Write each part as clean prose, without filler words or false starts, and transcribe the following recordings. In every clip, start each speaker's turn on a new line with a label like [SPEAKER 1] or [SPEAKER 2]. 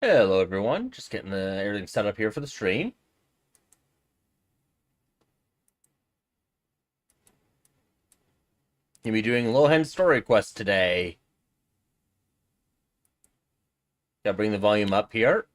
[SPEAKER 1] Hello everyone, just getting everything set up here for the stream. You'll be doing Lohen Story quest today. Gotta bring the volume up here.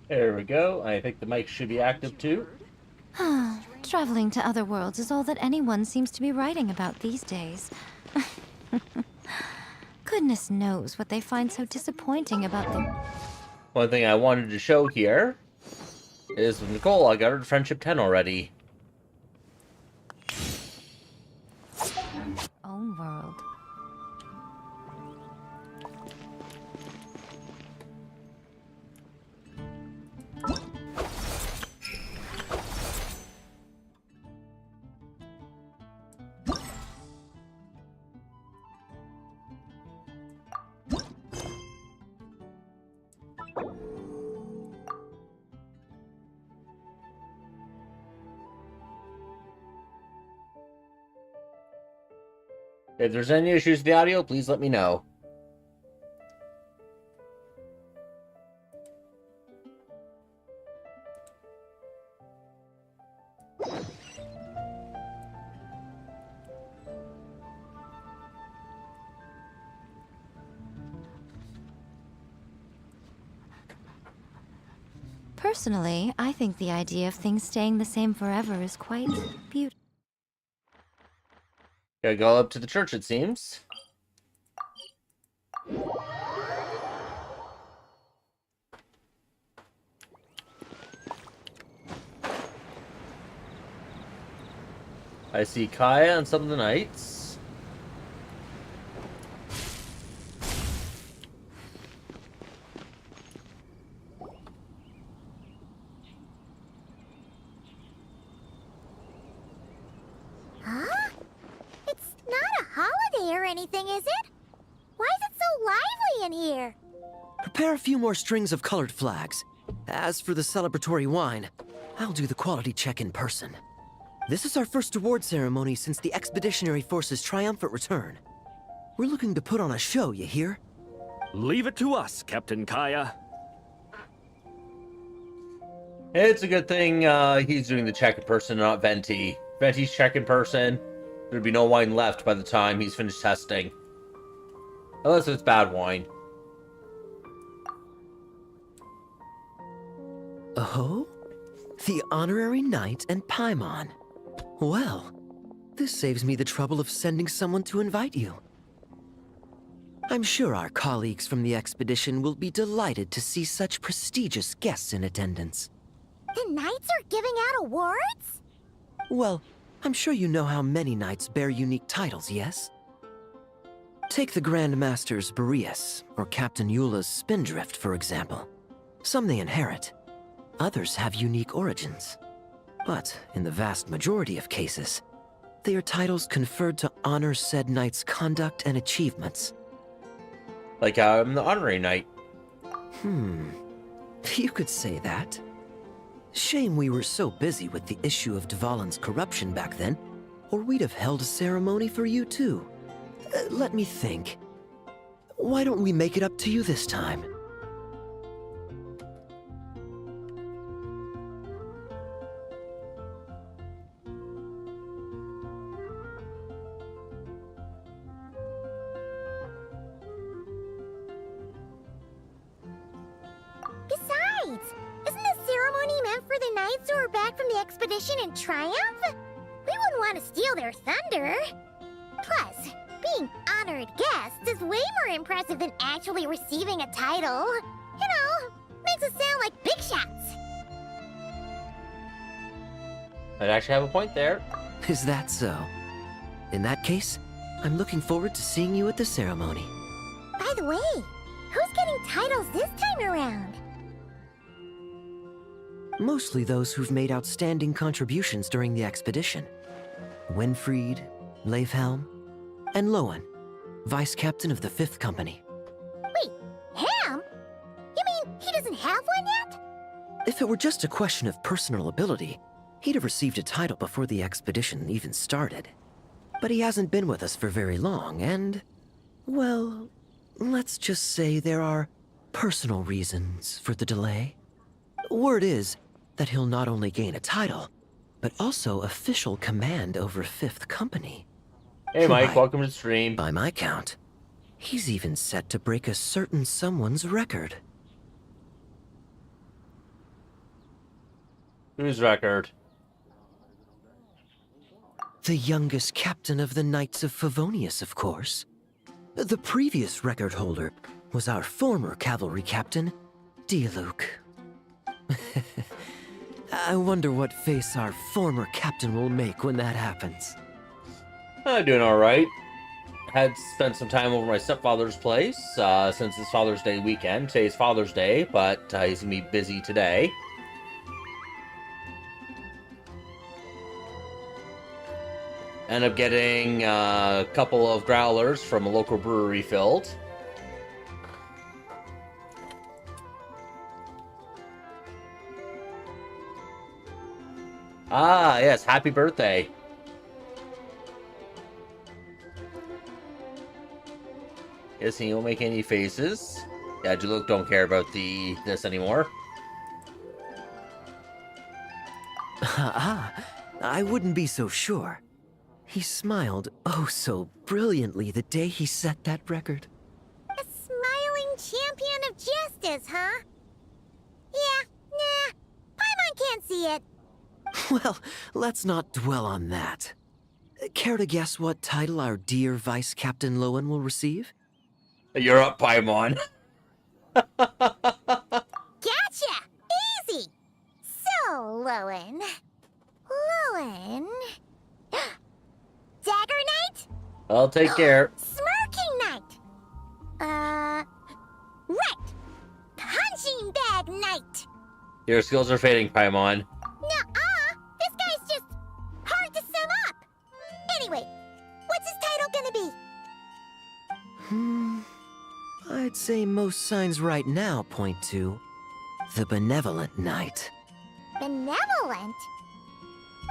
[SPEAKER 1] There we go. I think the mic should be active too.
[SPEAKER 2] Traveling to other worlds is all that anyone seems to be writing about these days. Goodness knows what they find so disappointing about them.
[SPEAKER 1] One thing I wanted to show here is with Nicole, I got her to Friendship 10 already.
[SPEAKER 2] Own world.
[SPEAKER 1] If there's any issues with the audio, please let me know.
[SPEAKER 2] Personally, I think the idea of things staying the same forever is quite beautiful.
[SPEAKER 1] Gotta go up to the church, it seems. I see Kaya and some of the knights.
[SPEAKER 3] Huh? It's not a holiday or anything, is it? Why is it so lively in here?
[SPEAKER 4] Prepare a few more strings of colored flags. As for the celebratory wine, I'll do the quality check in person. This is our first award ceremony since the Expeditionary Force's triumphant return. We're looking to put on a show, you hear?
[SPEAKER 5] Leave it to us, Captain Kaya.
[SPEAKER 1] It's a good thing he's doing the check in person, not Venti. Venti's check in person. There'd be no wine left by the time he's finished testing. Unless it's bad wine.
[SPEAKER 4] Oh? The Honorary Knight and Paimon. Well, this saves me the trouble of sending someone to invite you. I'm sure our colleagues from the expedition will be delighted to see such prestigious guests in attendance.
[SPEAKER 3] The knights are giving out awards?
[SPEAKER 4] Well, I'm sure you know how many knights bear unique titles, yes? Take the Grand Master's Boreas, or Captain Eula's Spindrift, for example. Some they inherit. Others have unique origins. But in the vast majority of cases, they are titles conferred to honor said knight's conduct and achievements.
[SPEAKER 1] Like I'm the honorary knight.
[SPEAKER 4] You could say that. Shame we were so busy with the issue of Dvalin's corruption back then, or we'd have held a ceremony for you too. Let me think. Why don't we make it up to you this time?
[SPEAKER 3] Besides, isn't the ceremony meant for the knights who are back from the expedition in triumph? We wouldn't want to steal their thunder. Plus, being honored guests is way more impressive than actually receiving a title. You know, makes us sound like big shots.
[SPEAKER 1] I'd actually have a point there.
[SPEAKER 4] Is that so? In that case, I'm looking forward to seeing you at the ceremony.
[SPEAKER 3] By the way, who's getting titles this time around?
[SPEAKER 4] Mostly those who've made outstanding contributions during the expedition. Winfried, Leifhelm, and Lohen, Vice Captain of the 5th Company.
[SPEAKER 3] Wait, Ham? You mean he doesn't have one yet?
[SPEAKER 4] If it were just a question of personal ability, he'd have received a title before the expedition even started. But he hasn't been with us for very long, and... well, let's just say there are personal reasons for the delay. Word is that he'll not only gain a title, but also official command over 5th Company.
[SPEAKER 1] Hey Mike,
[SPEAKER 4] Why,
[SPEAKER 1] welcome to the stream.
[SPEAKER 4] by my count, he's even set to break a certain someone's record.
[SPEAKER 1] Whose record?
[SPEAKER 4] The youngest captain of the Knights of Favonius, of course. The previous record holder was our former cavalry captain, Diluc. I wonder what face our former captain will make when that happens.
[SPEAKER 1] I'm doing alright. Had spent some time over my stepfather's place since it's Father's Day weekend. Today's Father's Day, but he's gonna be busy today. End up getting a couple of growlers from a local brewery filled. Ah, yes, happy birthday. Yes, he won't make any faces. Yeah, Juluk don't care about this anymore.
[SPEAKER 4] I wouldn't be so sure. He smiled oh so brilliantly the day he set that record.
[SPEAKER 3] A smiling champion of justice, huh? Yeah, nah, see it.
[SPEAKER 4] Well, let's not dwell on that. Care to guess what title our dear Vice Captain Lohen will receive?
[SPEAKER 1] You're up, Paimon.
[SPEAKER 3] Gotcha! Easy! So, Lohen... Dagger Knight?
[SPEAKER 1] I'll take care.
[SPEAKER 3] Smirking Knight! Right! Punching Bag Knight!
[SPEAKER 1] Your skills are fading, Paimon.
[SPEAKER 3] Nuh-uh! This guy's just hard to sum up! Anyway, what's his title gonna be?
[SPEAKER 4] I'd say most signs right now point to the Benevolent Knight.
[SPEAKER 3] Benevolent?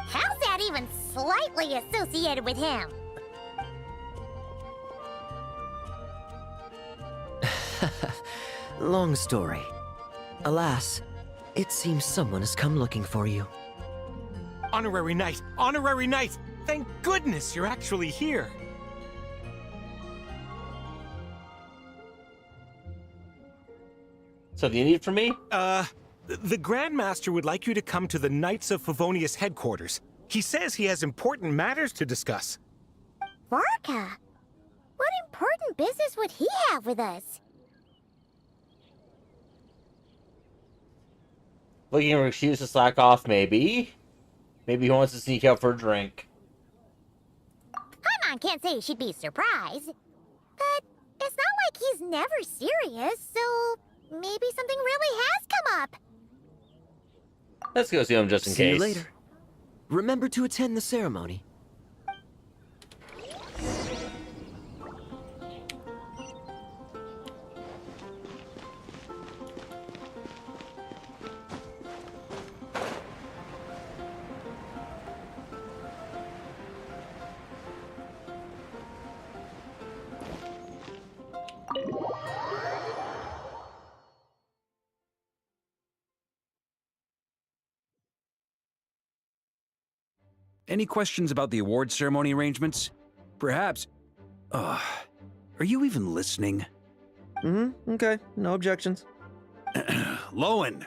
[SPEAKER 3] How's that even slightly associated with him?
[SPEAKER 4] Long story. Alas, it seems someone has come looking for you.
[SPEAKER 6] Honorary Knight! Honorary Knight! Thank goodness you're actually here!
[SPEAKER 1] Something you need from me?
[SPEAKER 6] The Grand Master would like you to come to the Knights of Favonius headquarters. He says he has important matters to discuss.
[SPEAKER 3] Varka? What important business would he have with us?
[SPEAKER 1] Looking for an excuse to slack off, maybe. Maybe he wants to sneak out for a drink.
[SPEAKER 3] Paimon can't say she'd be surprised. But it's not like he's never serious, so maybe something really has come up.
[SPEAKER 1] Let's go see him just in
[SPEAKER 4] See
[SPEAKER 1] case.
[SPEAKER 4] you later. Remember to attend the ceremony.
[SPEAKER 7] Any questions about the award ceremony arrangements? Perhaps. Are you even listening?
[SPEAKER 8] Okay. No objections.
[SPEAKER 7] Lohen!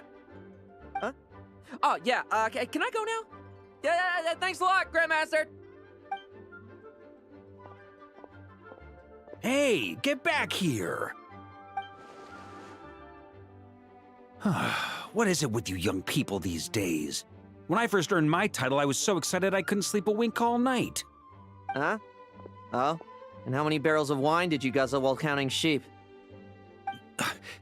[SPEAKER 8] Oh, yeah. Can I go now? Yeah, thanks a lot, Grandmaster.
[SPEAKER 7] Hey, get back here! What is it with you young people these days? When I first earned my title, I was so excited I couldn't sleep a wink all night.
[SPEAKER 8] Huh? Oh? And how many barrels of wine did you guzzle while counting sheep?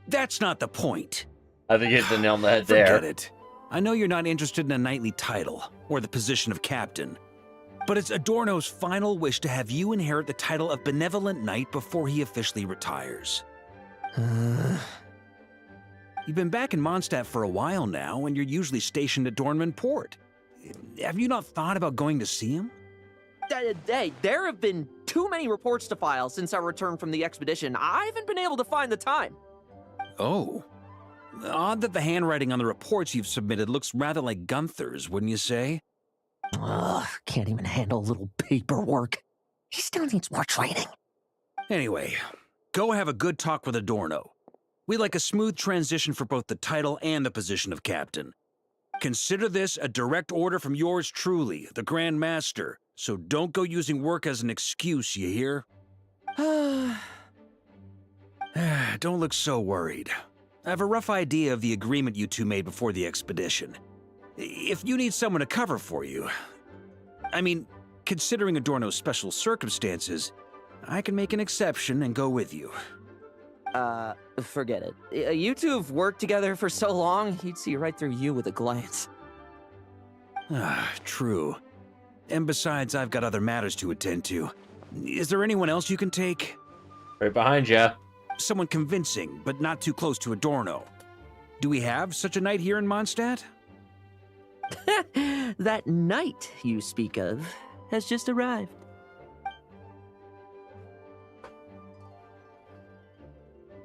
[SPEAKER 7] That's not the point.
[SPEAKER 1] I think you hit the nail on the head
[SPEAKER 7] Forget
[SPEAKER 1] there.
[SPEAKER 7] it. I know you're not interested in a knightly title, or the position of captain. But it's Adorno's final wish to have you inherit the title of Benevolent Knight before he officially retires. You've been back in Mondstadt for a while now, and you're usually stationed at Dornman Port. Have you not thought about going to see him?
[SPEAKER 8] Hey, there have been too many reports to file since our return from the expedition. I haven't been able to find the time.
[SPEAKER 7] Oh. Odd that the handwriting on the reports you've submitted looks rather like Gunther's, wouldn't you say?
[SPEAKER 4] Ugh, can't even handle a little paperwork. He still needs more training.
[SPEAKER 7] Anyway, go have a good talk with Adorno. We'd like a smooth transition for both the title and the position of captain. Consider this a direct order from yours truly, the Grand Master, so don't go using work as an excuse, you hear? Don't look so worried. I have a rough idea of the agreement you two made before the expedition. If you need someone to cover for you... I mean, considering Adorno's special circumstances, I can make an exception and go with you.
[SPEAKER 8] Forget it. You two have worked together for so long, he'd see right through you with a glance.
[SPEAKER 7] True. And besides, I've got other matters to attend to. Is there anyone else you can take?
[SPEAKER 1] Right behind you.
[SPEAKER 7] Someone convincing, but not too close to Adorno. Do we have such a knight here in Mondstadt?
[SPEAKER 8] That knight you speak of has just arrived.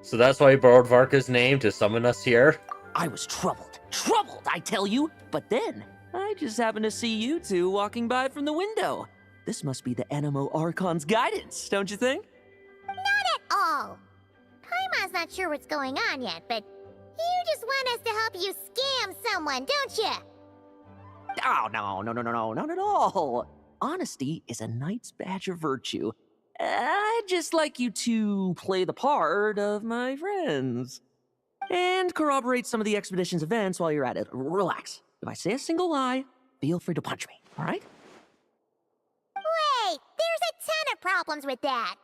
[SPEAKER 1] So that's why he borrowed Varka's name to summon us here?
[SPEAKER 8] I was troubled, I tell you. But then, I just happened to see you two walking by from the window. This must be the Animo Archon's guidance, don't you think?
[SPEAKER 3] Not at all. Paimon's not sure what's going on yet, but you just want us to help you scam someone, don't you?
[SPEAKER 8] Oh, no, not at all. Honesty is a knight's badge of virtue. I'd just like you to play the part of my friends. And corroborate some of the expedition's events while you're at it. Relax. If I say a single lie, feel free to punch me, alright?
[SPEAKER 3] Wait, there's a ton of problems with that.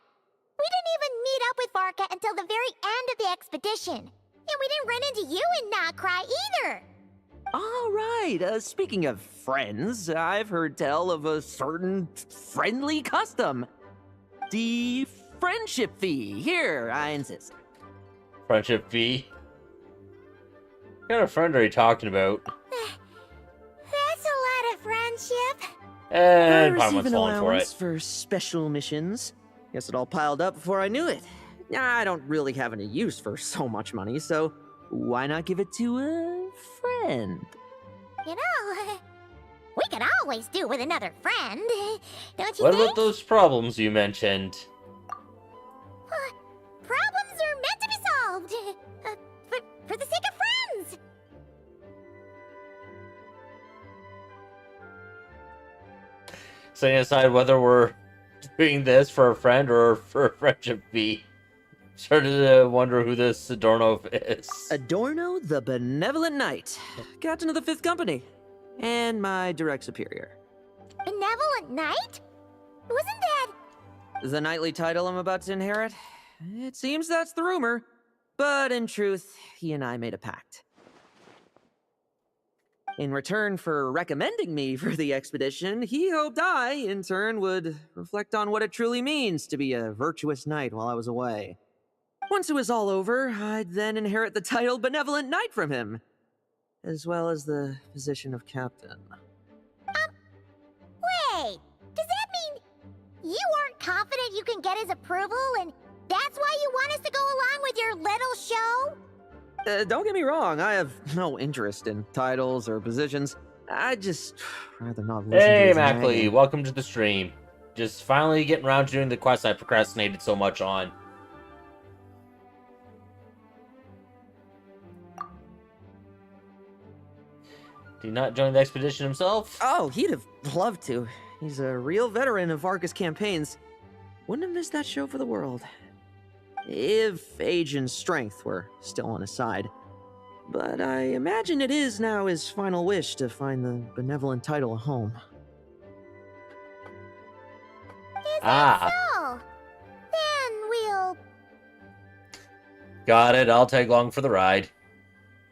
[SPEAKER 3] We didn't even meet up with Varka until the very end of the expedition. And we didn't run into you and not cry either.
[SPEAKER 8] Alright, speaking of friends, I've heard tell of a certain friendly custom. The friendship fee. Here, I insist.
[SPEAKER 1] Friendship fee? What kind of friend are you talking about?
[SPEAKER 3] That's a lot of friendship.
[SPEAKER 1] And
[SPEAKER 8] I
[SPEAKER 1] Paimon's
[SPEAKER 8] receive an
[SPEAKER 1] falling for
[SPEAKER 8] allowance
[SPEAKER 1] it.
[SPEAKER 8] for special missions. Guess it all piled up before I knew it. I don't really have any use for so much money, so why not give it to a friend?
[SPEAKER 3] You know, we could always do with another friend. Don't you
[SPEAKER 1] What
[SPEAKER 3] think?
[SPEAKER 1] about those problems you mentioned?
[SPEAKER 3] Problems are meant to be solved. For the sake of friends.
[SPEAKER 1] Setting aside whether we're doing this for a friend or for a friendship fee. Started to wonder who this Adorno is.
[SPEAKER 8] Adorno the Benevolent Knight, Captain of the 5th Company, and my direct superior.
[SPEAKER 3] Benevolent Knight? Wasn't that...
[SPEAKER 8] The knightly title I'm about to inherit? It seems that's the rumor, but in truth, he and I made a pact. In return for recommending me for the expedition, he hoped I, in turn, would reflect on what it truly means to be a virtuous knight while I was away. Once it was all over, I'd then inherit the title Benevolent Knight from him, as well as the position of captain.
[SPEAKER 3] Wait, does that mean you aren't confident you can get his approval and that's why you want us to go along with your little show?
[SPEAKER 8] Don't get me wrong, I have no interest in titles or positions. I'd just rather not listen to
[SPEAKER 1] Hey,
[SPEAKER 8] his
[SPEAKER 1] Mackley,
[SPEAKER 8] nagging.
[SPEAKER 1] welcome to the stream. Just finally getting around to doing the quest I procrastinated so much on. Did he not join the expedition himself?
[SPEAKER 8] Oh, he'd have loved to. He's a real veteran of Varka's campaigns. Wouldn't have missed that show for the world. If age and strength were still on his side. But I imagine it is now his final wish to find the benevolent title a home.
[SPEAKER 3] Is that so? Then we'll...
[SPEAKER 1] Got it, I'll tag along for the ride.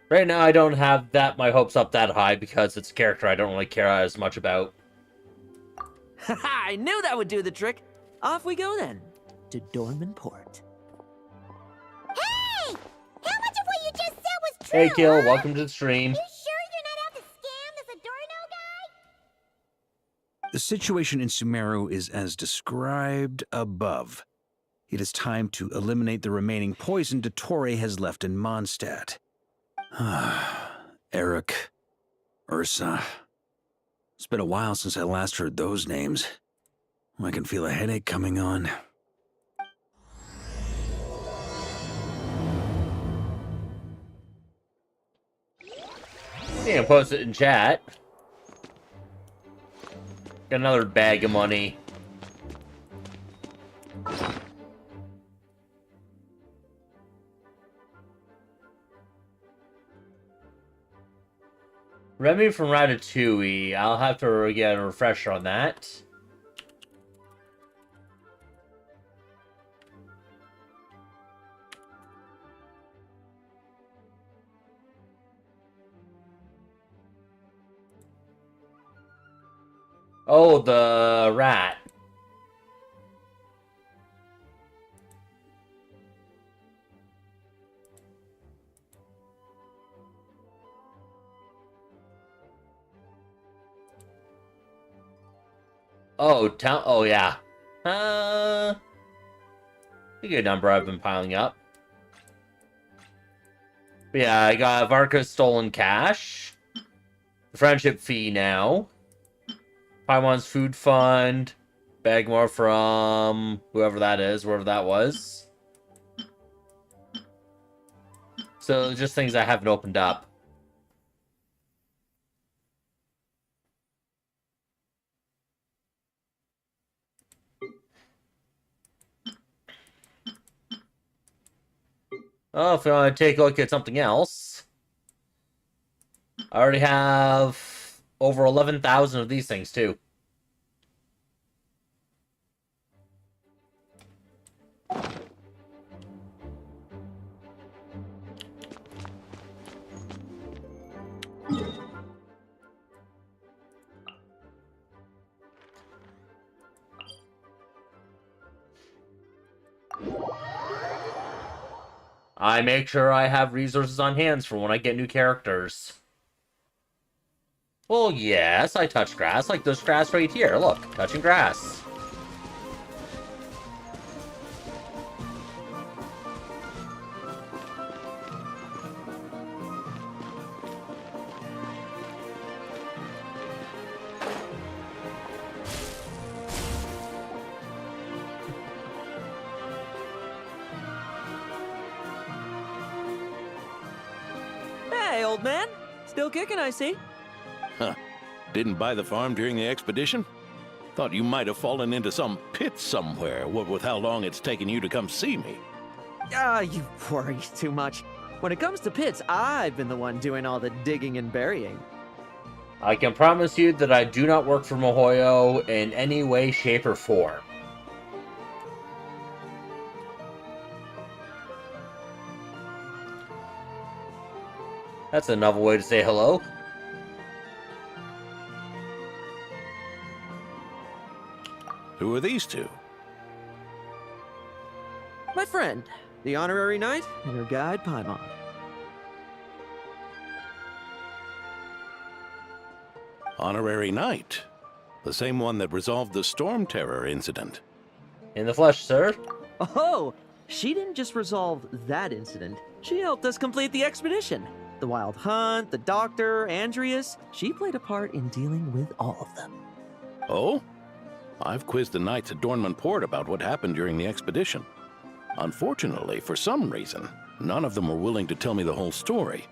[SPEAKER 1] Right now I don't have my hopes up that high because it's a character I don't really care as much about.
[SPEAKER 8] Haha, I knew that would do the trick. Off we go then, to Dorman Port.
[SPEAKER 3] Hey! How much of what you just said was true,
[SPEAKER 1] Hey Kill,
[SPEAKER 3] huh?
[SPEAKER 1] welcome to the stream.
[SPEAKER 3] You sure you're not out to scam this Adorno guy?
[SPEAKER 7] The situation in Sumeru is as described above. It is time to eliminate the remaining poison Dottore has left in Mondstadt. Eric, Ursa. It's been a while since I last heard those names. I can feel a headache coming on.
[SPEAKER 1] Yeah, post it in chat. Got another bag of money. Remy from Ratatouille. I'll have to get a refresher on that. Oh, the rat. Oh, town. Oh, yeah. A good number I've been piling up. But yeah, I got Varka's stolen cash. The friendship fee now. Paimon's food fund. Bag more from whoever that is, wherever that was. So just things I haven't opened up. Oh, if you want to take a look at something else, I already have over 11,000 of these things, too. I make sure I have resources on hand for when I get new characters. Well, yes, I touch grass, like this grass right here. Look, touching grass.
[SPEAKER 8] Hey, old man. Still kicking, I see.
[SPEAKER 9] Huh. Didn't buy the farm during the expedition? Thought you might have fallen into some pit somewhere, what with how long it's taken you to come see me.
[SPEAKER 8] You worry too much. When it comes to pits, I've been the one doing all the digging and burying.
[SPEAKER 1] I can promise you that I do not work for Mihoyo in any way, shape, or form. That's a novel way to say hello.
[SPEAKER 9] Who are these two?
[SPEAKER 8] My friend, the honorary knight, and your guide, Paimon.
[SPEAKER 9] Honorary Knight. The same one that resolved the Storm Terror incident.
[SPEAKER 1] In the flesh, sir.
[SPEAKER 8] Oh, she didn't just resolve that incident. She helped us complete the expedition. The Wild Hunt, the Doctor, Andreas. She played a part in dealing with all of them.
[SPEAKER 9] Oh? I've quizzed the knights at Dornman Port about what happened during the expedition. Unfortunately, for some reason, none of them were willing to tell me the whole story.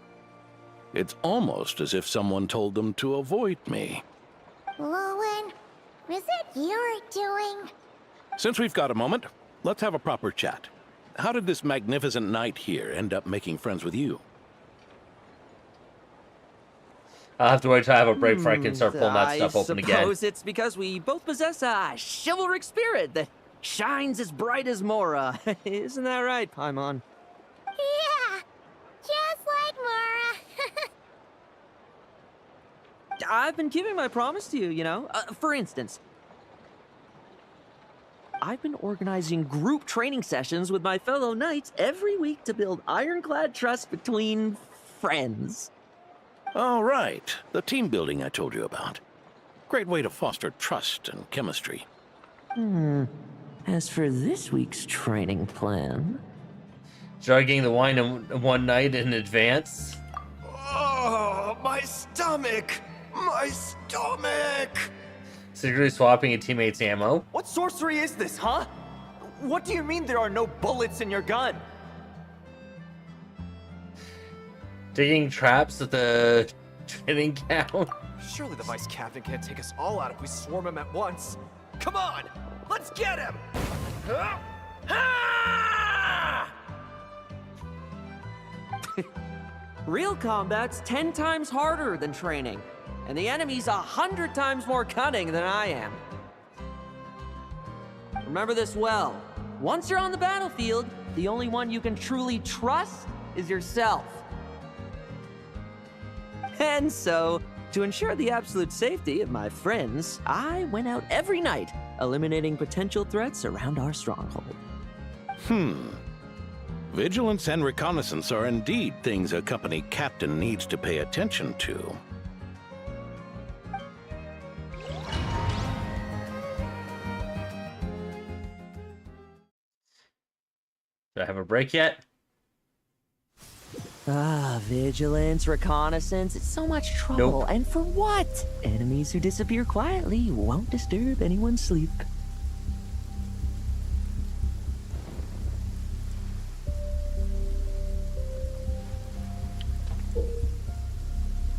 [SPEAKER 9] It's almost as if someone told them to avoid me.
[SPEAKER 3] Lohen, is it your doing?
[SPEAKER 9] Since we've got a moment, let's have a proper chat. How did this magnificent knight here end up making friends with you?
[SPEAKER 1] I'll have to wait till I have a break before I can start pulling that stuff open again.
[SPEAKER 8] I suppose it's because we both possess a chivalric spirit that shines as bright as Mora. Isn't that right, Paimon?
[SPEAKER 3] Yeah, just like Mora.
[SPEAKER 8] I've been keeping my promise to you, you know. For instance, I've been organizing group training sessions with my fellow knights every week to build ironclad trust between friends.
[SPEAKER 9] All right, the team building I told you about. Great way to foster trust and chemistry.
[SPEAKER 8] As for this week's training plan...
[SPEAKER 1] Drugging the wine in one night in advance.
[SPEAKER 10] Oh, my stomach! My stomach!
[SPEAKER 1] Secretly swapping a teammate's ammo.
[SPEAKER 10] What sorcery is this, huh? What do you mean there are no bullets in your gun?
[SPEAKER 1] Digging traps at the training ground.
[SPEAKER 10] Surely the vice captain can't take us all out if we swarm him at once. Come on, let's get him! Huh? Ah!
[SPEAKER 8] Real combat's 10 times harder than training, and the enemy's 100 times more cunning than I am. Remember this well. Once you're on the battlefield, the only one you can truly trust is yourself. And so, to ensure the absolute safety of my friends, I went out every night, eliminating potential threats around our stronghold.
[SPEAKER 9] Vigilance and reconnaissance are indeed things a company captain needs to pay attention to.
[SPEAKER 1] Do I have a break yet?
[SPEAKER 8] Vigilance, reconnaissance, it's so much trouble.
[SPEAKER 1] Nope.
[SPEAKER 8] And for what? Enemies who disappear quietly won't disturb anyone's sleep.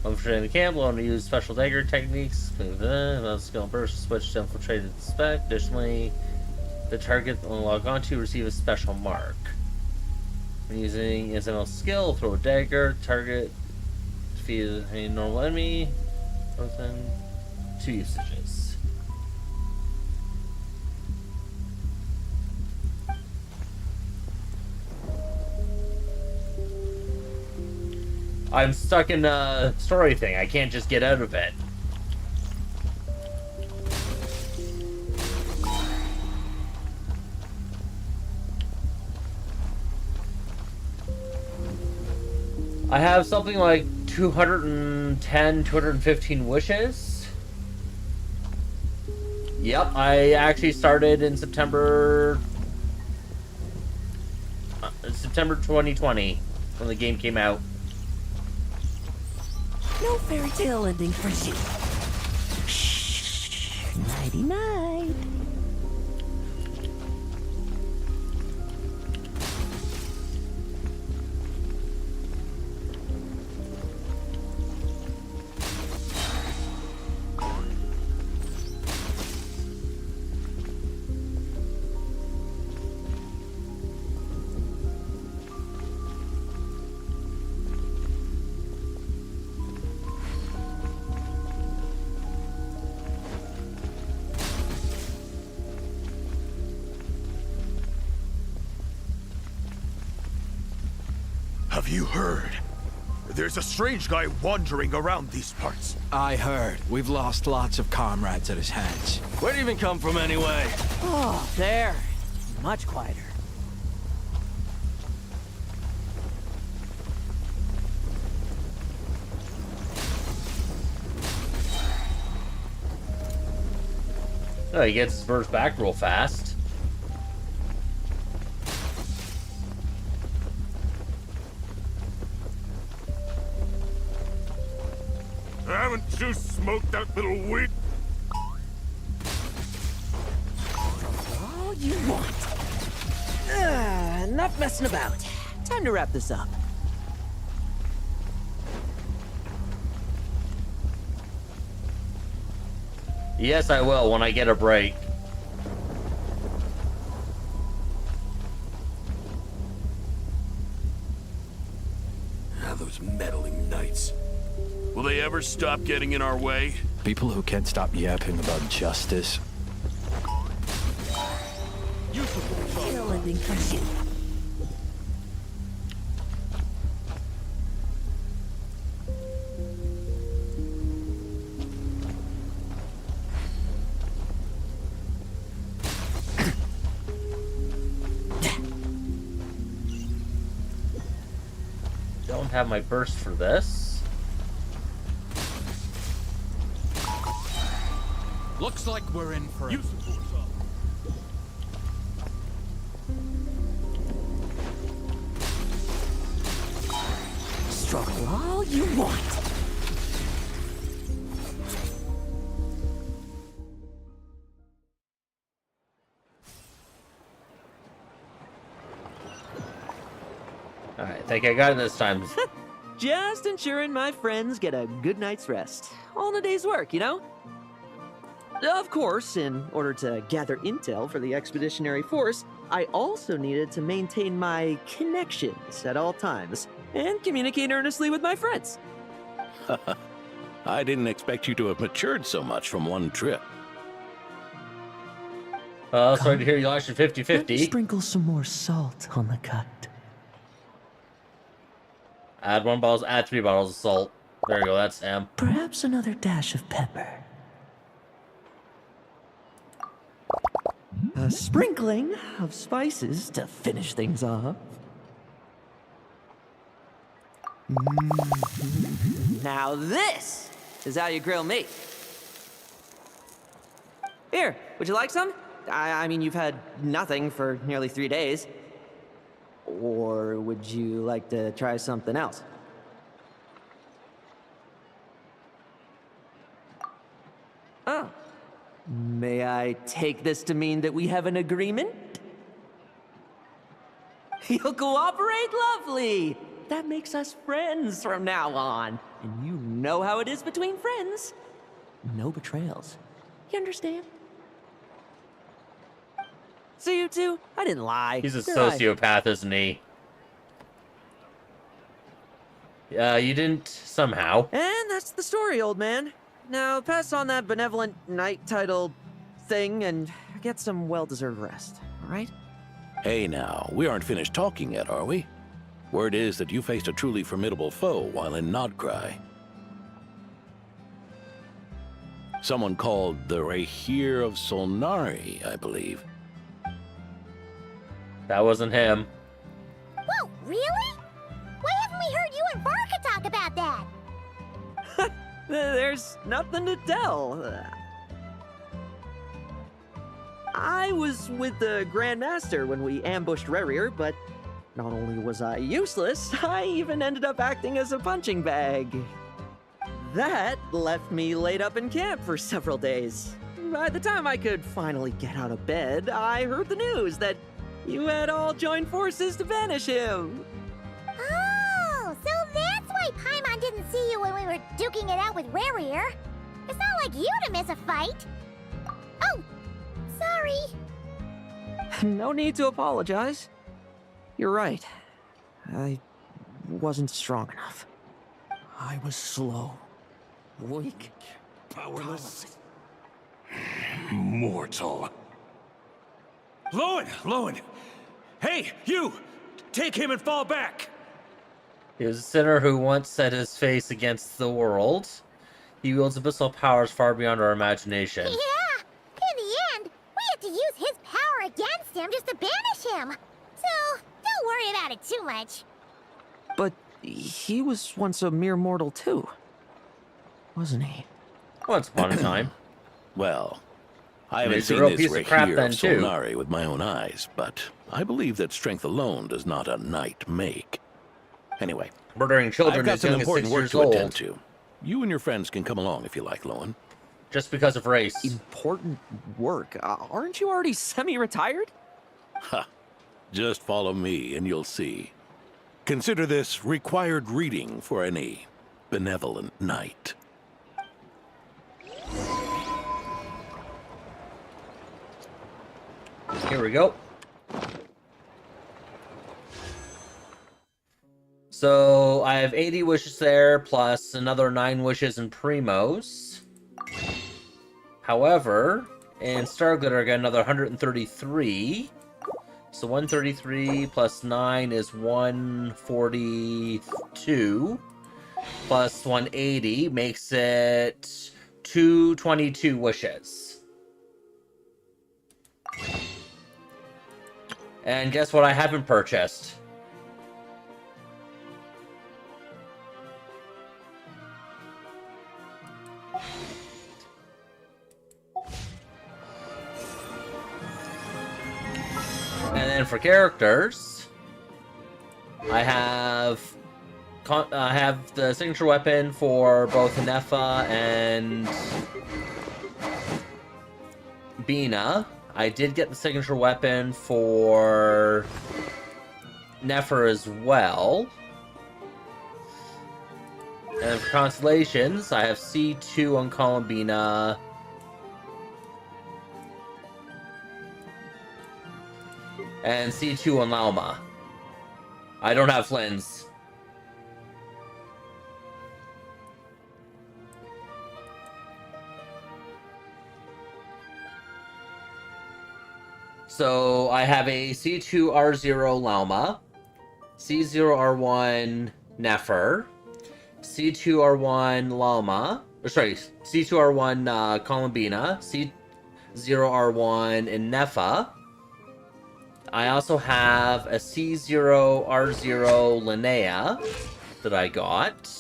[SPEAKER 1] Infiltrating the camp, we'll only use special dagger techniques. Skill burst, switch to infiltrated spec. Additionally, the target will log onto receive a special mark. When using SML skill, throw a dagger, target, defeat a normal enemy. Within 2 usages. I'm stuck in a story thing. I can't just get out of it. I have something like 210, 215 wishes. Yep, I actually started in September 2020 when the game came out.
[SPEAKER 8] No fairy tale ending for you. Shh. Nighty night.
[SPEAKER 11] Have you heard? There's a strange guy wandering around these parts.
[SPEAKER 12] I heard. We've lost lots of comrades at his hands.
[SPEAKER 10] Where'd he even come from anyway?
[SPEAKER 8] Oh, there. Much quieter.
[SPEAKER 1] Oh, he gets his birds back real fast.
[SPEAKER 11] Haven't you smoked that little weed?
[SPEAKER 8] All you want. Enough messing about. Time to wrap this up.
[SPEAKER 1] Yes, I will when I get a break.
[SPEAKER 11] Ah, those meddling knights. Will they ever stop getting in our way?
[SPEAKER 12] People who can't stop yapping about justice.
[SPEAKER 8] Tale ending for you.
[SPEAKER 1] Don't have my burst for this.
[SPEAKER 12] Looks like we're in for it.
[SPEAKER 8] Struggle all you want.
[SPEAKER 1] Alright, I think I got it this time.
[SPEAKER 8] Just ensuring my friends get a good night's rest. All in a day's work, you know? Of course, in order to gather intel for the expeditionary force, I also needed to maintain my connections at all times and communicate earnestly with my friends.
[SPEAKER 9] I didn't expect you to have matured so much from one trip.
[SPEAKER 1] Sorry to hear you lost your 50-50.
[SPEAKER 8] Sprinkle some more salt on the cut.
[SPEAKER 1] Add 3 bottles of salt. There you go, that's M.
[SPEAKER 8] Perhaps another dash of pepper. A sprinkling of spices to finish things off. Now this is how you grill meat. Here, would you like some? I mean, you've had nothing for nearly 3 days. Or would you like to try something else? Oh. May I take this to mean that we have an agreement? You'll cooperate? Lovely! That makes us friends from now on. And you know how it is between friends. No betrayals. You understand? So you two, I didn't lie.
[SPEAKER 1] He's a
[SPEAKER 8] Did I?
[SPEAKER 1] sociopath, isn't he? You didn't somehow.
[SPEAKER 8] And that's the story, old man. Now pass on that benevolent knight title thing and get some well-deserved rest, all right?
[SPEAKER 9] Hey now, we aren't finished talking yet, are we? Word is that you faced a truly formidable foe while in Nodcry. Someone called the Rahir of Solnari, I believe.
[SPEAKER 1] That wasn't him.
[SPEAKER 3] Whoa, really? Why haven't we heard you and Varka talk about that?
[SPEAKER 8] There's nothing to tell. I was with the Grand Master when we ambushed Rerir, but not only was I useless, I even ended up acting as a punching bag. That left me laid up in camp for several days. By the time I could finally get out of bed, I heard the news that you had all joined forces to banish him.
[SPEAKER 3] Oh, so that's why Paimon didn't see you when we were duking it out with Rerir. It's not like you to miss a fight. Oh, sorry.
[SPEAKER 8] No need to apologize. You're right. I wasn't strong enough. I was slow, weak,
[SPEAKER 11] Powerless. Mortal.
[SPEAKER 7] Lohen! Hey, you! Take him and fall back!
[SPEAKER 1] He was a sinner who once set his face against the world. He wields abyssal powers far beyond our imagination.
[SPEAKER 3] Yeah, in the end, we had to use his power against him just to banish him. So, don't worry about it too much.
[SPEAKER 8] But he was once a mere mortal too, wasn't he?
[SPEAKER 1] Once upon a time.
[SPEAKER 9] Well, I haven't
[SPEAKER 1] He's a
[SPEAKER 9] seen
[SPEAKER 1] real
[SPEAKER 9] this
[SPEAKER 1] piece of crap
[SPEAKER 9] Rahir
[SPEAKER 1] then,
[SPEAKER 9] of
[SPEAKER 1] too.
[SPEAKER 9] Solnari with my own eyes, but I believe that strength alone does not a knight make. Anyway,
[SPEAKER 1] Murdering children
[SPEAKER 9] I've got
[SPEAKER 1] as
[SPEAKER 9] some
[SPEAKER 1] young as
[SPEAKER 9] important
[SPEAKER 1] 6
[SPEAKER 9] work
[SPEAKER 1] years
[SPEAKER 9] to attend
[SPEAKER 1] old.
[SPEAKER 9] to. You and your friends can come along if you like, Lohen.
[SPEAKER 1] Just because of race.
[SPEAKER 8] Important work? Aren't you already semi-retired?
[SPEAKER 9] Ha! Just follow me and you'll see. Consider this required reading for any benevolent knight.
[SPEAKER 1] Here we go. So I have 80 wishes there, plus another 9 wishes in Primos. However, in Starglitter I got another 133. So 133 plus 9 is 142. Plus 180 makes it 222 wishes. And guess what I haven't purchased? And then for characters, I have the signature weapon for both Nefa and Bina. I did get the signature weapon for Nefer as well. And for constellations, I have C2 on Columbina. And C2 on Lauma. I don't have Flynn's. So I have a C2 R0 Lauma, C0 R1 Nefer, C2 R1 Lauma, or sorry, C2 R1 Columbina, C0 R1 in Nefa. I also have a C0 R0 Linnea that I got.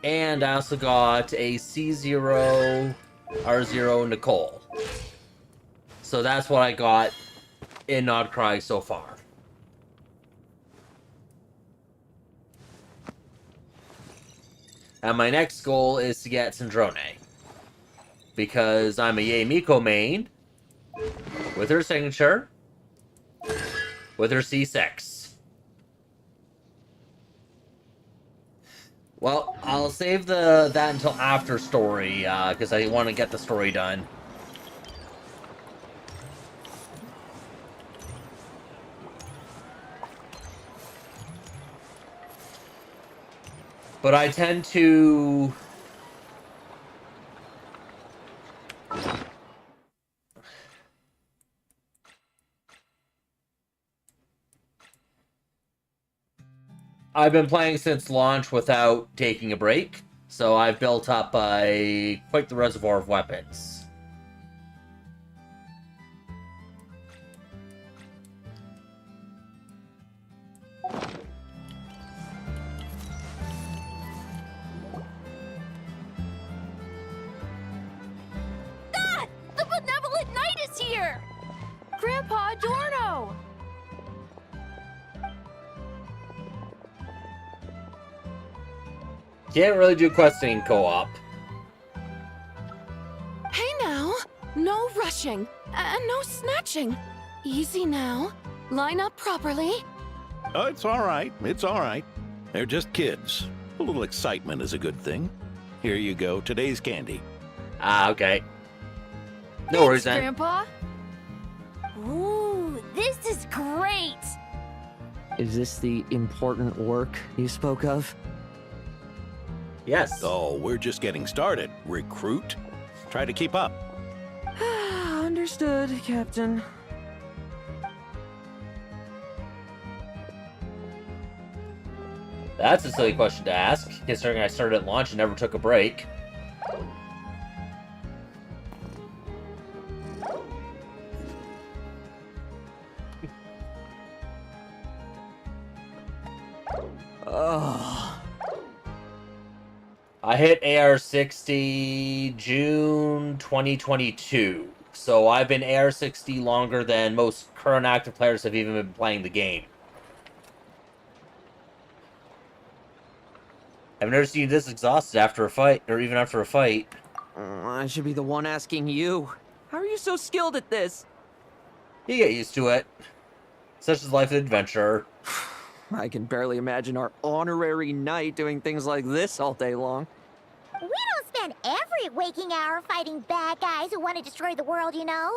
[SPEAKER 1] And I also got a C0 R0 Nicole. So that's what I got in Nodcry so far. And my next goal is to get Syndrone. Because I'm a Yae Miko main. With her signature. With her C6. Well, I'll save that until after story, because I want to get the story done. But I tend to... I've been playing since launch without taking a break, so I've built up quite the reservoir of weapons.
[SPEAKER 13] Ah! The benevolent knight is here! Grandpa Adorno!
[SPEAKER 1] Can't really do questing in co-op.
[SPEAKER 13] Hey now! No rushing, and no snatching. Easy now. Line up properly.
[SPEAKER 9] Oh, it's all right. It's all right. They're just kids. A little excitement is a good thing. Here you go. Today's candy.
[SPEAKER 1] Ah, okay. No worries, then.
[SPEAKER 13] Grandpa? Ooh, this is great!
[SPEAKER 8] Is this the important work you spoke of?
[SPEAKER 1] Yes.
[SPEAKER 9] Oh, we're just getting started. Recruit. Try to keep up.
[SPEAKER 8] Understood, Captain.
[SPEAKER 1] That's a silly question to ask, considering I started at launch and never took a break.
[SPEAKER 8] Oh.
[SPEAKER 1] I hit AR-60 June 2022, so I've been AR-60 longer than most current active players have even been playing the game. I've never seen you this exhausted after a fight, or even after a fight.
[SPEAKER 8] I should be the one asking you. How are you so skilled at this?
[SPEAKER 1] You get used to it. Such is life of adventure.
[SPEAKER 8] I can barely imagine our honorary knight doing things like this all day long.
[SPEAKER 3] We don't spend every waking hour fighting bad guys who want to destroy the world, you know.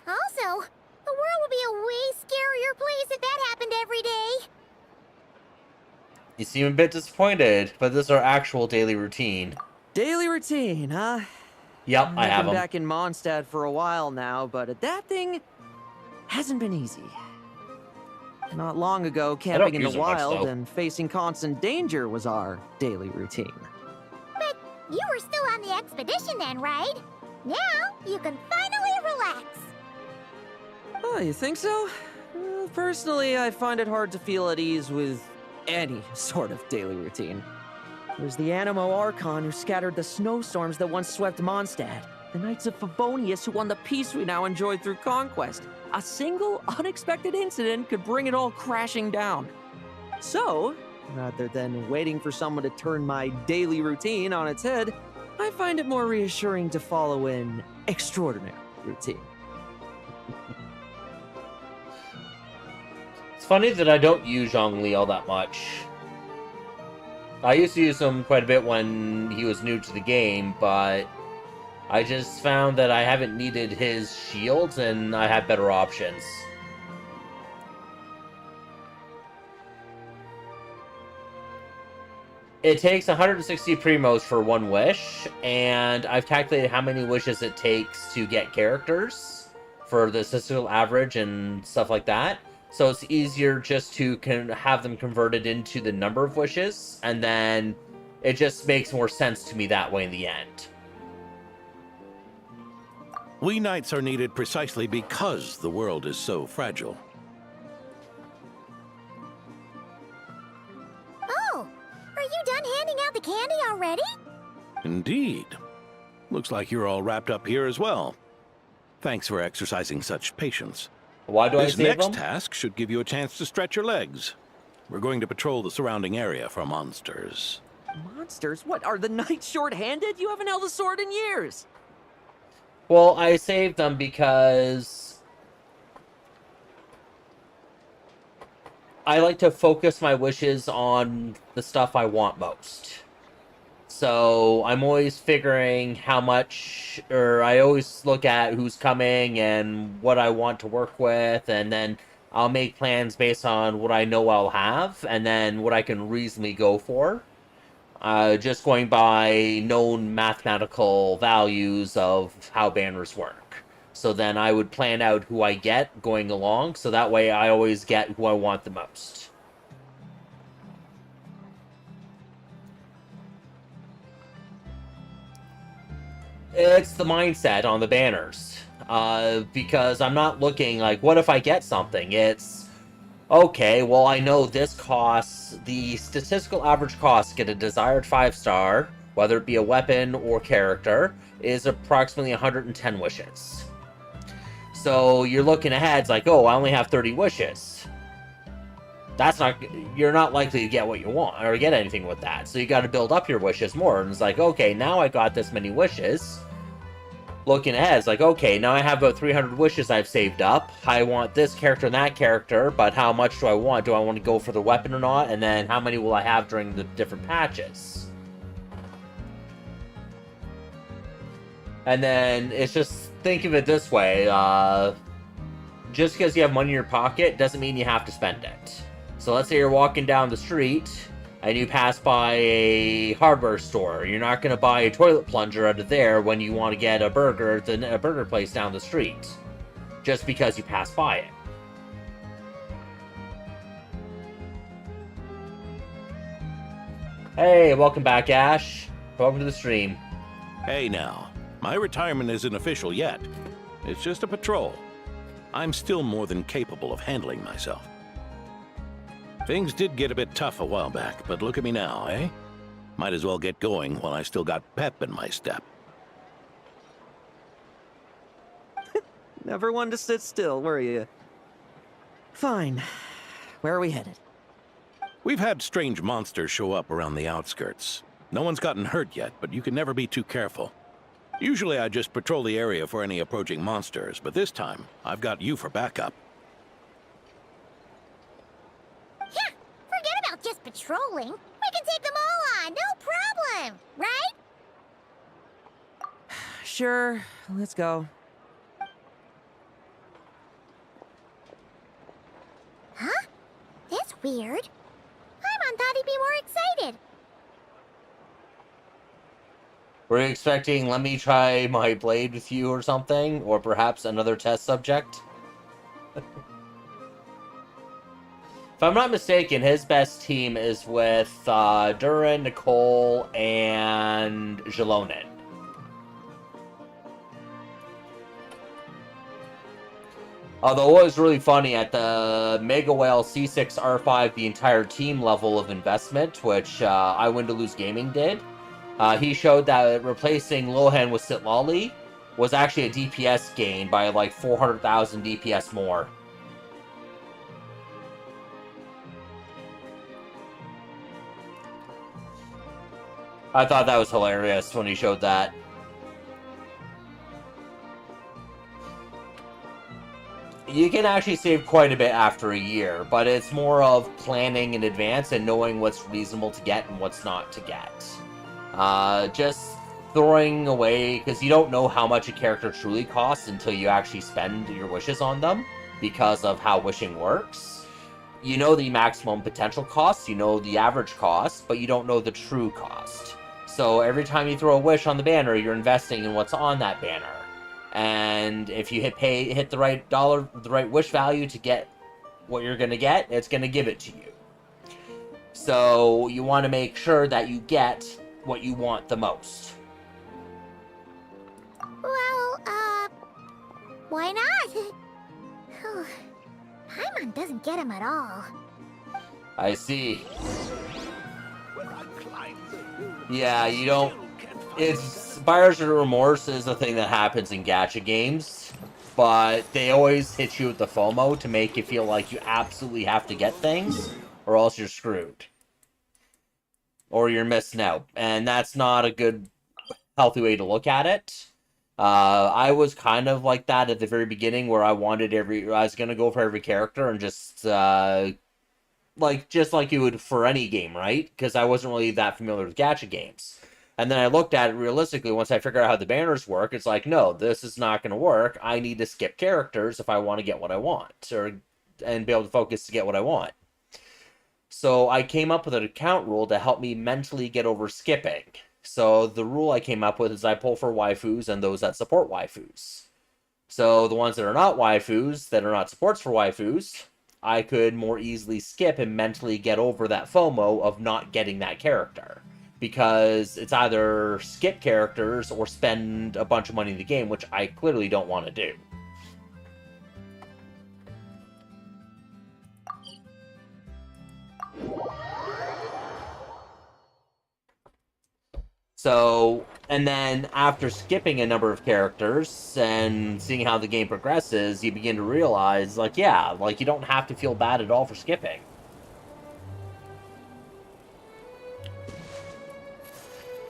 [SPEAKER 3] Also, the world would be a way scarier place if that happened every day.
[SPEAKER 1] You seem a bit disappointed, but this is our actual daily routine.
[SPEAKER 8] Daily routine, huh?
[SPEAKER 1] Yep, I have
[SPEAKER 8] I've been
[SPEAKER 1] them.
[SPEAKER 8] back in Mondstadt for a while now, but that thing hasn't been easy. Not long ago, camping in the wild and facing constant danger was our daily routine.
[SPEAKER 3] But you were still on the expedition then, right? Now you can finally relax.
[SPEAKER 8] Oh, you think so? Well, personally, I find it hard to feel at ease with any sort of daily routine. It was the Animo Archon who scattered the snowstorms that once swept Mondstadt. The Knights of Favonius who won the peace we now enjoy through conquest. A single unexpected incident could bring it all crashing down. So, rather than waiting for someone to turn my daily routine on its head, I find it more reassuring to follow an extraordinary routine.
[SPEAKER 1] It's funny that I don't use Zhongli all that much. I used to use him quite a bit when he was new to the game, but I just found that I haven't needed his shields and I have better options. It takes 160 primos for one wish, and I've calculated how many wishes it takes to get characters for the statistical average and stuff like that. So it's easier just to have them converted into the number of wishes, and then it just makes more sense to me that way in the end.
[SPEAKER 9] We knights are needed precisely because the world is so fragile.
[SPEAKER 3] Oh, are you done handing out the candy already?
[SPEAKER 9] Indeed. Looks like you're all wrapped up here as well. Thanks for exercising such patience.
[SPEAKER 1] Why do I
[SPEAKER 9] This
[SPEAKER 1] save
[SPEAKER 9] next
[SPEAKER 1] them?
[SPEAKER 9] task should give you a chance to stretch your legs. We're going to patrol the surrounding area for monsters.
[SPEAKER 8] Monsters? What, are the knights short-handed? You haven't held a sword in years!
[SPEAKER 1] Well, I saved them because I like to focus my wishes on the stuff I want most. So I'm always figuring how much, or I always look at who's coming and what I want to work with, and then I'll make plans based on what I know I'll have, and then what I can reasonably go for. just going by known mathematical values of how banners work. So then I would plan out who I get going along, so that way I always get who I want the most. It's the mindset on the banners. Because I'm not looking like, what if I get something? It's, okay, well, I know this costs, the statistical average cost to get a desired 5-star, whether it be a weapon or character, is approximately 110 wishes. So you're looking ahead, it's like, oh, I only have 30 wishes. That's not, you're not likely to get what you want, or get anything with that. So you gotta build up your wishes more, and it's like, okay, now I got this many wishes. Looking ahead, it's like, okay, now I have about 300 wishes I've saved up. I want this character and that character, but how much do I want? Do I want to go for the weapon or not? And then how many will I have during the different patches? And then it's just, think of it this way, just because you have money in your pocket doesn't mean you have to spend it. So let's say you're walking down the street, and you pass by a hardware store. You're not going to buy a toilet plunger out of there when you want to get a burger at a burger place down the street. Just because you pass by it. Hey, welcome back, Ash. Welcome to the stream.
[SPEAKER 9] Hey now, my retirement isn't official yet. It's just a patrol. I'm still more than capable of handling myself. Things did get a bit tough a while back, but look at me now, eh? Might as well get going while I still got pep in my step.
[SPEAKER 8] Never one to sit still, were you? Fine. Where are we headed?
[SPEAKER 9] We've had strange monsters show up around the outskirts. No one's gotten hurt yet, but you can never be too careful. Usually I just patrol the area for any approaching monsters, but this time, I've got you for backup.
[SPEAKER 3] Yeah, forget about just patrolling. We can take them all on, no problem, right?
[SPEAKER 8] Sure, let's go.
[SPEAKER 3] Huh? That's weird. Paimon thought he'd be more excited.
[SPEAKER 1] Were you expecting, let me try my blade with you or something? Or perhaps another test subject? If I'm not mistaken, his best team is with Durin, Nicole, and Jalonen. Although it was really funny, at the Mega Whale C6R5, the entire team level of investment, which I Win to Lose Gaming did, he showed that replacing Lohen with Sitlali was actually a DPS gain by like 400,000 DPS more. I thought that was hilarious when he showed that. You can actually save quite a bit after a year, but it's more of planning in advance and knowing what's reasonable to get and what's not to get. Just throwing away, because you don't know how much a character truly costs until you actually spend your wishes on them, because of how wishing works. You know the maximum potential cost, you know the average cost, but you don't know the true cost. So every time you throw a wish on the banner, you're investing in what's on that banner. And if you hit the right dollar, the right wish value to get what you're gonna get, it's gonna give it to you. So you want to make sure that you get what you want the most.
[SPEAKER 3] Well, why not? Paimon doesn't get him at all.
[SPEAKER 1] I see. Yeah, you don't... It's... Buyer's remorse is a thing that happens in gacha games, but they always hit you with the FOMO to make you feel like you absolutely have to get things, or else you're screwed. Or you're missing out. And that's not a good, healthy way to look at it. I was kind of like that at the very beginning, where I was gonna go for every character and just like you would for any game, right? Because I wasn't really that familiar with gacha games. And then I looked at it realistically, once I figured out how the banners work, it's like, no, this is not going to work. I need to skip characters if I want to get what I want, and be able to focus to get what I want. So I came up with an account rule to help me mentally get over skipping. So the rule I came up with is I pull for waifus and those that support waifus. So the ones that are not waifus, that are not supports for waifus, I could more easily skip and mentally get over that FOMO of not getting that character. Because it's either skip characters or spend a bunch of money in the game, which I clearly don't want to do. So, and then after skipping a number of characters and seeing how the game progresses, you begin to realize, like, yeah, like, you don't have to feel bad at all for skipping.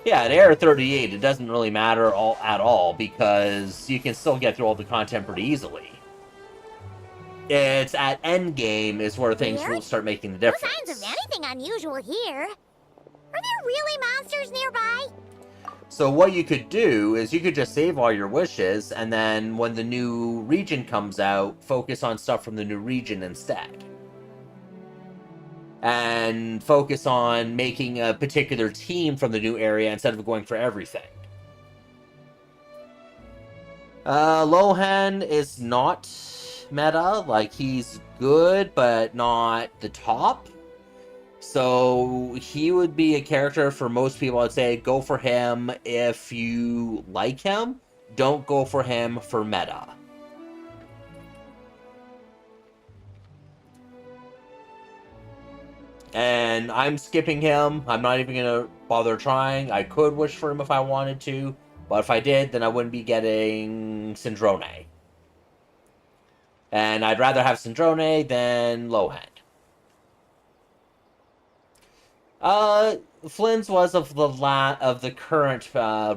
[SPEAKER 1] Yeah, at Era 38, it doesn't really matter at all, because you can still get through all the content pretty easily. It's at Endgame is where things will start making the difference.
[SPEAKER 3] No signs of anything unusual here. Are there really monsters nearby?
[SPEAKER 1] So what you could do is you could just save all your wishes, and then when the new region comes out, focus on stuff from the new region instead. And focus on making a particular team from the new area instead of going for everything. Lohen is not meta. Like, he's good, but not the top. So he would be a character for most people. I'd say go for him if you like him. Don't go for him for meta. And I'm skipping him. I'm not even going to bother trying. I could wish for him if I wanted to. But if I did, then I wouldn't be getting Syndrome. And I'd rather have Syndrome than Lohen. Flynn's was of the current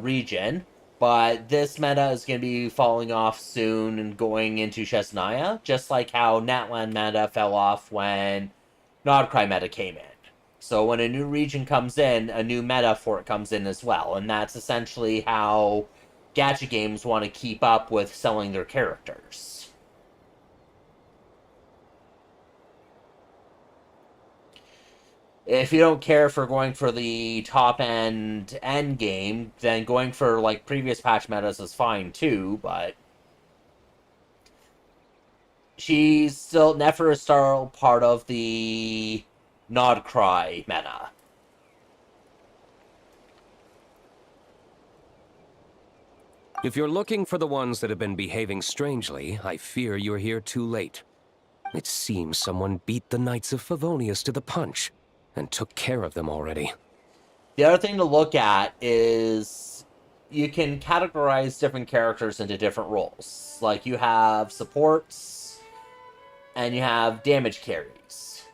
[SPEAKER 1] region, but this meta is going to be falling off soon and going into Chesnaya, just like how Natlan meta fell off when Nodcry meta came in. So when a new region comes in, a new meta for it comes in as well, and that's essentially how gacha games want to keep up with selling their characters. If you don't care for going for the top-end end game, then going for, like, previous patch metas is fine, too, but she's still never still part of the Nodcry meta.
[SPEAKER 14] If you're looking for the ones that have been behaving strangely, I fear you're here too late. It seems someone beat the Knights of Favonius to the punch and took care of them already.
[SPEAKER 1] The other thing to look at is you can categorize different characters into different roles. Like, you have supports and you have damage carries.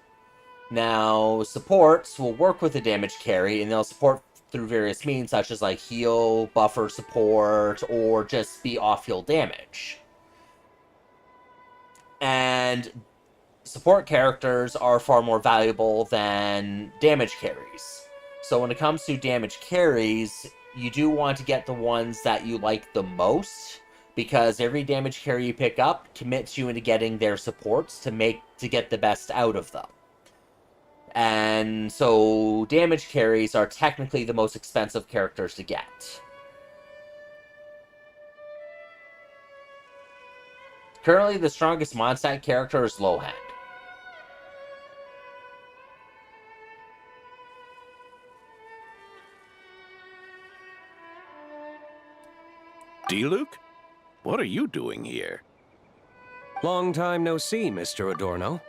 [SPEAKER 1] Now, supports will work with the damage carry, and they'll support through various means, such as like heal, buffer support, or just be off-heal damage. And support characters are far more valuable than damage carries. So when it comes to damage carries, you do want to get the ones that you like the most, because every damage carry you pick up commits you into getting their supports to get the best out of them. And so damage carries are technically the most expensive characters to get. Currently, the strongest Mondstadt character is Lohen.
[SPEAKER 9] D-Luke? What are you doing here?
[SPEAKER 14] Long time no see, Mr. Adorno.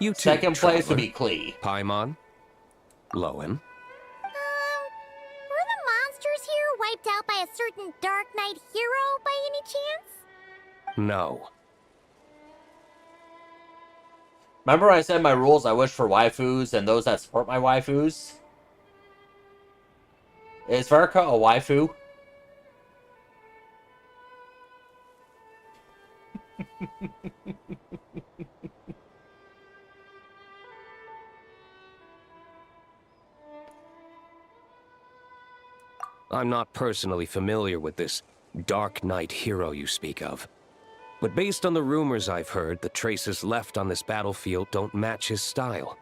[SPEAKER 14] You too,
[SPEAKER 1] Second place would
[SPEAKER 14] traveler.
[SPEAKER 1] be Klee.
[SPEAKER 14] Paimon. Lohen.
[SPEAKER 3] Were the monsters here wiped out by a certain Dark Knight hero by any chance?
[SPEAKER 14] No.
[SPEAKER 1] Remember I said my rules, I wish for waifus and those that support my waifus? Is Verka a waifu?
[SPEAKER 14] I'm not personally familiar with this Dark Knight hero you speak of. But based on the rumors I've heard, the traces left on this battlefield don't match his style.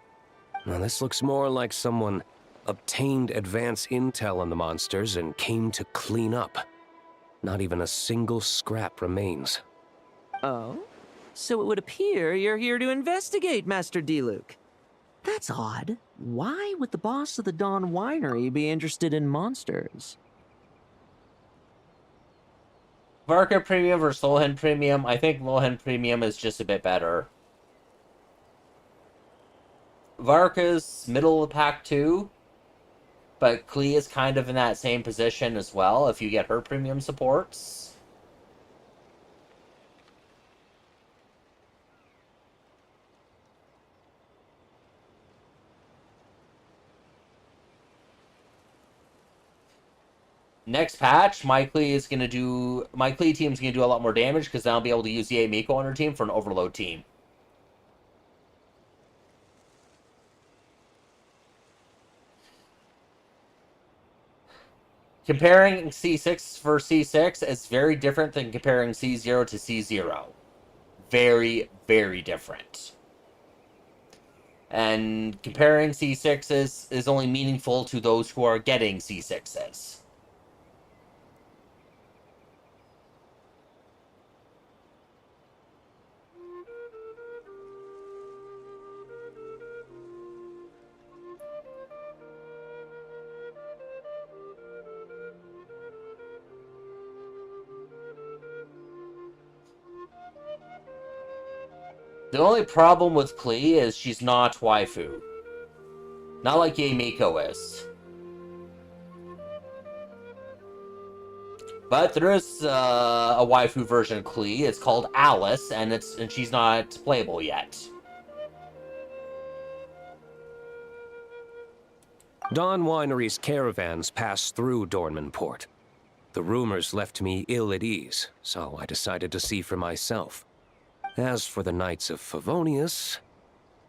[SPEAKER 14] Now, this looks more like someone obtained advance intel on the monsters and came to clean up. Not even a single scrap remains.
[SPEAKER 8] Oh? So it would appear you're here to investigate, Master D-Luke. That's odd. Why would the boss of the Dawn Winery be interested in monsters?
[SPEAKER 1] Varka Premium versus Lohen Premium. I think Lohen Premium is just a bit better. Varka's middle of the pack too, but Klee is kind of in that same position as well if you get her premium supports. Next patch, my Klee team's gonna do a lot more damage because then I'll be able to use Yae Miko on her team for an overload team. Comparing C6 for C6 is very different than comparing C0 to C0. Very, very different. And comparing C6s is only meaningful to those who are getting C6s. The only problem with Klee is she's not waifu. Not like Yae Miko is. But there is a waifu version of Klee. It's called Alice, and she's not playable yet.
[SPEAKER 14] Dawn Winery's caravans passed through Dornman Port. The rumors left me ill at ease, so I decided to see for myself. As for the Knights of Favonius,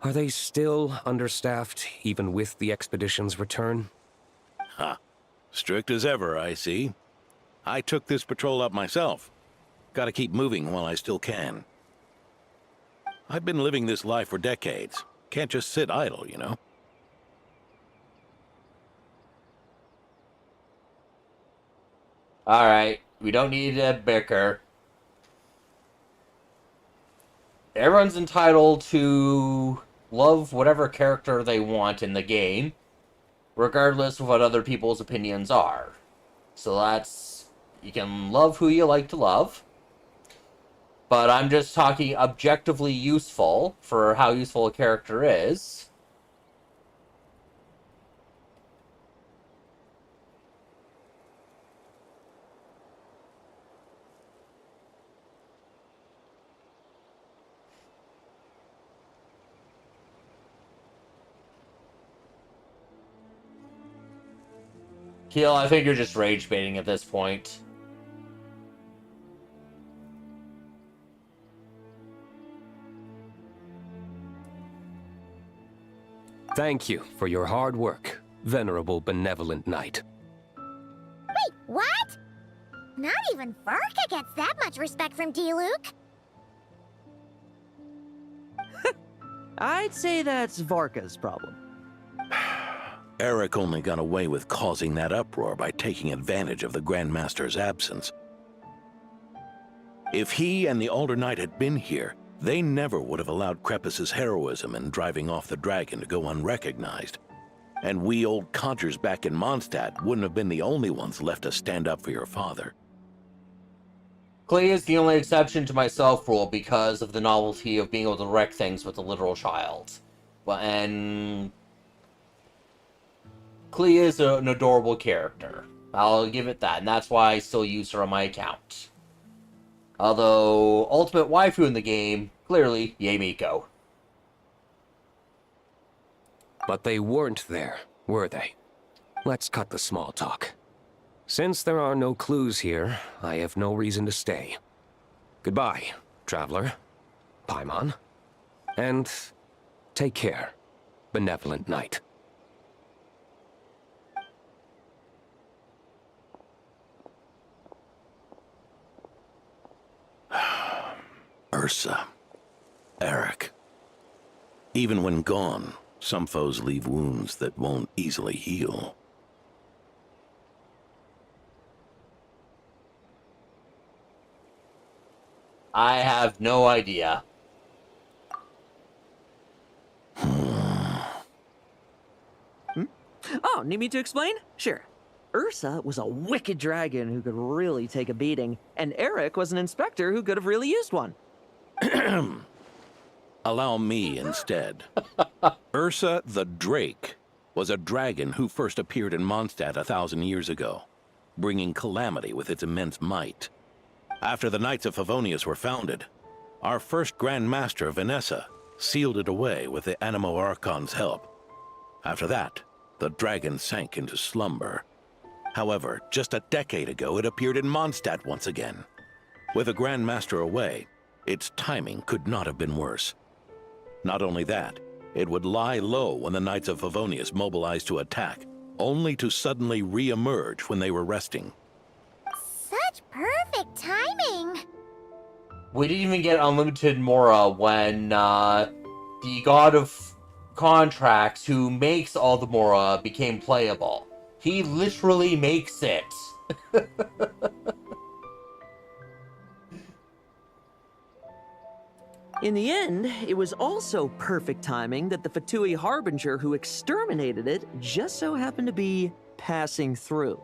[SPEAKER 14] are they still understaffed, even with the expedition's return?
[SPEAKER 9] Ha. Strict as ever, I see. I took this patrol up myself. Gotta keep moving while I still can. I've been living this life for decades. Can't just sit idle, you know?
[SPEAKER 1] Alright, we don't need to bicker. Everyone's entitled to love whatever character they want in the game, regardless of what other people's opinions are. So you can love who you like to love, but I'm just talking objectively useful for how useful a character is. Keel, I think you're just rage baiting at this point.
[SPEAKER 14] Thank you for your hard work, venerable benevolent knight.
[SPEAKER 3] Wait, what? Not even Varka gets that much respect from D-Luke.
[SPEAKER 8] I'd say that's Varka's problem.
[SPEAKER 9] Eric only got away with causing that uproar by taking advantage of the Grandmaster's absence. If he and the Alder Knight had been here, they never would have allowed Krepus's heroism in driving off the dragon to go unrecognized. And we old codgers back in Mondstadt wouldn't have been the only ones left to stand up for your father.
[SPEAKER 1] Klee is the only exception to my self-rule because of the novelty of being able to wreck things with a literal child. And Klee is an adorable character. I'll give it that, and that's why I still use her on my account. Although, ultimate waifu in the game, clearly, Yae Miko.
[SPEAKER 14] But they weren't there, were they? Let's cut the small talk. Since there are no clues here, I have no reason to stay. Goodbye, traveler, Paimon, and take care, benevolent knight.
[SPEAKER 9] Ursa. Eric. Even when gone, Some foes leave wounds that won't easily heal.
[SPEAKER 1] I have no idea.
[SPEAKER 8] Oh, need me to explain? Sure. Ursa was a wicked dragon who could really take a beating, and Eric was an inspector who could have really used one.
[SPEAKER 9] Allow me instead. Ursa the Drake was a dragon who first appeared in Mondstadt 1,000 years ago, bringing calamity with its immense might. After the Knights of Favonius were founded, our first Grand Master, Vanessa, sealed it away with the Animo Archon's help. After that, the dragon sank into slumber. However, just a decade ago, it appeared in Mondstadt once again. With the Grand Master away, its timing could not have been worse. Not only that, it would lie low when the Knights of Favonius mobilized to attack, only to suddenly re-emerge when they were resting.
[SPEAKER 3] Such perfect timing!
[SPEAKER 1] We didn't even get unlimited Mora when the God of Contracts, who makes all the Mora, became playable. He literally makes it.
[SPEAKER 8] In the end, it was also perfect timing that the Fatui Harbinger who exterminated it just so happened to be passing through.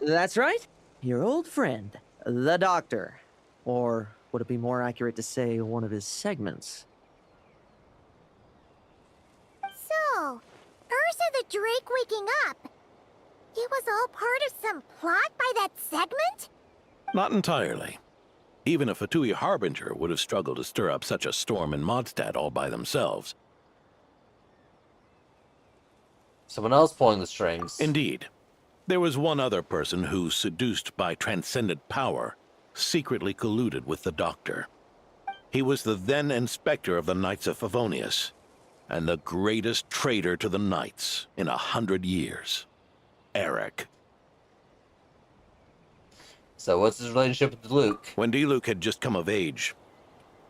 [SPEAKER 8] That's right, your old friend, the Doctor. Or would it be more accurate to say one of his segments?
[SPEAKER 3] So, Ursa the Drake waking up. It was all part of some plot by that segment?
[SPEAKER 9] Not entirely. Even a Fatui Harbinger would have struggled to stir up such a storm in Mondstadt all by themselves.
[SPEAKER 1] Someone else pulling the strings.
[SPEAKER 9] Indeed. There was one other person who, seduced by transcendent power, secretly colluded with the Doctor. He was the then Inspector of the Knights of Favonius, and the greatest traitor to the Knights in 100 years. Eric.
[SPEAKER 1] So what's his relationship with Luke?
[SPEAKER 9] When D-Luke had just come of age,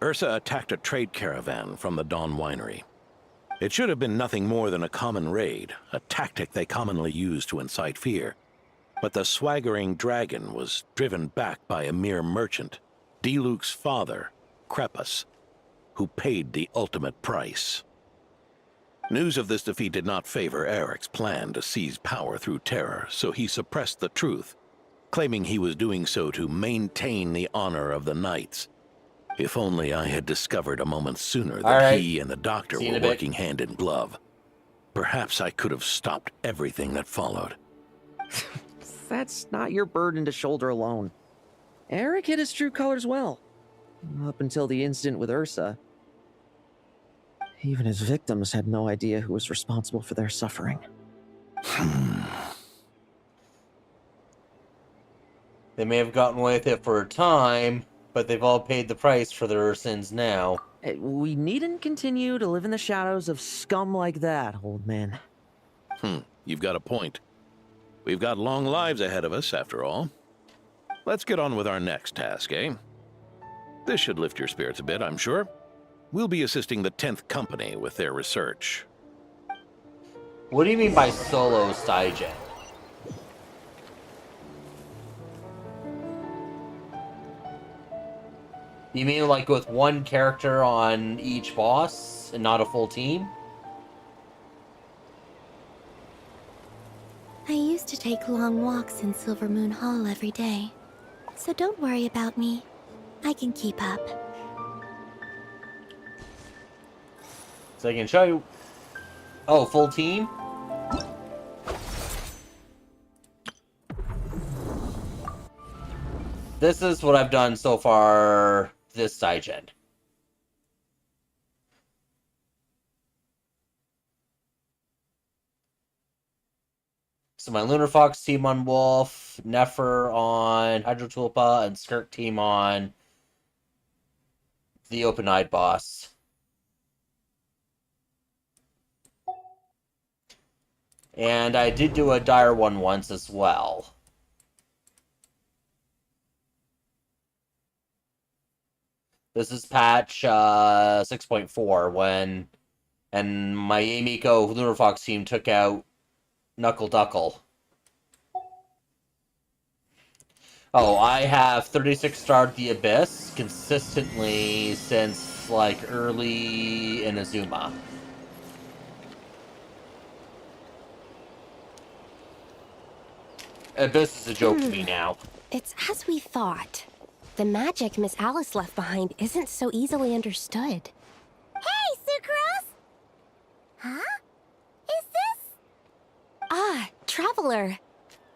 [SPEAKER 9] Ursa attacked a trade caravan from the Dawn Winery. It should have been nothing more than a common raid, a tactic they commonly use to incite fear. But the swaggering dragon was driven back by a mere merchant, D-Luke's father, Lepus, who paid the ultimate price. News of this defeat did not favor Eric's plan to seize power through terror, so he suppressed the truth, claiming he was doing so to maintain the honor of the Knights. If only I had discovered a moment sooner that he and the Doctor were working hand in glove. Perhaps I could have stopped everything that followed.
[SPEAKER 8] That's not your burden to shoulder alone. Eric hid his true colors well. Up until the incident with Ursa. Even his victims had no idea who was responsible for their suffering.
[SPEAKER 1] They may have gotten away with it for a time, but they've all paid the price for their sins now.
[SPEAKER 8] We needn't continue to live in the shadows of scum like that, old man.
[SPEAKER 9] You've got a point. We've got long lives ahead of us, after all. Let's get on with our next task, eh? This should lift your spirits a bit, I'm sure. We'll be assisting the 10th Company with their research.
[SPEAKER 1] What do you mean by solo Stygen? You mean like with one character on each boss and not a full team?
[SPEAKER 2] I used to take long walks in Silver Moon Hall every day. So don't worry about me. I can keep up.
[SPEAKER 1] So I can show you. Oh, full team? This is what I've done so far this Stygen. So my Lunar Fox team on Wolf, Nefer on Hydrotulpa, and Skirk team on the Open-Eyed boss. And I did do a Dire one once as well. This is patch 6.4 when and my Amiko Lunar Fox team took out Knuckle Duckle. Oh, I have 36 starred the Abyss consistently since like early Inazuma. Abyss is a joke to me now.
[SPEAKER 15] It's as we thought. The magic Miss Alice left behind isn't so easily understood.
[SPEAKER 3] Hey, Sucrose! Huh? Is this?
[SPEAKER 15] Ah, Traveler.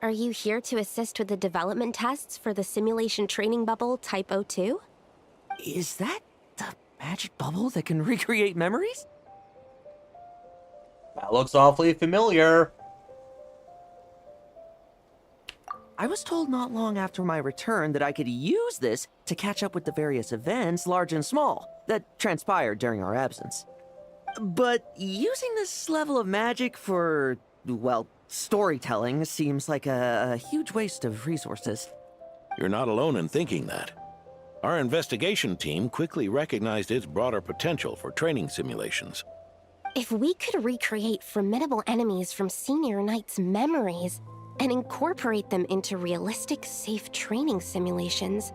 [SPEAKER 15] Are you here to assist with the development tests for the simulation training bubble Type 02?
[SPEAKER 8] Is that the magic bubble that can recreate memories?
[SPEAKER 1] That looks awfully familiar.
[SPEAKER 8] I was told not long after my return that I could use this to catch up with the various events, large and small, that transpired during our absence. But using this level of magic for, well, storytelling seems like a huge waste of resources.
[SPEAKER 9] You're not alone in thinking that. Our investigation team quickly recognized its broader potential for training simulations.
[SPEAKER 15] If we could recreate formidable enemies from Senior Knight's memories and incorporate them into realistic, safe training simulations,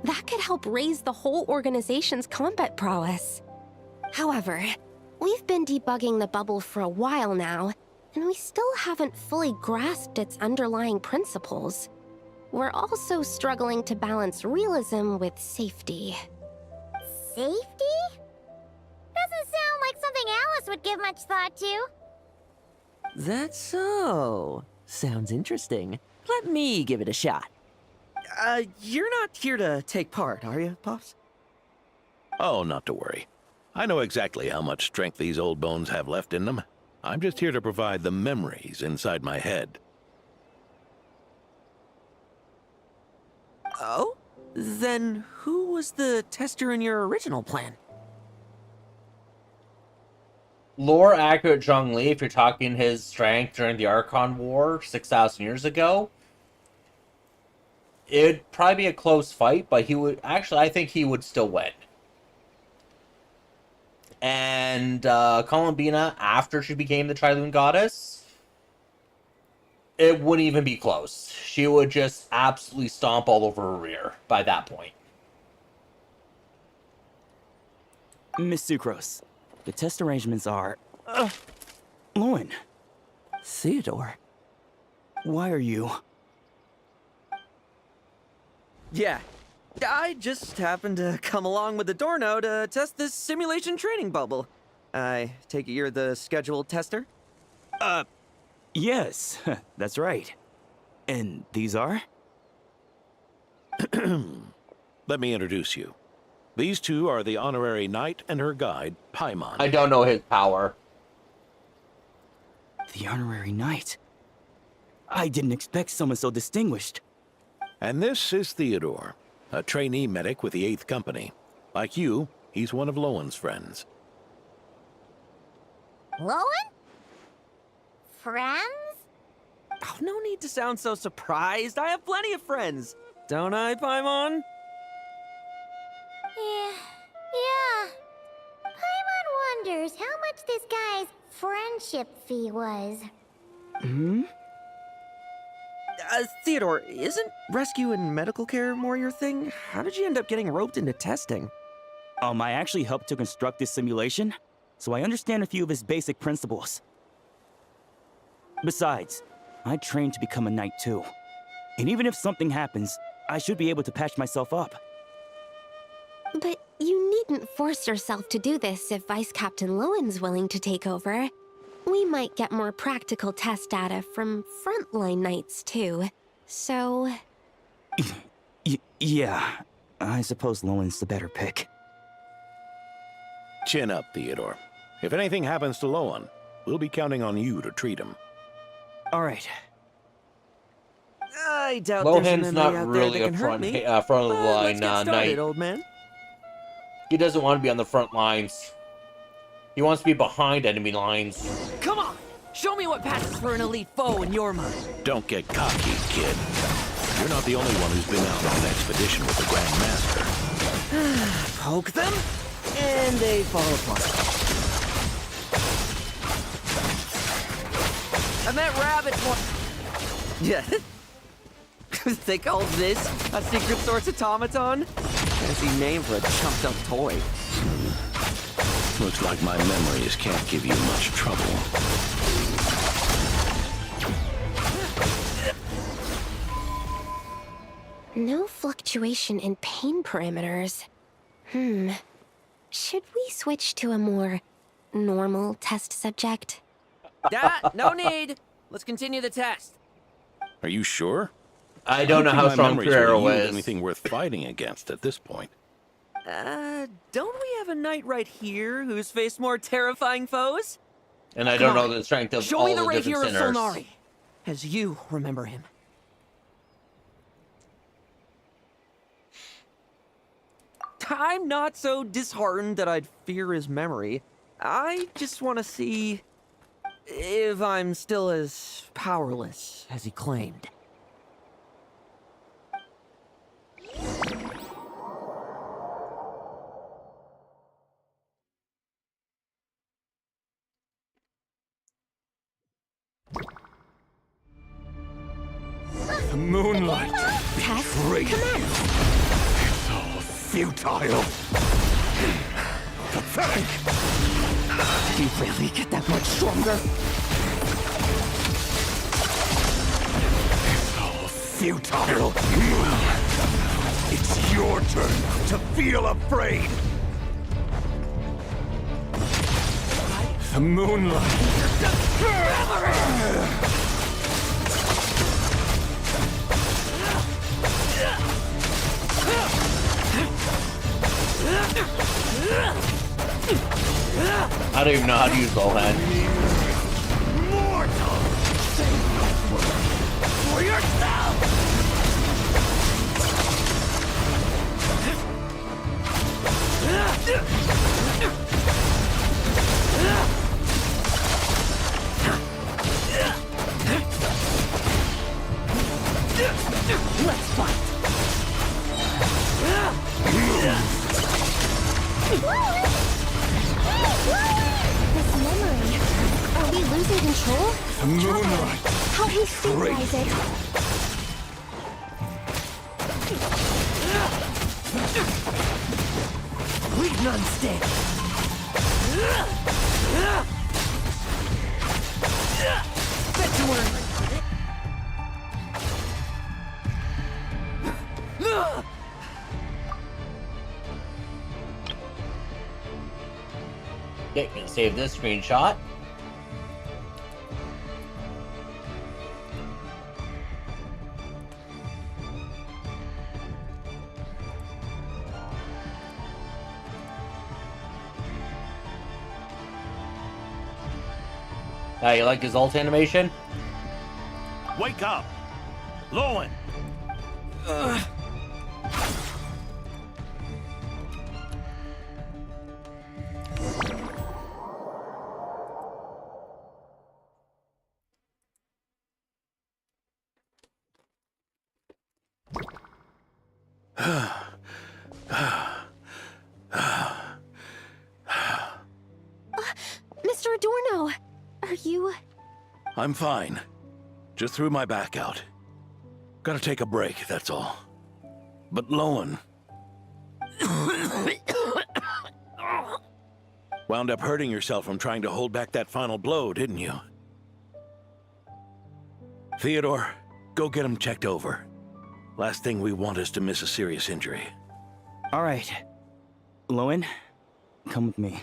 [SPEAKER 15] that could help raise the whole organization's combat prowess. However, we've been debugging the bubble for a while now, and we still haven't fully grasped its underlying principles. We're also struggling to balance realism with safety.
[SPEAKER 3] Safety? Doesn't sound like something Alice would give much thought to.
[SPEAKER 8] That's so. Sounds interesting. Let me give it a shot. You're not here to take part, are you, Pops?
[SPEAKER 9] Oh, not to worry. I know exactly how much strength these old bones have left in them. I'm just here to provide the memories inside my head.
[SPEAKER 8] Oh? Then who was the tester in your original plan?
[SPEAKER 1] Lore accurate Zhongli, if you're talking his strength during the Archon War 6,000 years ago, it'd probably be a close fight, but he would actually, I think he would still win. And Columbina, after she became the Triloon Goddess, it wouldn't even be close. She would just absolutely stomp all over her rear by that point.
[SPEAKER 16] Miss Sucrose, the test arrangements are... Lohen.
[SPEAKER 8] Theodore.
[SPEAKER 16] Why are you...
[SPEAKER 8] Yeah, I just happened to come along with the Dorno to test this simulation training bubble. I take it you're the scheduled tester?
[SPEAKER 16] Yes, that's right. And these are?
[SPEAKER 9] Let me introduce you. These two are the honorary knight and her guide, Paimon.
[SPEAKER 1] I don't know his power.
[SPEAKER 16] The honorary knight? I didn't expect someone so distinguished.
[SPEAKER 9] And this is Theodore, a trainee medic with the 8th Company. Like you, he's one of Lowen's friends.
[SPEAKER 3] Lowen? Friends?
[SPEAKER 8] Oh, no need to sound so surprised. I have plenty of friends. Don't I, Paimon?
[SPEAKER 3] Yeah. Paimon wonders how much this guy's friendship fee was.
[SPEAKER 16] Hmm?
[SPEAKER 8] Theodore, isn't rescue and medical care more your thing? How did you end up getting roped into testing?
[SPEAKER 16] I actually helped to construct this simulation, so I understand a few of his basic principles. Besides, I trained to become a knight too. And even if something happens, I should be able to patch myself up.
[SPEAKER 15] But you needn't force yourself to do this if Vice Captain Lowen's willing to take over. We might get more practical test data from frontline knights too, so...
[SPEAKER 16] Yeah, I suppose Lowen's the better pick.
[SPEAKER 9] Chin up, Theodore. If anything happens to Lowen, we'll be counting on you to treat him.
[SPEAKER 16] All right.
[SPEAKER 8] I doubt there's an
[SPEAKER 1] Lohen's
[SPEAKER 8] enemy
[SPEAKER 1] not
[SPEAKER 8] out
[SPEAKER 1] really
[SPEAKER 8] there that
[SPEAKER 1] a
[SPEAKER 8] can hurt
[SPEAKER 1] front
[SPEAKER 8] me.
[SPEAKER 1] of the line
[SPEAKER 8] Let's get started,
[SPEAKER 1] knight.
[SPEAKER 8] old man.
[SPEAKER 1] He doesn't want to be on the front lines. He wants to be behind enemy lines.
[SPEAKER 8] Come on! Show me what passes for an elite foe in your mind.
[SPEAKER 9] Don't get cocky, kid. You're not the only one who's been out on an expedition with the Grand Master.
[SPEAKER 8] poke them, and they fall apart. I met rabbits once. Yeah. They call this a secret source automaton? Fancy name for a chumped up toy.
[SPEAKER 9] Looks like my memories can't give you much trouble.
[SPEAKER 15] No fluctuation in pain parameters. Should we switch to a more normal test subject?
[SPEAKER 8] No need. Let's continue the test.
[SPEAKER 9] Are you sure?
[SPEAKER 1] I don't know how strong Ferrero is.
[SPEAKER 9] Anything worth fighting against at this point?
[SPEAKER 8] Don't we have a knight right here who's faced more terrifying foes?
[SPEAKER 1] And I don't know the strength of
[SPEAKER 8] Show
[SPEAKER 1] all
[SPEAKER 8] me
[SPEAKER 1] the
[SPEAKER 8] the right
[SPEAKER 1] different
[SPEAKER 8] here of
[SPEAKER 1] sinners.
[SPEAKER 8] Solnari, as you remember him. I'm not so disheartened that I'd fear his memory. I just want to see if I'm still as powerless as he claimed.
[SPEAKER 11] The moonlight betrayed you. It's all futile. Pathetic.
[SPEAKER 8] Did he really get that much stronger?
[SPEAKER 11] It's all futile. It's your turn to feel afraid. The moonlight.
[SPEAKER 1] I don't even know how to use Lohen.
[SPEAKER 11] Mortal! For yourself!
[SPEAKER 8] Let's fight!
[SPEAKER 2] This memory. Are we losing control?
[SPEAKER 11] The moonlight.
[SPEAKER 2] How do we stabilize it?
[SPEAKER 8] Leave none stand. Bet you weren't.
[SPEAKER 1] Okay, gonna save this screenshot. You like his ult animation?
[SPEAKER 11] Wake up! Lohen!
[SPEAKER 15] Mr. Adorno, are you...
[SPEAKER 9] I'm fine. Just threw my back out. Gotta take a break, that's all. But Lohen... wound up hurting yourself from trying to hold back that final blow, didn't you? Theodore, go get him checked over. Last thing we want is to miss a serious injury.
[SPEAKER 16] All right. Lohen, come with me.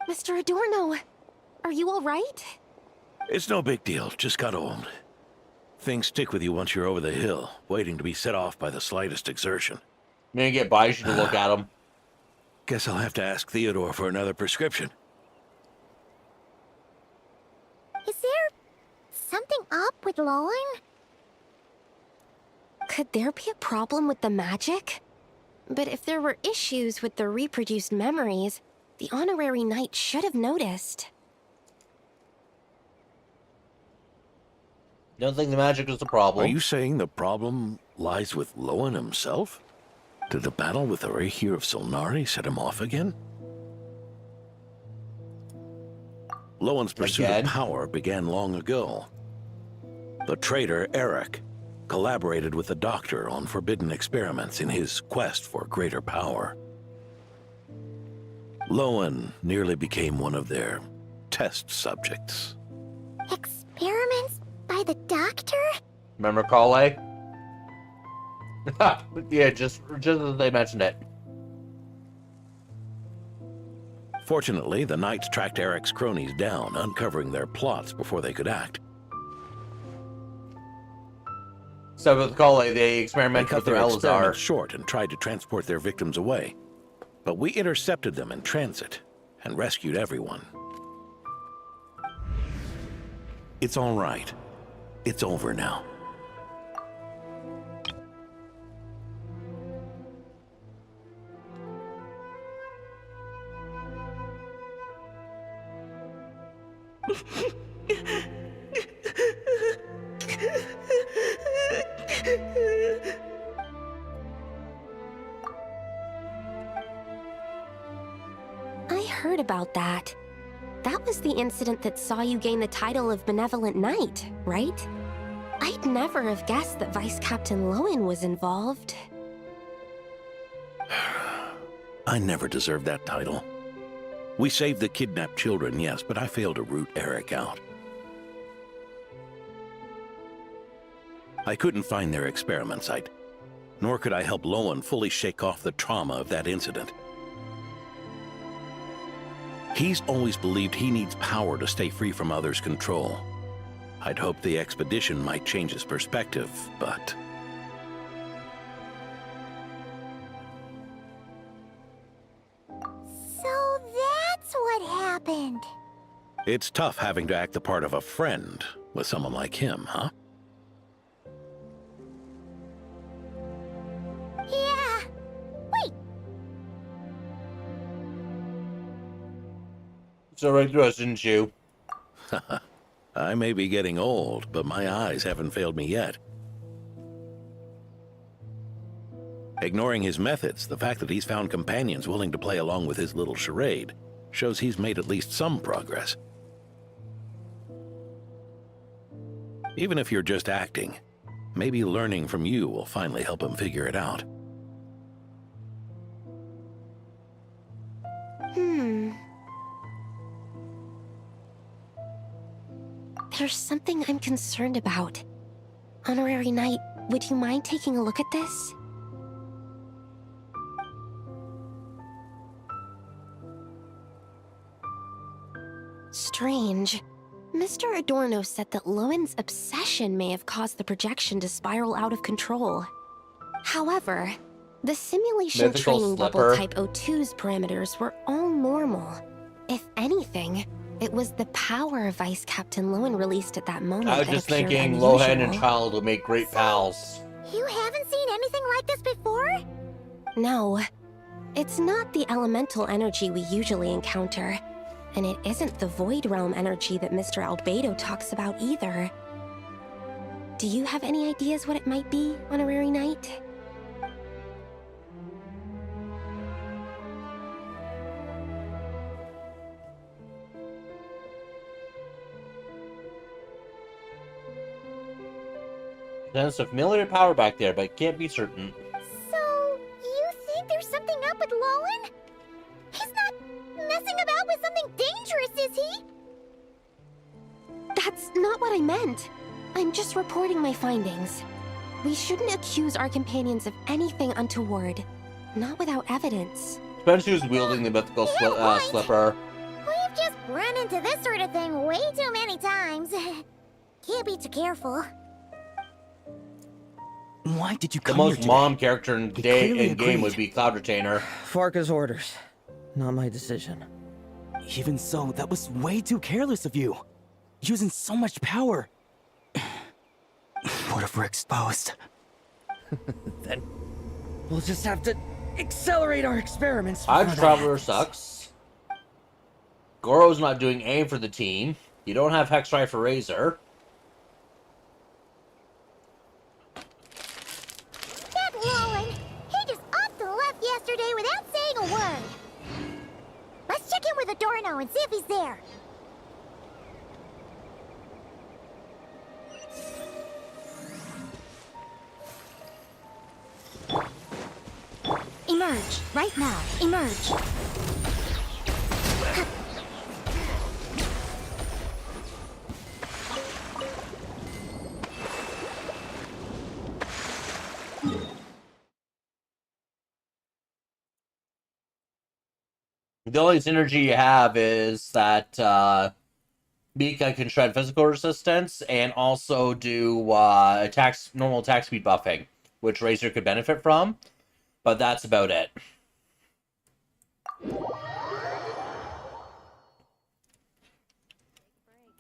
[SPEAKER 15] Mr. Adorno, are you all right?
[SPEAKER 9] It's no big deal, just got old. Things stick with you once you're over the hill, waiting to be set off by the slightest exertion.
[SPEAKER 1] Maybe get Baisha to look at him.
[SPEAKER 9] Guess I'll have to ask Theodore for another prescription.
[SPEAKER 3] Is there something up with Lohen?
[SPEAKER 15] Could there be a problem with the magic? But if there were issues with the reproduced memories, the honorary knight should have noticed.
[SPEAKER 1] Don't think the magic is the problem.
[SPEAKER 9] Are you saying the problem lies with Lohen himself? Did the battle with the Reikir of Solnari set him off again? Lowen's pursuit of power began long ago. The traitor, Eric, collaborated with the Doctor on forbidden experiments in his quest for greater power. Lohen nearly became one of their test subjects.
[SPEAKER 3] Experiments by the Doctor?
[SPEAKER 1] Remember Kale? Yeah, just as they mentioned it.
[SPEAKER 9] Fortunately, the Knights tracked Eric's cronies down, uncovering their plots before they could act.
[SPEAKER 1] So with Kale, they experimented with their
[SPEAKER 9] experiment
[SPEAKER 1] Elazar.
[SPEAKER 9] short and tried to transport their victims away. But we intercepted them in transit and rescued everyone. It's all right. It's over now.
[SPEAKER 15] I heard about that. That was the incident that saw you gain the title of Benevolent Knight, right? I'd never have guessed that Vice Captain Lohen was involved.
[SPEAKER 9] I never deserved that title. We saved the kidnapped children, yes, but I failed to root Eric out. I couldn't find their experiment site, nor could I help Lohen fully shake off the trauma of that incident. He's always believed he needs power to stay free from others' control. I'd hoped the expedition might change his perspective, but...
[SPEAKER 3] So that's what happened.
[SPEAKER 9] It's tough having to act the part of a friend with someone like him, huh?
[SPEAKER 3] Yeah. Wait.
[SPEAKER 1] So right through us, didn't you?
[SPEAKER 9] I may be getting old, but my eyes haven't failed me yet. Ignoring his methods, the fact that he's found companions willing to play along with his little charade shows he's made at least some progress. Even if you're just acting, maybe learning from you will finally help him figure it out.
[SPEAKER 15] There's something I'm concerned about. Honorary Knight, would you mind taking a look at this? Strange. Mr. Adorno said that Lowen's obsession may have caused the projection to spiral out of control. However, the simulation
[SPEAKER 1] Mythical
[SPEAKER 15] training
[SPEAKER 1] slipper.
[SPEAKER 15] bubble Type 02's parameters were all normal. If anything, it was the power Vice Captain Lohen released at that moment
[SPEAKER 1] I was
[SPEAKER 15] that
[SPEAKER 1] just
[SPEAKER 15] appeared
[SPEAKER 1] thinking
[SPEAKER 15] unusual.
[SPEAKER 1] Lohen and Child would make great pals.
[SPEAKER 3] You haven't seen anything like this before?
[SPEAKER 15] No. It's not the elemental energy we usually encounter. And it isn't the Void Realm energy that Mr. Albedo talks about either. Do you have any ideas what it might be, Honorary Knight?
[SPEAKER 1] Sense of familiar power back there, but can't be certain.
[SPEAKER 3] So, you think there's something up with Lohen? He's not messing about with something dangerous, is he?
[SPEAKER 15] That's not what I meant. I'm just reporting my findings. We shouldn't accuse our companions of anything untoward. Not without evidence.
[SPEAKER 1] Depends who's wielding the mythical slipper.
[SPEAKER 3] We've just run into this sort of thing way too many times. Can't be too careful.
[SPEAKER 8] Why did you
[SPEAKER 1] The
[SPEAKER 8] come
[SPEAKER 1] most
[SPEAKER 8] here today?
[SPEAKER 1] mom character in
[SPEAKER 8] clearly
[SPEAKER 1] game would
[SPEAKER 8] agreed.
[SPEAKER 1] be Cloud Retainer.
[SPEAKER 17] Farka's orders. Not my decision.
[SPEAKER 16] Even so, that was way too careless of you. Using so much power. What if we're exposed?
[SPEAKER 17] Then we'll just have to accelerate our experiments.
[SPEAKER 1] Hydra Traveler sucks. Goro's not doing aim for the team. You don't have Hexrai for Razor.
[SPEAKER 3] That Lohen, he just upped and left yesterday without saying a word. Let's check in with Adorno and see if he's there.
[SPEAKER 2] Emerge, right now. Emerge.
[SPEAKER 1] The only synergy you have is that Mika can shred physical resistance and also do normal attack speed buffing, which Razor could benefit from, but that's about it.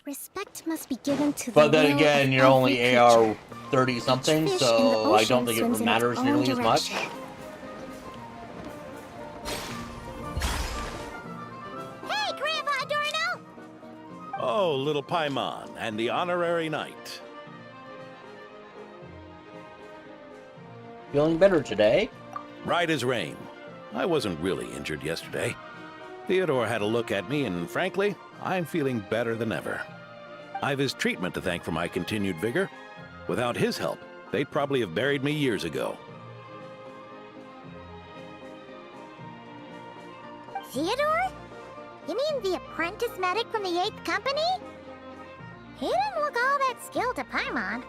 [SPEAKER 2] Respect must be given to the
[SPEAKER 1] But then
[SPEAKER 2] will
[SPEAKER 1] again,
[SPEAKER 2] of
[SPEAKER 1] you're
[SPEAKER 2] every
[SPEAKER 1] only
[SPEAKER 2] creature.
[SPEAKER 1] AR 30 something,
[SPEAKER 2] Each fish in the
[SPEAKER 1] so I don't
[SPEAKER 2] ocean
[SPEAKER 1] think
[SPEAKER 2] swims
[SPEAKER 1] it
[SPEAKER 2] in
[SPEAKER 1] matters
[SPEAKER 2] its own
[SPEAKER 1] nearly as much.
[SPEAKER 2] direction.
[SPEAKER 3] Hey, Grandpa Adorno!
[SPEAKER 9] Oh, little Paimon, and the honorary knight.
[SPEAKER 1] Feeling better today?
[SPEAKER 9] Right as rain. I wasn't really injured yesterday. Theodore had a look at me, and frankly, I'm feeling better than ever. I've his treatment to thank for my continued vigor. Without his help, they'd probably have buried me years ago.
[SPEAKER 3] Theodore? You mean the apprentice medic from the 8th Company? He didn't look all that skilled to Paimon.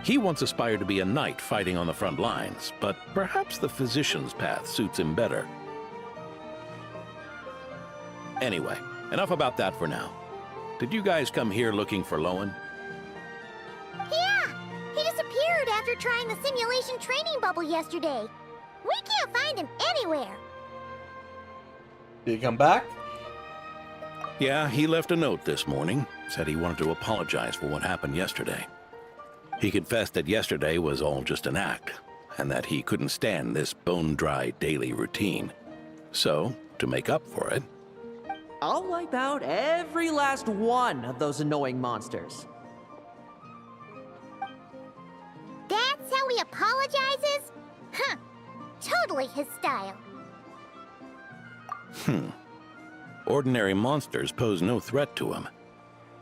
[SPEAKER 9] He once aspired to be a knight fighting on the front lines, but perhaps the physician's path suits him better. Anyway, enough about that for now. Did you guys come here looking for Lohen?
[SPEAKER 3] Yeah! He disappeared after trying the simulation training bubble yesterday. We can't find him anywhere.
[SPEAKER 1] Did he come back?
[SPEAKER 9] Yeah, he left a note this morning. Said he wanted to apologize for what happened yesterday. He confessed that yesterday was all just an act, and that he couldn't stand this bone-dry daily routine. So, to make up for it,
[SPEAKER 8] I'll wipe out every last one of those annoying monsters.
[SPEAKER 3] That's how he apologizes? Huh. Totally his style.
[SPEAKER 9] Ordinary monsters pose no threat to him.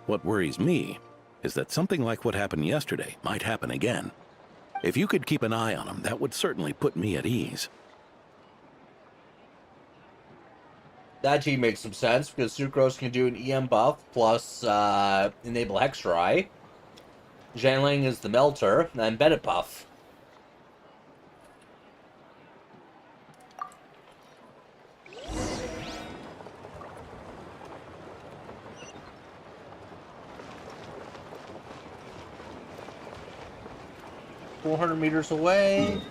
[SPEAKER 9] What worries me is that something like what happened yesterday might happen again. If you could keep an eye on him, that would certainly put me at ease.
[SPEAKER 1] That team makes some sense, because Sucrose can do an EM buff, plus enable Hexrai. Zhanling is the Melter, and Bennett buff. .400 meters away.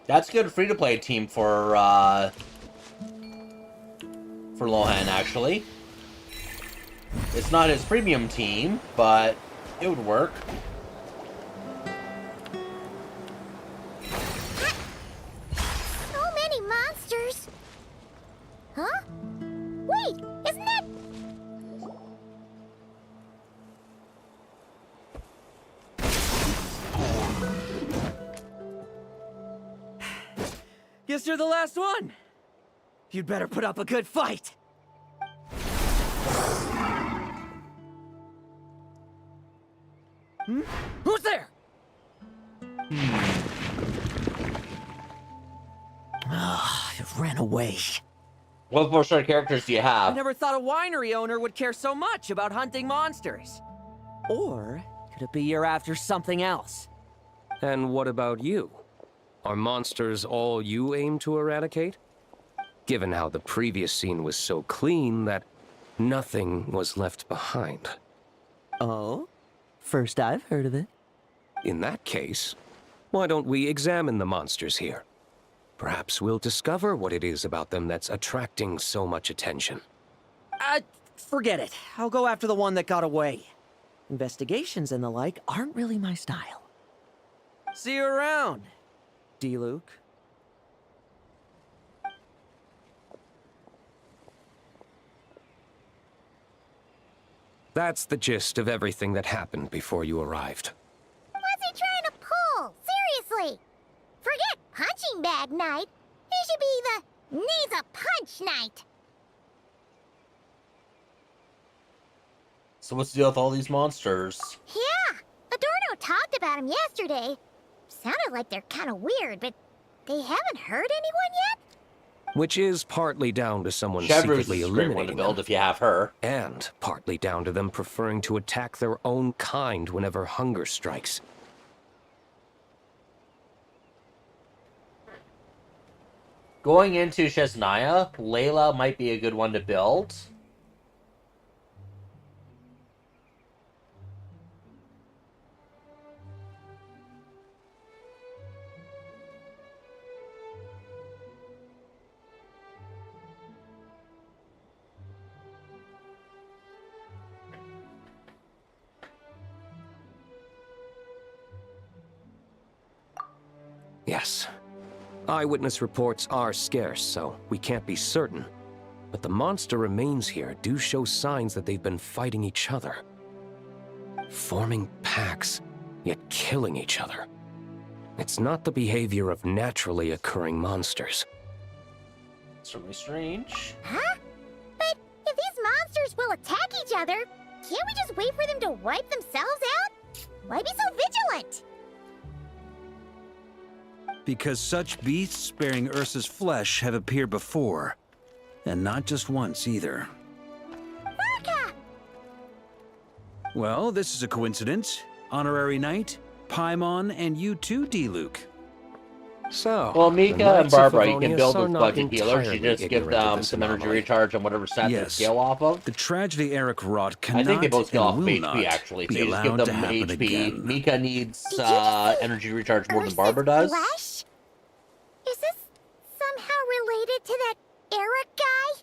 [SPEAKER 1] That's a good free-to-play team for Lohen, actually. It's not his premium team, but it would work.
[SPEAKER 3] So many monsters. Huh? Wait, isn't that...
[SPEAKER 8] Guess you're the last one. You'd better put up a good fight. Who's there?
[SPEAKER 17] It ran away.
[SPEAKER 1] What 4-star characters do you
[SPEAKER 8] I
[SPEAKER 1] have?
[SPEAKER 8] never thought a winery owner would care so much about hunting monsters. Or could it be you're after something else?
[SPEAKER 14] And what about you? Are monsters all you aim to eradicate? Given how the previous scene was so clean that nothing was left behind.
[SPEAKER 8] Oh? First I've heard of it.
[SPEAKER 14] In that case, why don't we examine the monsters here? Perhaps we'll discover what it is about them that's attracting so much attention.
[SPEAKER 17] Forget it. I'll go after the one that got away. Investigations and the like aren't really my style. See you around, D-Luke.
[SPEAKER 14] That's the gist of everything that happened before you arrived.
[SPEAKER 3] What's he trying to pull? Seriously! Forget punching bag night. It should be the needs a punch night.
[SPEAKER 1] So what's the deal with all these monsters?
[SPEAKER 3] Yeah, Adorno talked about them yesterday. Sounded like they're kind of weird, but they haven't hurt anyone yet?
[SPEAKER 14] Which is partly down to someone
[SPEAKER 1] Chevrolet's
[SPEAKER 14] secretly
[SPEAKER 1] a great one to
[SPEAKER 14] eliminating
[SPEAKER 1] build
[SPEAKER 14] them,
[SPEAKER 1] if you have her.
[SPEAKER 14] and partly down to them preferring to attack their own kind whenever hunger strikes.
[SPEAKER 1] Going into Shesnaya, Layla might be a good one to build.
[SPEAKER 14] Yes. Eyewitness reports are scarce, so we can't be certain. But the monster remains here do show signs that they've been fighting each other. Forming packs, yet killing each other. It's not the behavior of naturally occurring monsters.
[SPEAKER 1] Certainly strange.
[SPEAKER 3] Huh? But if these monsters will attack each other, can't we just wait for them to wipe themselves out? Why be so vigilant?
[SPEAKER 7] Because such beasts bearing Ursa's flesh have appeared before. And not just once, either.
[SPEAKER 3] Varka!
[SPEAKER 7] Well, this is a coincidence. Honorary Knight, Paimon, and you too, D-Luke.
[SPEAKER 14] So,
[SPEAKER 1] Well,
[SPEAKER 14] the
[SPEAKER 1] Mika and
[SPEAKER 14] Knights of
[SPEAKER 1] Barbara, you can
[SPEAKER 14] Favonius
[SPEAKER 1] build
[SPEAKER 14] are
[SPEAKER 1] with
[SPEAKER 14] not
[SPEAKER 1] budget healers. You
[SPEAKER 14] entirely
[SPEAKER 1] just give
[SPEAKER 14] ignorant of
[SPEAKER 1] them
[SPEAKER 14] this
[SPEAKER 1] some energy
[SPEAKER 14] anomaly.
[SPEAKER 1] recharge on whatever stat they
[SPEAKER 7] Yes.
[SPEAKER 1] scale off of.
[SPEAKER 7] The tragedy Eric wrought
[SPEAKER 1] I
[SPEAKER 7] cannot
[SPEAKER 1] think they both scale off
[SPEAKER 7] and
[SPEAKER 1] of
[SPEAKER 7] will
[SPEAKER 1] HP,
[SPEAKER 7] not
[SPEAKER 1] actually. So
[SPEAKER 7] be
[SPEAKER 1] you just give
[SPEAKER 7] allowed to
[SPEAKER 1] them
[SPEAKER 7] happen
[SPEAKER 1] HP.
[SPEAKER 7] again.
[SPEAKER 1] Mika needs
[SPEAKER 3] Did you just say
[SPEAKER 1] energy recharge more than
[SPEAKER 3] Ursa's
[SPEAKER 1] Barbara does.
[SPEAKER 3] flesh? Is this somehow related to that Eric guy?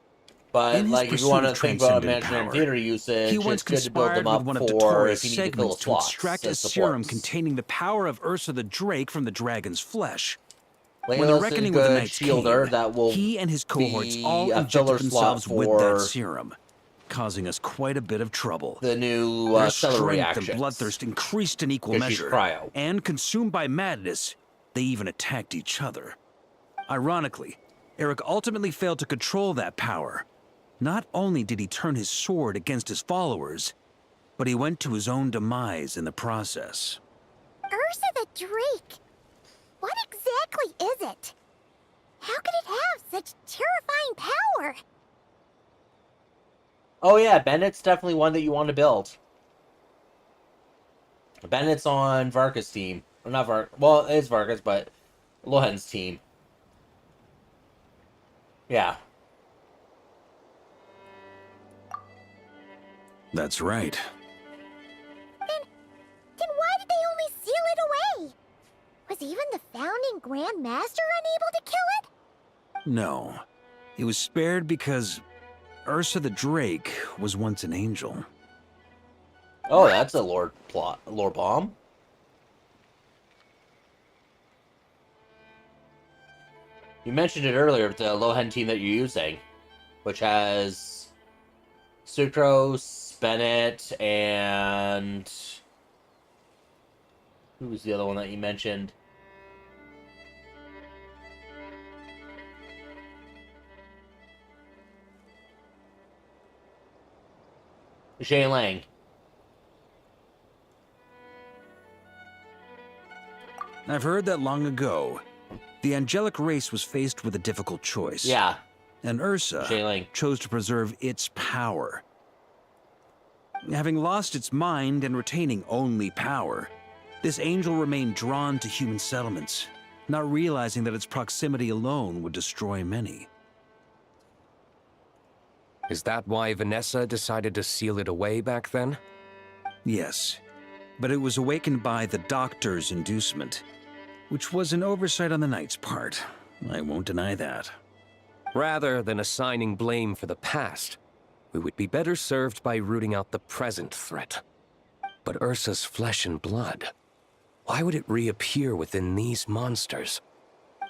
[SPEAKER 1] But,
[SPEAKER 7] In his
[SPEAKER 1] like, if you
[SPEAKER 7] pursuit
[SPEAKER 1] want to
[SPEAKER 7] of
[SPEAKER 1] think about
[SPEAKER 7] transcendent
[SPEAKER 1] imaginary
[SPEAKER 7] power,
[SPEAKER 1] theater usage,
[SPEAKER 7] he once
[SPEAKER 1] it's good to build
[SPEAKER 7] conspired
[SPEAKER 1] them
[SPEAKER 7] with
[SPEAKER 1] up
[SPEAKER 7] one of the
[SPEAKER 1] for
[SPEAKER 7] Taurus
[SPEAKER 1] if you need to fill
[SPEAKER 7] segments to
[SPEAKER 1] slots
[SPEAKER 7] extract a
[SPEAKER 1] as
[SPEAKER 7] serum
[SPEAKER 1] supports.
[SPEAKER 7] containing the power of Ursa the Drake from the dragon's flesh. When the
[SPEAKER 1] Layla's a
[SPEAKER 7] reckoning with the
[SPEAKER 1] good
[SPEAKER 7] Knights
[SPEAKER 1] shielder
[SPEAKER 7] came,
[SPEAKER 1] that will
[SPEAKER 7] he and his cohorts
[SPEAKER 1] be
[SPEAKER 7] all
[SPEAKER 1] a
[SPEAKER 7] injected
[SPEAKER 1] filler slot
[SPEAKER 7] themselves with that
[SPEAKER 1] for
[SPEAKER 7] serum, causing us quite a bit of trouble.
[SPEAKER 1] the new
[SPEAKER 7] Their
[SPEAKER 1] celery
[SPEAKER 7] strength
[SPEAKER 1] reactions.
[SPEAKER 7] and bloodthirst increased in equal
[SPEAKER 1] 'Cause she's
[SPEAKER 7] measure,
[SPEAKER 1] cryo.
[SPEAKER 7] and consumed by madness, they even attacked each other. Ironically, Eric ultimately failed to control that power. Not only did he turn his sword against his followers, but he went to his own demise in the process.
[SPEAKER 3] Ursa the Drake. What exactly is it? How could it have such terrifying power?
[SPEAKER 1] Oh yeah, Bennett's definitely one that you want to build. Bennett's on Varka's team. Or not Varka. Well, it is Varka's, but Lohen's team. Yeah.
[SPEAKER 7] That's right.
[SPEAKER 3] Then why did they only seal it away? Was even the founding Grand Master unable to kill it?
[SPEAKER 7] No. It was spared because Ursa the Drake was once an angel.
[SPEAKER 1] Oh, that's a lore bomb. You mentioned it earlier with the Lohen team that you're using, which has Sucrose, Bennett, and who was the other one that you mentioned? Shay Lang.
[SPEAKER 7] I've heard that long ago, the angelic race was faced with a difficult choice.
[SPEAKER 1] Yeah.
[SPEAKER 7] And Ursa
[SPEAKER 1] Shay Lang.
[SPEAKER 7] chose to preserve its power. Having lost its mind and retaining only power, this angel remained drawn to human settlements, not realizing that its proximity alone would destroy many.
[SPEAKER 14] Is that why Vanessa decided to seal it away back then?
[SPEAKER 7] Yes, but it was awakened by the doctor's inducement, which was an oversight on the Knight's part. I won't deny that.
[SPEAKER 14] Rather than assigning blame for the past, we would be better served by rooting out the present threat. But Ursa's flesh and blood, why would it reappear within these monsters?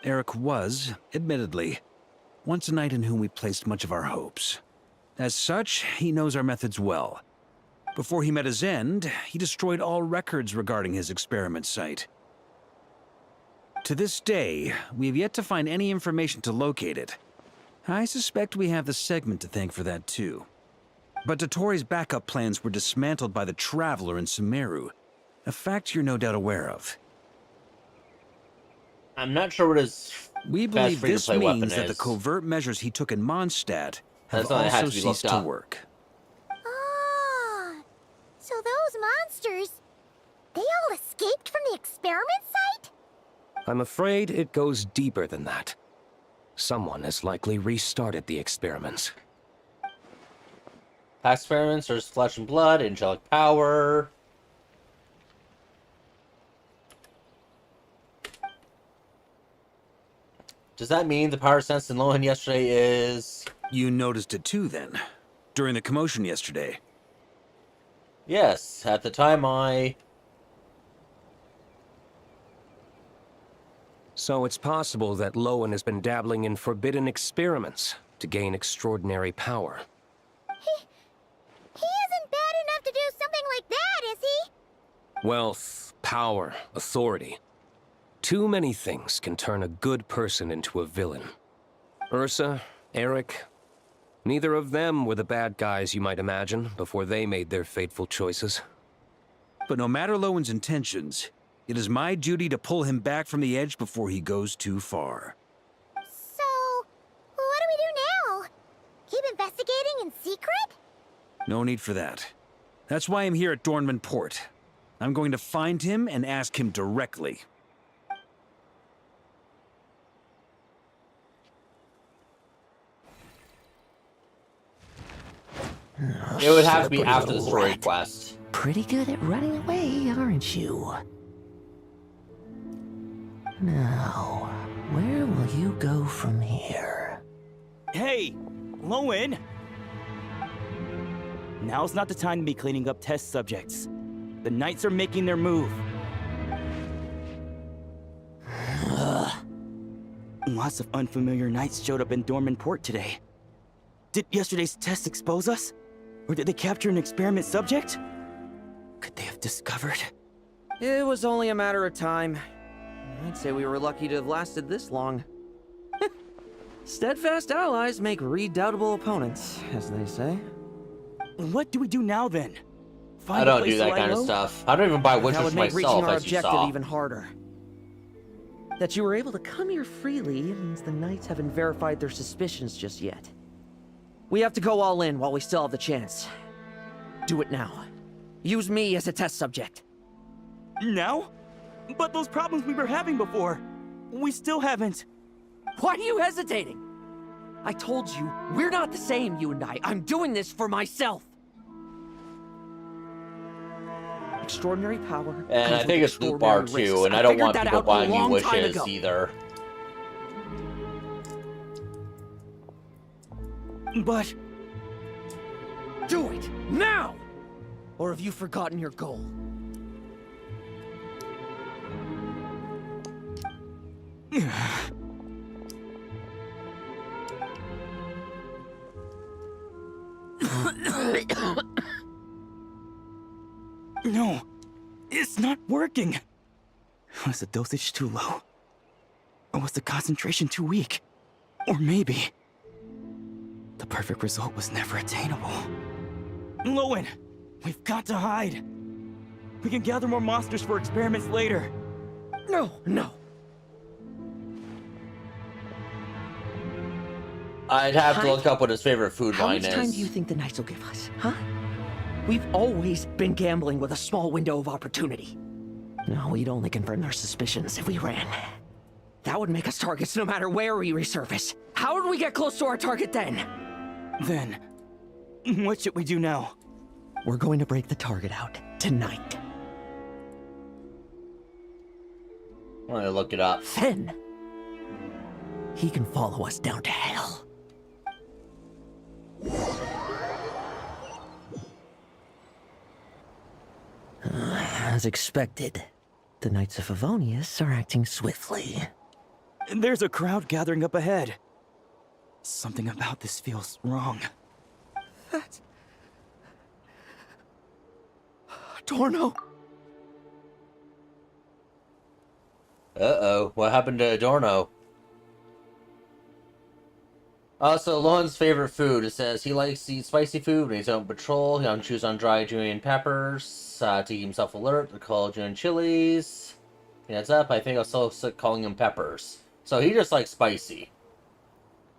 [SPEAKER 7] Eric was, admittedly, once a knight in whom we placed much of our hopes. As such, he knows our methods well. Before he met his end, he destroyed all records regarding his experiment site. To this day, we have yet to find any information to locate it. I suspect we have the segment to thank for that too. But Dotori's backup plans were dismantled by the Traveler in Sumeru, a fact you're no doubt aware of.
[SPEAKER 1] I'm not sure what his
[SPEAKER 7] We
[SPEAKER 1] best
[SPEAKER 7] believe this
[SPEAKER 1] free-to-play weapon
[SPEAKER 7] means that the
[SPEAKER 1] is.
[SPEAKER 7] covert measures he took in Mondstadt have
[SPEAKER 1] That's something that has
[SPEAKER 7] also
[SPEAKER 1] to be looked
[SPEAKER 7] ceased to
[SPEAKER 1] up.
[SPEAKER 7] work.
[SPEAKER 3] Ah, so those monsters, they all escaped from the experiment site?
[SPEAKER 14] I'm afraid it goes deeper than that. Someone has likely restarted the experiments.
[SPEAKER 1] Past experiments, there's flesh and blood, angelic power. Does that mean the power sense in Lohen yesterday is...
[SPEAKER 7] You noticed it too, then? During the commotion yesterday?
[SPEAKER 1] Yes, at the time I...
[SPEAKER 14] So it's possible that Lohen has been dabbling in forbidden experiments to gain extraordinary power.
[SPEAKER 3] He isn't bad enough to do something like that, is he?
[SPEAKER 14] Wealth, power, authority. Too many things can turn a good person into a villain. Ursa, Eric, neither of them were the bad guys you might imagine before they made their fateful choices.
[SPEAKER 7] But no matter Lowen's intentions, it is my duty to pull him back from the edge before he goes too far.
[SPEAKER 3] So, what do we do now? Keep investigating in secret?
[SPEAKER 7] No need for that. That's why I'm here at Dornman Port. I'm going to find him and ask him directly.
[SPEAKER 1] It would have to be after the story quest.
[SPEAKER 4] Pretty good at running away, aren't you? Now, where will you go from here?
[SPEAKER 16] Hey, Lowen! Now's not the time to be cleaning up test subjects. The Knights are making their move. Lots of unfamiliar Knights showed up in Dorman Port today. Did yesterday's test expose us? Or did they capture an experiment subject? Could they have discovered?
[SPEAKER 17] It was only a matter of time. I'd say we were lucky to have lasted this long. Steadfast allies make redoubtable opponents, as they say.
[SPEAKER 16] What do we do now then?
[SPEAKER 1] I don't do that kind of stuff. I don't even buy
[SPEAKER 17] That
[SPEAKER 1] witches
[SPEAKER 17] would
[SPEAKER 1] for
[SPEAKER 17] make reaching
[SPEAKER 1] myself,
[SPEAKER 17] our
[SPEAKER 1] as you
[SPEAKER 17] objective
[SPEAKER 1] saw.
[SPEAKER 17] even harder. That you were able to come here freely means the Knights haven't verified their suspicions just yet. We have to go all in while we still have the chance. Do it now. Use me as a test subject.
[SPEAKER 16] Now? But those problems we were having before, we still haven't.
[SPEAKER 17] Why are you hesitating? I told you, we're not the same, you and I. I'm doing this for myself. Extraordinary power.
[SPEAKER 1] And I
[SPEAKER 17] comes
[SPEAKER 1] think
[SPEAKER 17] with
[SPEAKER 1] it's Loot Bar
[SPEAKER 17] extraordinary
[SPEAKER 1] too,
[SPEAKER 17] risks.
[SPEAKER 1] and I don't
[SPEAKER 17] figured
[SPEAKER 1] want
[SPEAKER 17] that
[SPEAKER 1] people
[SPEAKER 17] out a
[SPEAKER 1] buying me
[SPEAKER 17] long time
[SPEAKER 1] wishes
[SPEAKER 17] ago.
[SPEAKER 1] either.
[SPEAKER 16] But...
[SPEAKER 17] Do it! Now! Or have you forgotten your goal?
[SPEAKER 16] No, it's not working. Was the dosage too low? Or was the concentration too weak? Or maybe... the perfect result was never attainable. Lowen, we've got to hide. We can gather more monsters for experiments later.
[SPEAKER 17] No.
[SPEAKER 1] I'd have to look up what his favorite food
[SPEAKER 17] How
[SPEAKER 1] line
[SPEAKER 17] much time
[SPEAKER 1] is.
[SPEAKER 17] do you think the Knights will give us, huh? We've always been gambling with a small window of opportunity. No, we'd only confirm their suspicions if we ran. That would make us targets no matter where we resurface. How would we get close to our target then?
[SPEAKER 16] Then, what should we do now?
[SPEAKER 17] We're going to break the target out tonight.
[SPEAKER 1] I'm gonna look it up.
[SPEAKER 17] Then, he can follow us down to hell. As expected, the Knights of Favonius are acting swiftly.
[SPEAKER 16] There's a crowd gathering up ahead. Something about this feels wrong.
[SPEAKER 17] That's... Adorno!
[SPEAKER 1] Uh-oh, what happened to Adorno? Also, Lohen's favorite food. It says he likes to eat spicy food when he's on patrol. He chews on dry julienne peppers to keep himself alert. They're called julienne chilies. Heads up, I think I'll still stick calling him peppers. So he just likes spicy.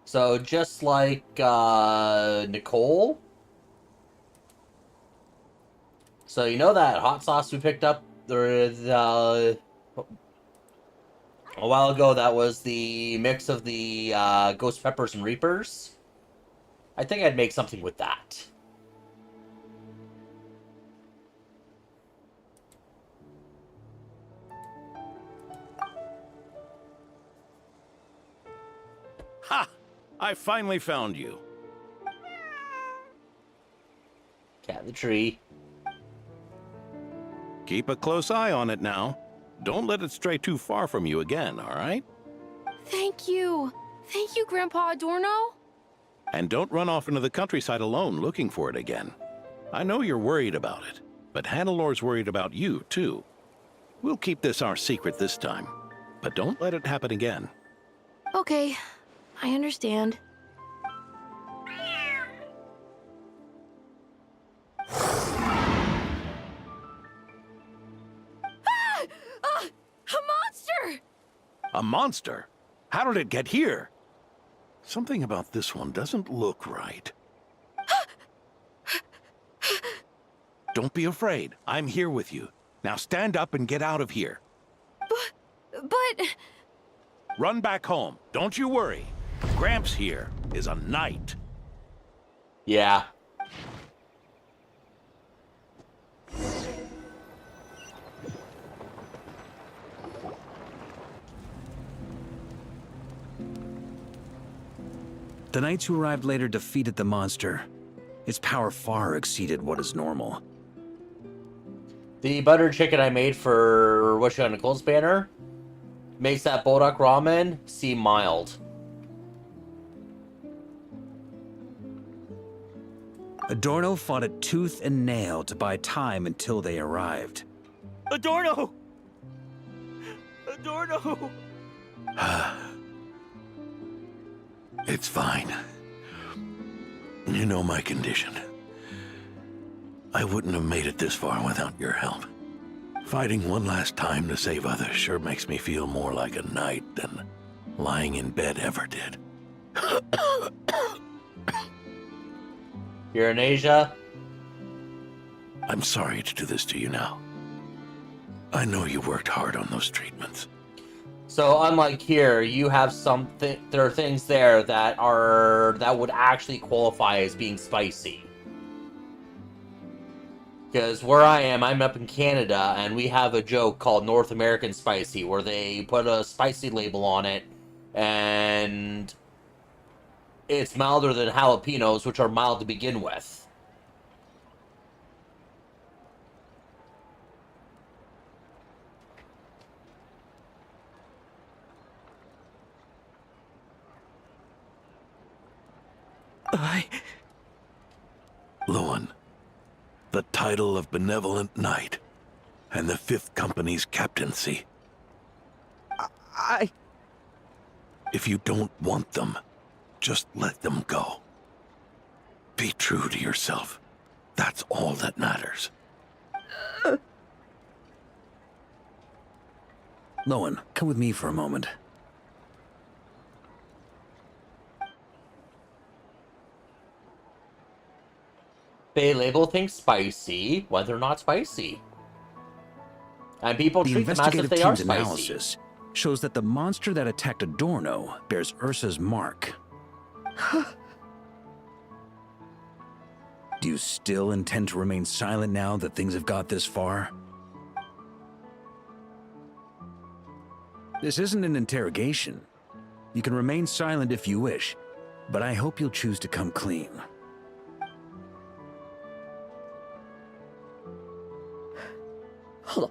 [SPEAKER 1] So just like Nicole. So you know that hot sauce we picked up a while ago, that was the mix of the ghost peppers and reapers? I think I'd make something with that.
[SPEAKER 9] Ha! I finally found you.
[SPEAKER 1] Cat in the tree.
[SPEAKER 9] Keep a close eye on it now. Don't let it stray too far from you again, all right?
[SPEAKER 13] Thank you. Thank you, Grandpa Adorno.
[SPEAKER 9] And don't run off into the countryside alone looking for it again. I know you're worried about it, but Hannelor's worried about you, too. We'll keep this our secret this time, but don't let it happen again.
[SPEAKER 13] Okay, I understand. A monster!
[SPEAKER 9] A monster? How did it get here? Something about this one doesn't look right. Don't be afraid. I'm here with you. Now stand up and get out of here.
[SPEAKER 13] But...
[SPEAKER 9] Run back home. Don't you worry. Gramps here is a knight.
[SPEAKER 1] Yeah.
[SPEAKER 7] The knights who arrived later defeated the monster. Its power far exceeded what is normal.
[SPEAKER 1] The butter chicken I made for Wish on Nicole's banner makes that Bulldog ramen seem mild.
[SPEAKER 7] Adorno fought it tooth and nail to buy time until they arrived.
[SPEAKER 16] Adorno! Adorno!
[SPEAKER 9] It's fine. You know my condition. I wouldn't have made it this far without your help. Fighting one last time to save others sure makes me feel more like a knight than lying in bed ever did.
[SPEAKER 1] You're in Asia?
[SPEAKER 9] I'm sorry to do this to you now. I know you worked hard on those treatments.
[SPEAKER 1] So unlike here, you have something. There are things there that would actually qualify as being spicy. Because where I am, I'm up in Canada, and we have a joke called North American Spicy, where they put a spicy label on it, and it's milder than jalapenos, which are mild to begin with.
[SPEAKER 9] Lohen, the title of Benevolent Knight, and the 5th Company's captaincy. If you don't want them, just let them go. Be true to yourself. That's all that matters.
[SPEAKER 7] Lohen, come with me for a moment.
[SPEAKER 1] They label things spicy when they're not spicy. And people treat them as if they are spicy.
[SPEAKER 7] Analysis shows that the monster that attacked Adorno bears Ursa's mark. Do you still intend to remain silent now that things have got this far? This isn't an interrogation. You can remain silent if you wish, but I hope you'll choose to come clean.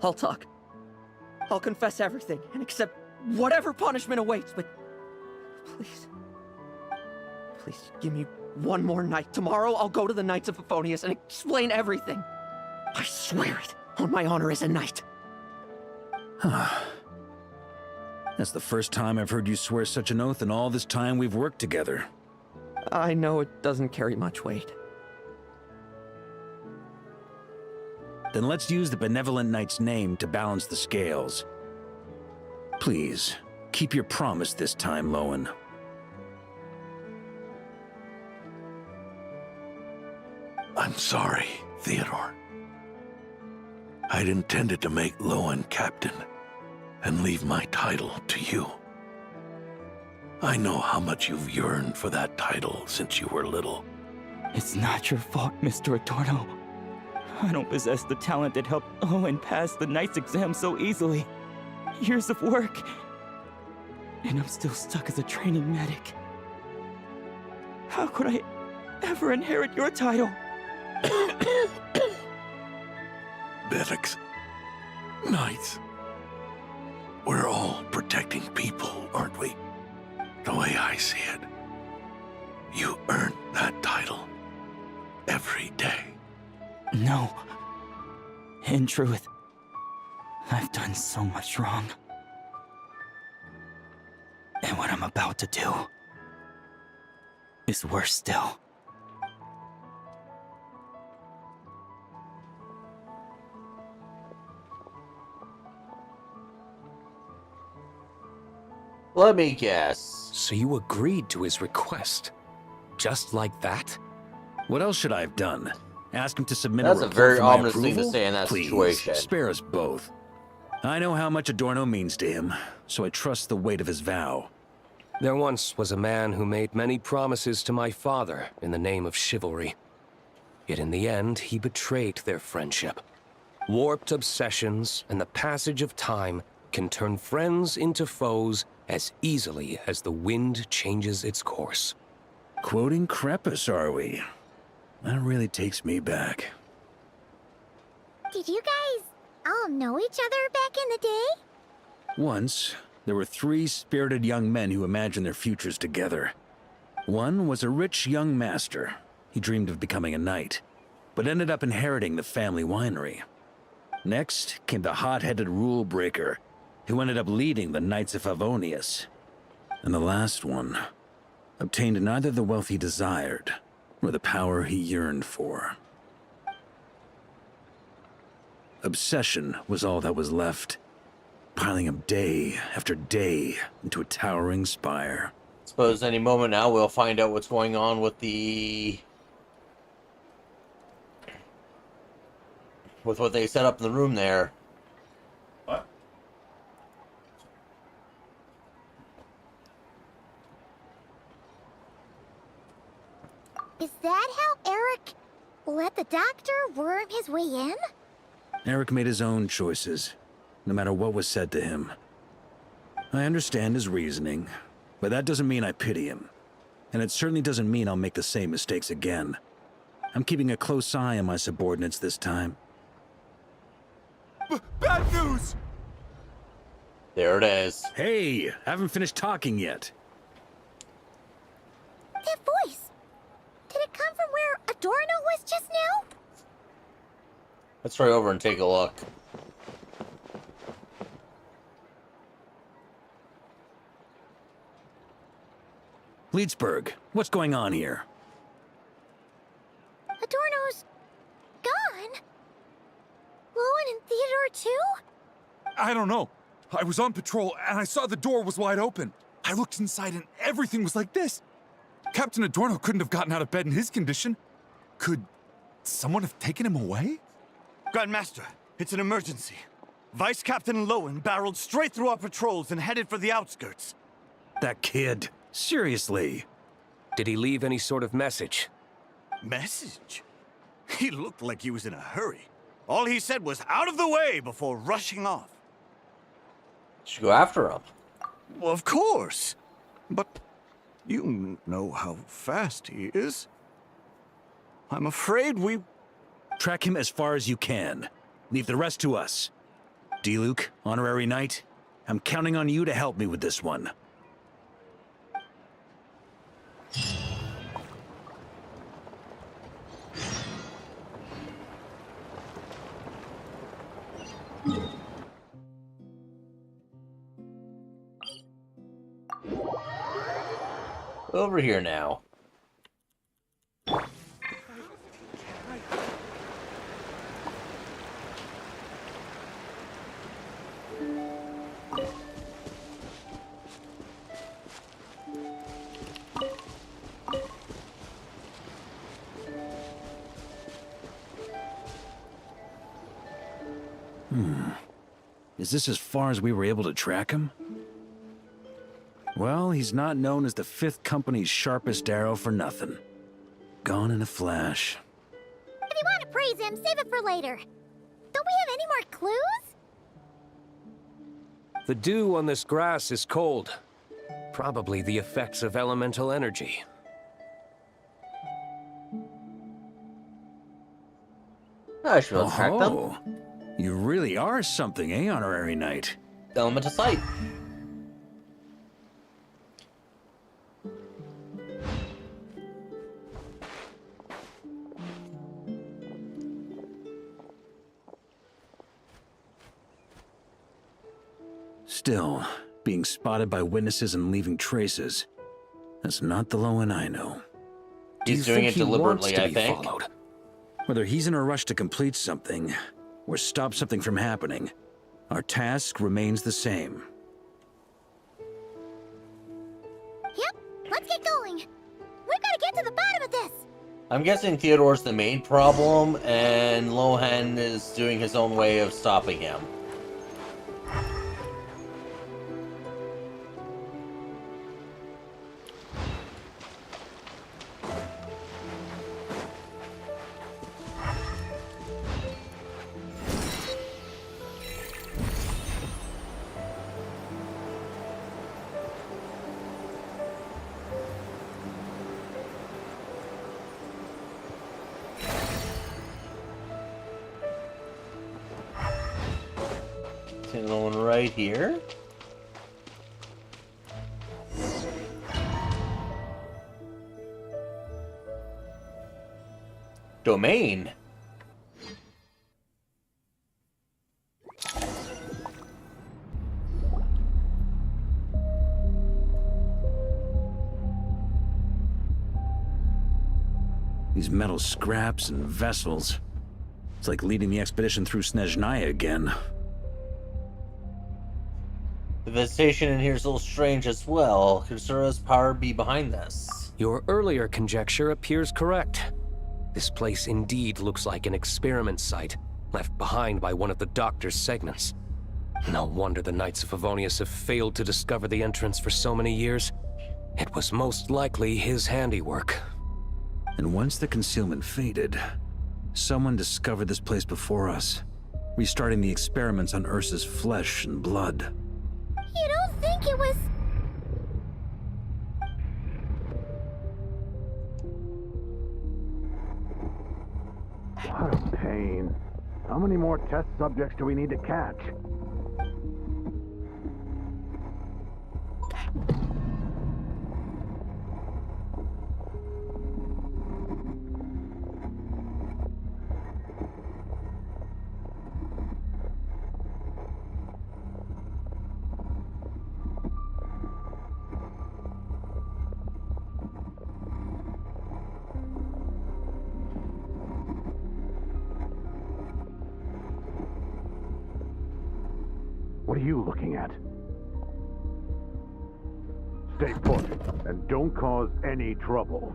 [SPEAKER 17] I'll talk. I'll confess everything and accept whatever punishment awaits, but please, please give me one more night. Tomorrow I'll go to the Knights of Favonius and explain everything. I swear it on my honor as a knight.
[SPEAKER 7] That's the first time I've heard you swear such an oath in all this time we've worked together.
[SPEAKER 17] I know it doesn't carry much weight.
[SPEAKER 7] Then let's use the Benevolent Knight's name to balance the scales. Please, keep your promise this time, Lohen.
[SPEAKER 11] I'm sorry, Theodore. I'd intended to make Lohen captain and leave my title to you. I know how much you've yearned for that title since you were little.
[SPEAKER 16] It's not your fault, Mr. Adorno. I don't possess the talent that helped Owen pass the Knight's exam so easily. Years of work. And I'm still stuck as a training medic. How could I ever inherit your title?
[SPEAKER 11] Medics, knights, we're all protecting people, aren't we? The way I see it, you earned that title every day.
[SPEAKER 16] No. In truth, I've done so much wrong. And what I'm about to do is worse still.
[SPEAKER 1] Let me guess.
[SPEAKER 14] So you agreed to his request? Just like that?
[SPEAKER 7] What else should I have done? Ask him to submit
[SPEAKER 1] That's
[SPEAKER 7] a
[SPEAKER 1] a
[SPEAKER 7] report
[SPEAKER 1] very
[SPEAKER 7] for my
[SPEAKER 1] ominous thing to
[SPEAKER 7] approval?
[SPEAKER 1] say in that
[SPEAKER 7] Please,
[SPEAKER 1] situation.
[SPEAKER 7] spare us both. I know how much Adorno means to him, so I trust the weight of his vow.
[SPEAKER 14] There once was a man who made many promises to my father in the name of chivalry. Yet in the end, he betrayed their friendship. Warped obsessions and the passage of time can turn friends into foes as easily as the wind changes its course.
[SPEAKER 7] Quoting Lepus, are we? That really takes me back.
[SPEAKER 3] Did you guys all know each other back in the day?
[SPEAKER 7] Once, there were 3 spirited young men who imagined their futures together. One was a rich young master. He dreamed of becoming a knight, but ended up inheriting the family winery. Next came the hot-headed rule breaker, who ended up leading the Knights of Favonius. And the last one obtained neither the wealth he desired, nor the power he yearned for. Obsession was all that was left, piling up day after day into a towering spire.
[SPEAKER 1] Suppose any moment now we'll find out what's going on with what they set up in the room there.
[SPEAKER 18] What?
[SPEAKER 3] Is that how Eric let the doctor worm his way in?
[SPEAKER 7] Eric made his own choices, no matter what was said to him. I understand his reasoning, but that doesn't mean I pity him. And it certainly doesn't mean I'll make the same mistakes again. I'm keeping a close eye on my subordinates this time.
[SPEAKER 11] Bad news!
[SPEAKER 1] There it is.
[SPEAKER 7] Hey, I haven't finished talking yet.
[SPEAKER 3] That voice! Did it come from where Adorno was just now?
[SPEAKER 1] Let's try over and take a look.
[SPEAKER 7] Leedsburg, what's going on here?
[SPEAKER 3] Adorno's gone? Lohen and Theodore too?
[SPEAKER 18] I don't know. I was on patrol and I saw the door was wide open. I looked inside and everything was like this. Captain Adorno couldn't have gotten out of bed in his condition. Could someone have taken him away?
[SPEAKER 10] Grandmaster, it's an emergency. Vice Captain Lohen barreled straight through our patrols and headed for the outskirts.
[SPEAKER 7] That kid. Seriously.
[SPEAKER 14] Did he leave any sort of message?
[SPEAKER 10] Message? He looked like he was in a hurry. All he said was out of the way before rushing off.
[SPEAKER 1] Should go after him.
[SPEAKER 10] Well, of course.
[SPEAKER 19] But you know how fast he is. I'm afraid we...
[SPEAKER 7] Track him as far as you can. Leave the rest to us. D-Luke, Honorary Knight, I'm counting on you to help me with this one.
[SPEAKER 1] Over here now.
[SPEAKER 7] Is this as far as we were able to track him? Well, he's not known as the 5th Company's sharpest arrow for nothing. Gone in a flash.
[SPEAKER 3] If you want to praise him, save it for later. Don't we have any more clues?
[SPEAKER 14] The dew on this grass is cold. Probably the effects of elemental energy.
[SPEAKER 1] I should be able to track them.
[SPEAKER 7] Oh, you really are something, eh, Honorary Knight?
[SPEAKER 1] Element of sight.
[SPEAKER 7] Still, being spotted by witnesses and leaving traces. That's not the Lohen I know.
[SPEAKER 1] He's doing it deliberately, I think.
[SPEAKER 7] Followed? Whether he's in a rush to complete something, or stop something from happening, our task remains the same.
[SPEAKER 3] Yep, let's get going. We've got to get to the bottom of this.
[SPEAKER 1] I'm guessing Theodore's the main problem, and Lohen is doing his own way of stopping him. Another one right here. Domain.
[SPEAKER 7] These metal scraps and vessels. It's like leading the expedition through Snezhnaya again.
[SPEAKER 1] The vegetation in here is a little strange as well. Could Sura's power be behind this?
[SPEAKER 14] Your earlier conjecture appears correct. This place indeed looks like an experiment site, left behind by one of the Doctor's segments. No wonder the Knights of Favonius have failed to discover the entrance for so many years. It was most likely his handiwork.
[SPEAKER 7] And once the concealment faded, someone discovered this place before us, restarting the experiments on Ursa's flesh and blood.
[SPEAKER 3] You don't think it was...
[SPEAKER 11] What a pain. How many more test subjects do we need to catch? What are you looking at? Stay put, and don't cause any trouble.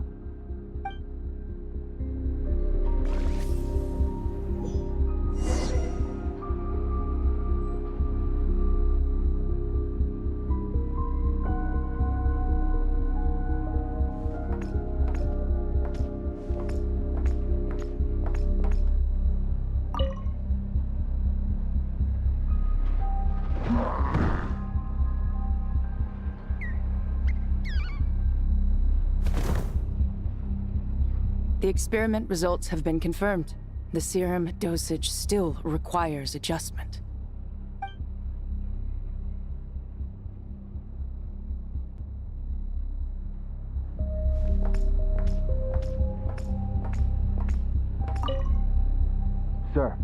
[SPEAKER 20] The experiment results have been confirmed. The serum dosage still requires adjustment.
[SPEAKER 21] Sir,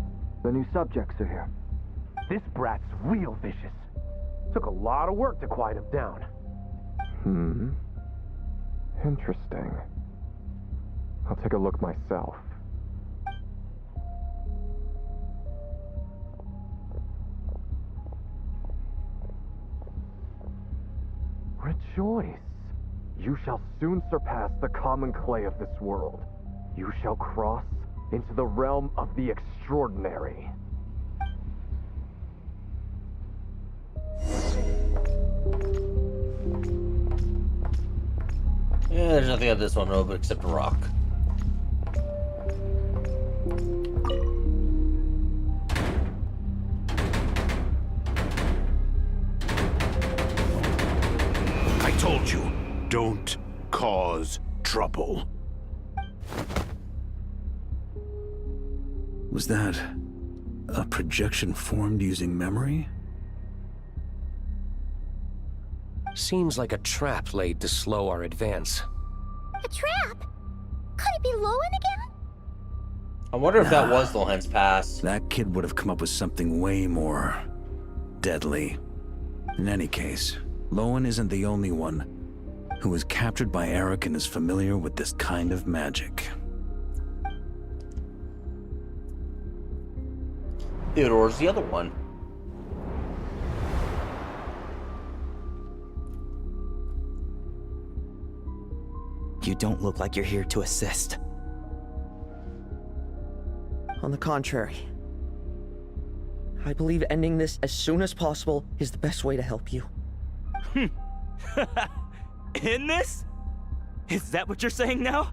[SPEAKER 21] the new subjects are here. This brat's real vicious. Took a lot of work to quiet him down. Interesting. I'll take a look myself. Rejoice! You shall soon surpass the common clay of this world. You shall cross into the realm of the extraordinary.
[SPEAKER 1] Yeah, there's nothing on this one road except a rock.
[SPEAKER 11] I told you, don't cause trouble.
[SPEAKER 7] Was that a projection formed using memory?
[SPEAKER 14] Seems like a trap laid to slow our advance.
[SPEAKER 3] A trap? Could it be Lohen again?
[SPEAKER 1] I wonder if that was Lohen's past.
[SPEAKER 7] That kid would have come up with something way more deadly. In any case, Lohen isn't the only one who was captured by Eric and is familiar with this kind of magic.
[SPEAKER 1] Theodore's the other one.
[SPEAKER 16] You don't look like you're here to assist.
[SPEAKER 17] On the contrary, I believe ending this as soon as possible is the best way to help you.
[SPEAKER 16] In this? Is that what you're saying now?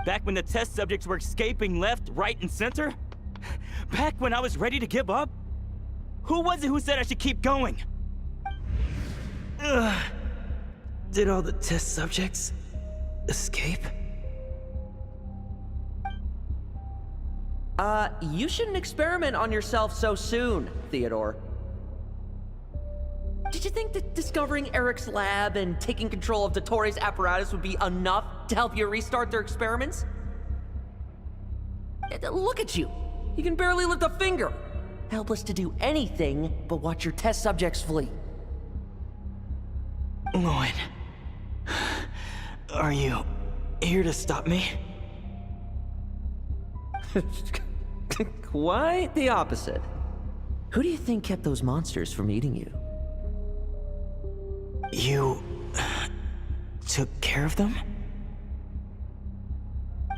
[SPEAKER 16] Back when the test subjects were escaping left, right, and center? Back when I was ready to give up? Who was it who said I should keep going? Did all the test subjects escape?
[SPEAKER 17] You shouldn't experiment on yourself so soon, Theodore. Did you think that discovering Eric's lab and taking control of Dottores' apparatus would be enough to help you restart their experiments? Look at you. You can barely lift a finger. Helpless to do anything but watch your test subjects flee.
[SPEAKER 16] Lohen, are you here to stop me?
[SPEAKER 17] Quite the opposite. Who do you think kept those monsters from eating you?
[SPEAKER 16] You took care of them?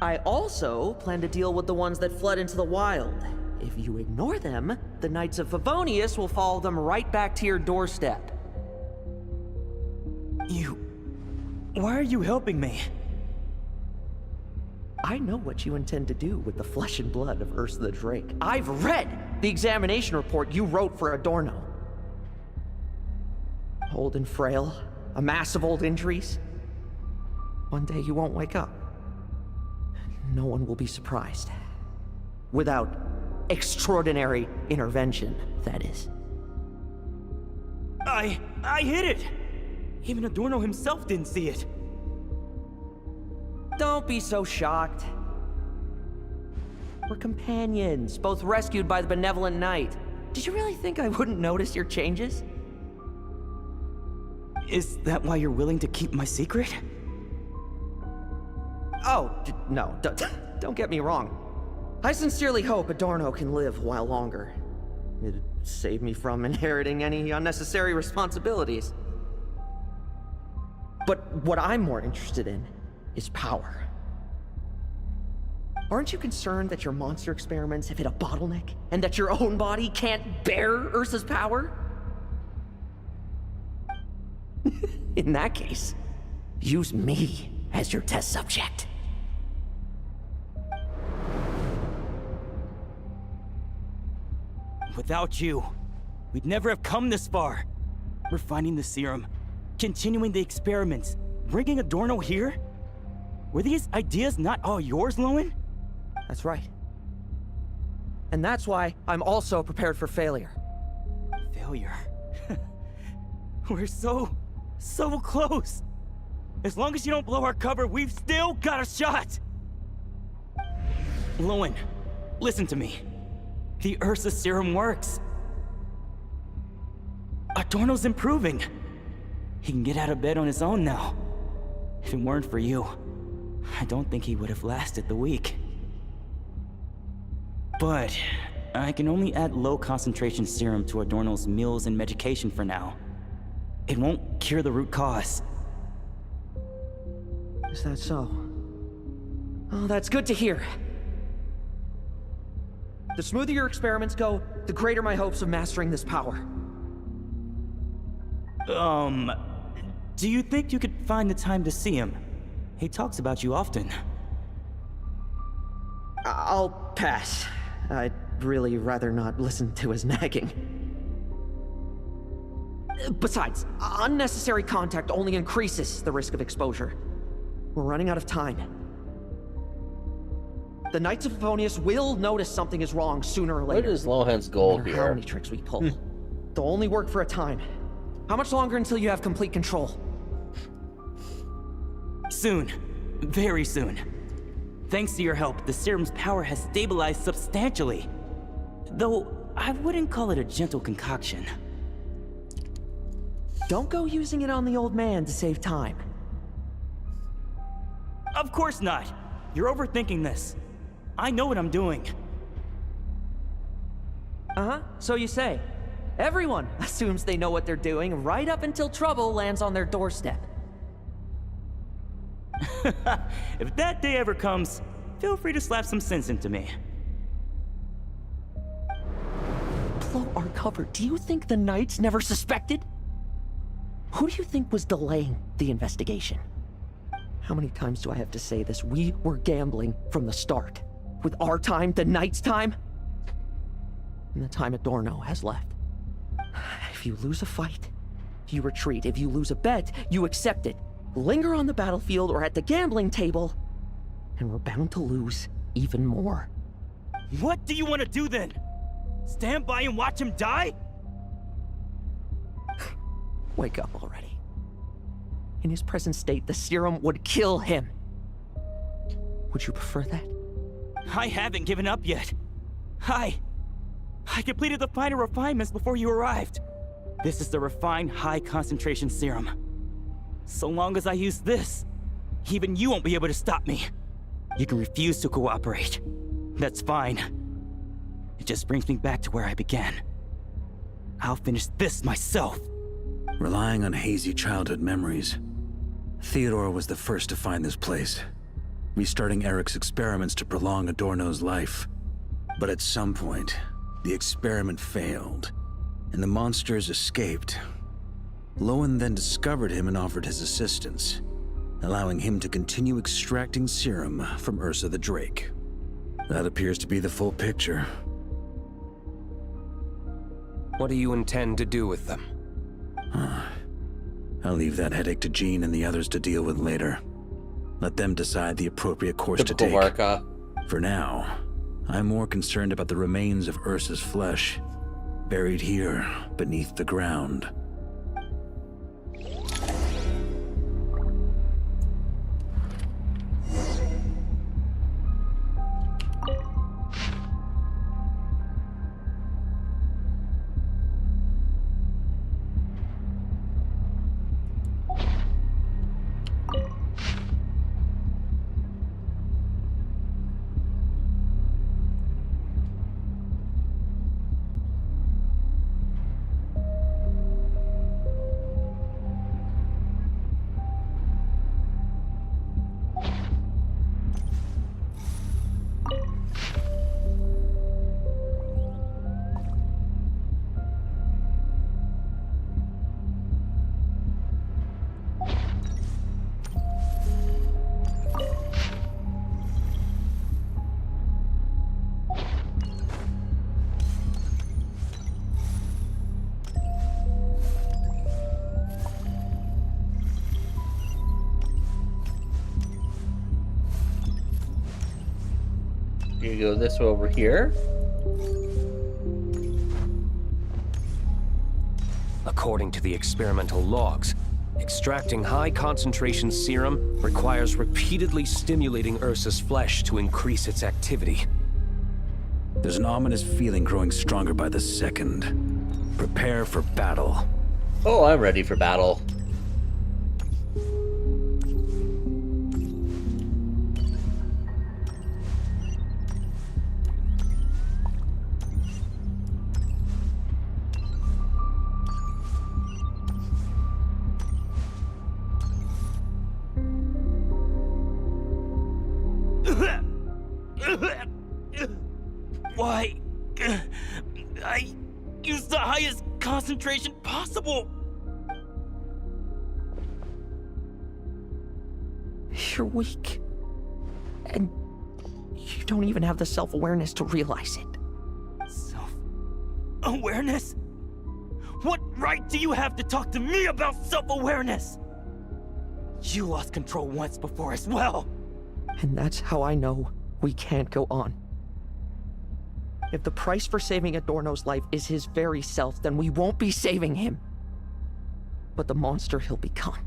[SPEAKER 17] I also plan to deal with the ones that fled into the wild. If you ignore them, the Knights of Favonius will follow them right back to your doorstep.
[SPEAKER 16] Why are you helping me?
[SPEAKER 17] I know what you intend to do with the flesh and blood of Ursa the Drake. I've read the examination report you wrote for Adorno. Old and frail, a mass of old injuries. One day you won't wake up. No one will be surprised. Without extraordinary intervention, that is.
[SPEAKER 16] I hit it! Even Adorno himself didn't see it.
[SPEAKER 17] Don't be so shocked. We're companions, both rescued by the benevolent knight. Did you really think I wouldn't notice your changes?
[SPEAKER 16] Is that why you're willing to keep my secret?
[SPEAKER 17] Oh, no, don't get me wrong. I sincerely hope Adorno can live a while longer. It'd save me from inheriting any unnecessary responsibilities. But what I'm more interested in is power. Aren't you concerned that your monster experiments have hit a bottleneck and that your own body can't bear Ursa's power? In that case, use me as your test subject.
[SPEAKER 16] Without you, we'd never have come this far. Refining the serum, continuing the experiments, Bringing Adorno here? Were these ideas not all yours, Lohen?
[SPEAKER 17] That's right. And that's why I'm also prepared for failure.
[SPEAKER 16] Failure? We're so close. As long as you don't blow our cover, we've still got a shot! Lohen, listen to me. The Ursa serum works. Adorno's improving. He can get out of bed on his own now. If it weren't for you, I don't think he would have lasted the week. But I can only add low concentration serum to Adorno's meals and medication for now. It won't cure the root cause.
[SPEAKER 17] Is that so? Oh, that's good to hear. The smoother your experiments go, the greater my hopes of mastering this power.
[SPEAKER 16] Do you think you could find the time to see him? He talks about you often.
[SPEAKER 17] I'll pass. I'd really rather not listen to his nagging. Besides, unnecessary contact only increases the risk of exposure. We're running out of time. The Knights of Favonius will notice something is wrong sooner or later.
[SPEAKER 1] What is Lohen's goal
[SPEAKER 17] no matter
[SPEAKER 1] here?
[SPEAKER 17] how many tricks we pull. They'll only work for a time. How much longer until you have complete control?
[SPEAKER 16] Soon. Very soon. Thanks to your help, the serum's power has stabilized substantially. Though, I wouldn't call it a gentle concoction.
[SPEAKER 17] Don't go using it on the old man to save time.
[SPEAKER 16] Of course not! You're overthinking this. I know what I'm doing.
[SPEAKER 17] Uh-huh, so you say. Everyone assumes they know what they're doing right up until trouble lands on their doorstep.
[SPEAKER 16] If that day ever comes, feel free to slap some sense into me.
[SPEAKER 17] Blow our cover. Do you think the Knights never suspected? Who do you think was delaying the investigation? How many times do I have to say this? We were gambling from the start. With our time, the Knights' time, and the time Adorno has left. If you lose a fight, you retreat. If you lose a bet, you accept it. Linger on the battlefield or at the gambling table, and we're bound to lose even more.
[SPEAKER 16] What do you want to do then? Stand by and watch him die?
[SPEAKER 17] Wake up already. In his present state, the serum would kill him. Would you prefer that?
[SPEAKER 16] I haven't given up yet. I completed the final refinements before you arrived. This is the refined high-concentration serum. So long as I use this, even you won't be able to stop me. You can refuse to cooperate. That's fine. It just brings me back to where I began. I'll finish this myself.
[SPEAKER 7] Relying on hazy childhood memories, Theodore was the first to find this place, restarting Eric's experiments to prolong Adorno's life. But at some point, the experiment failed, and the monsters escaped. Lohen then discovered him and offered his assistance, allowing him to continue extracting serum from Ursa the Drake. That appears to be the full picture.
[SPEAKER 14] What do you intend to do with them?
[SPEAKER 7] I'll leave that headache to Jean and the others to deal with later. Let them decide the appropriate course to take.
[SPEAKER 1] Varka.
[SPEAKER 7] For now, I'm more concerned about the remains of Ursa's flesh, buried here beneath the ground.
[SPEAKER 1] You go this way over here.
[SPEAKER 14] According to the experimental logs, extracting high-concentration serum requires repeatedly stimulating Ursa's flesh to increase its activity.
[SPEAKER 7] There's an ominous feeling growing stronger by the second. Prepare for battle.
[SPEAKER 1] Oh, I'm ready for battle.
[SPEAKER 16] Why? I used the highest concentration possible.
[SPEAKER 17] You're weak. And you don't even have the self-awareness to realize it.
[SPEAKER 16] Self-awareness? What right do you have to talk to me about self-awareness? You lost control once before as well.
[SPEAKER 17] And that's how I know we can't go on. If the price for saving Adorno's life is his very self, then we won't be saving him. But the monster he'll become.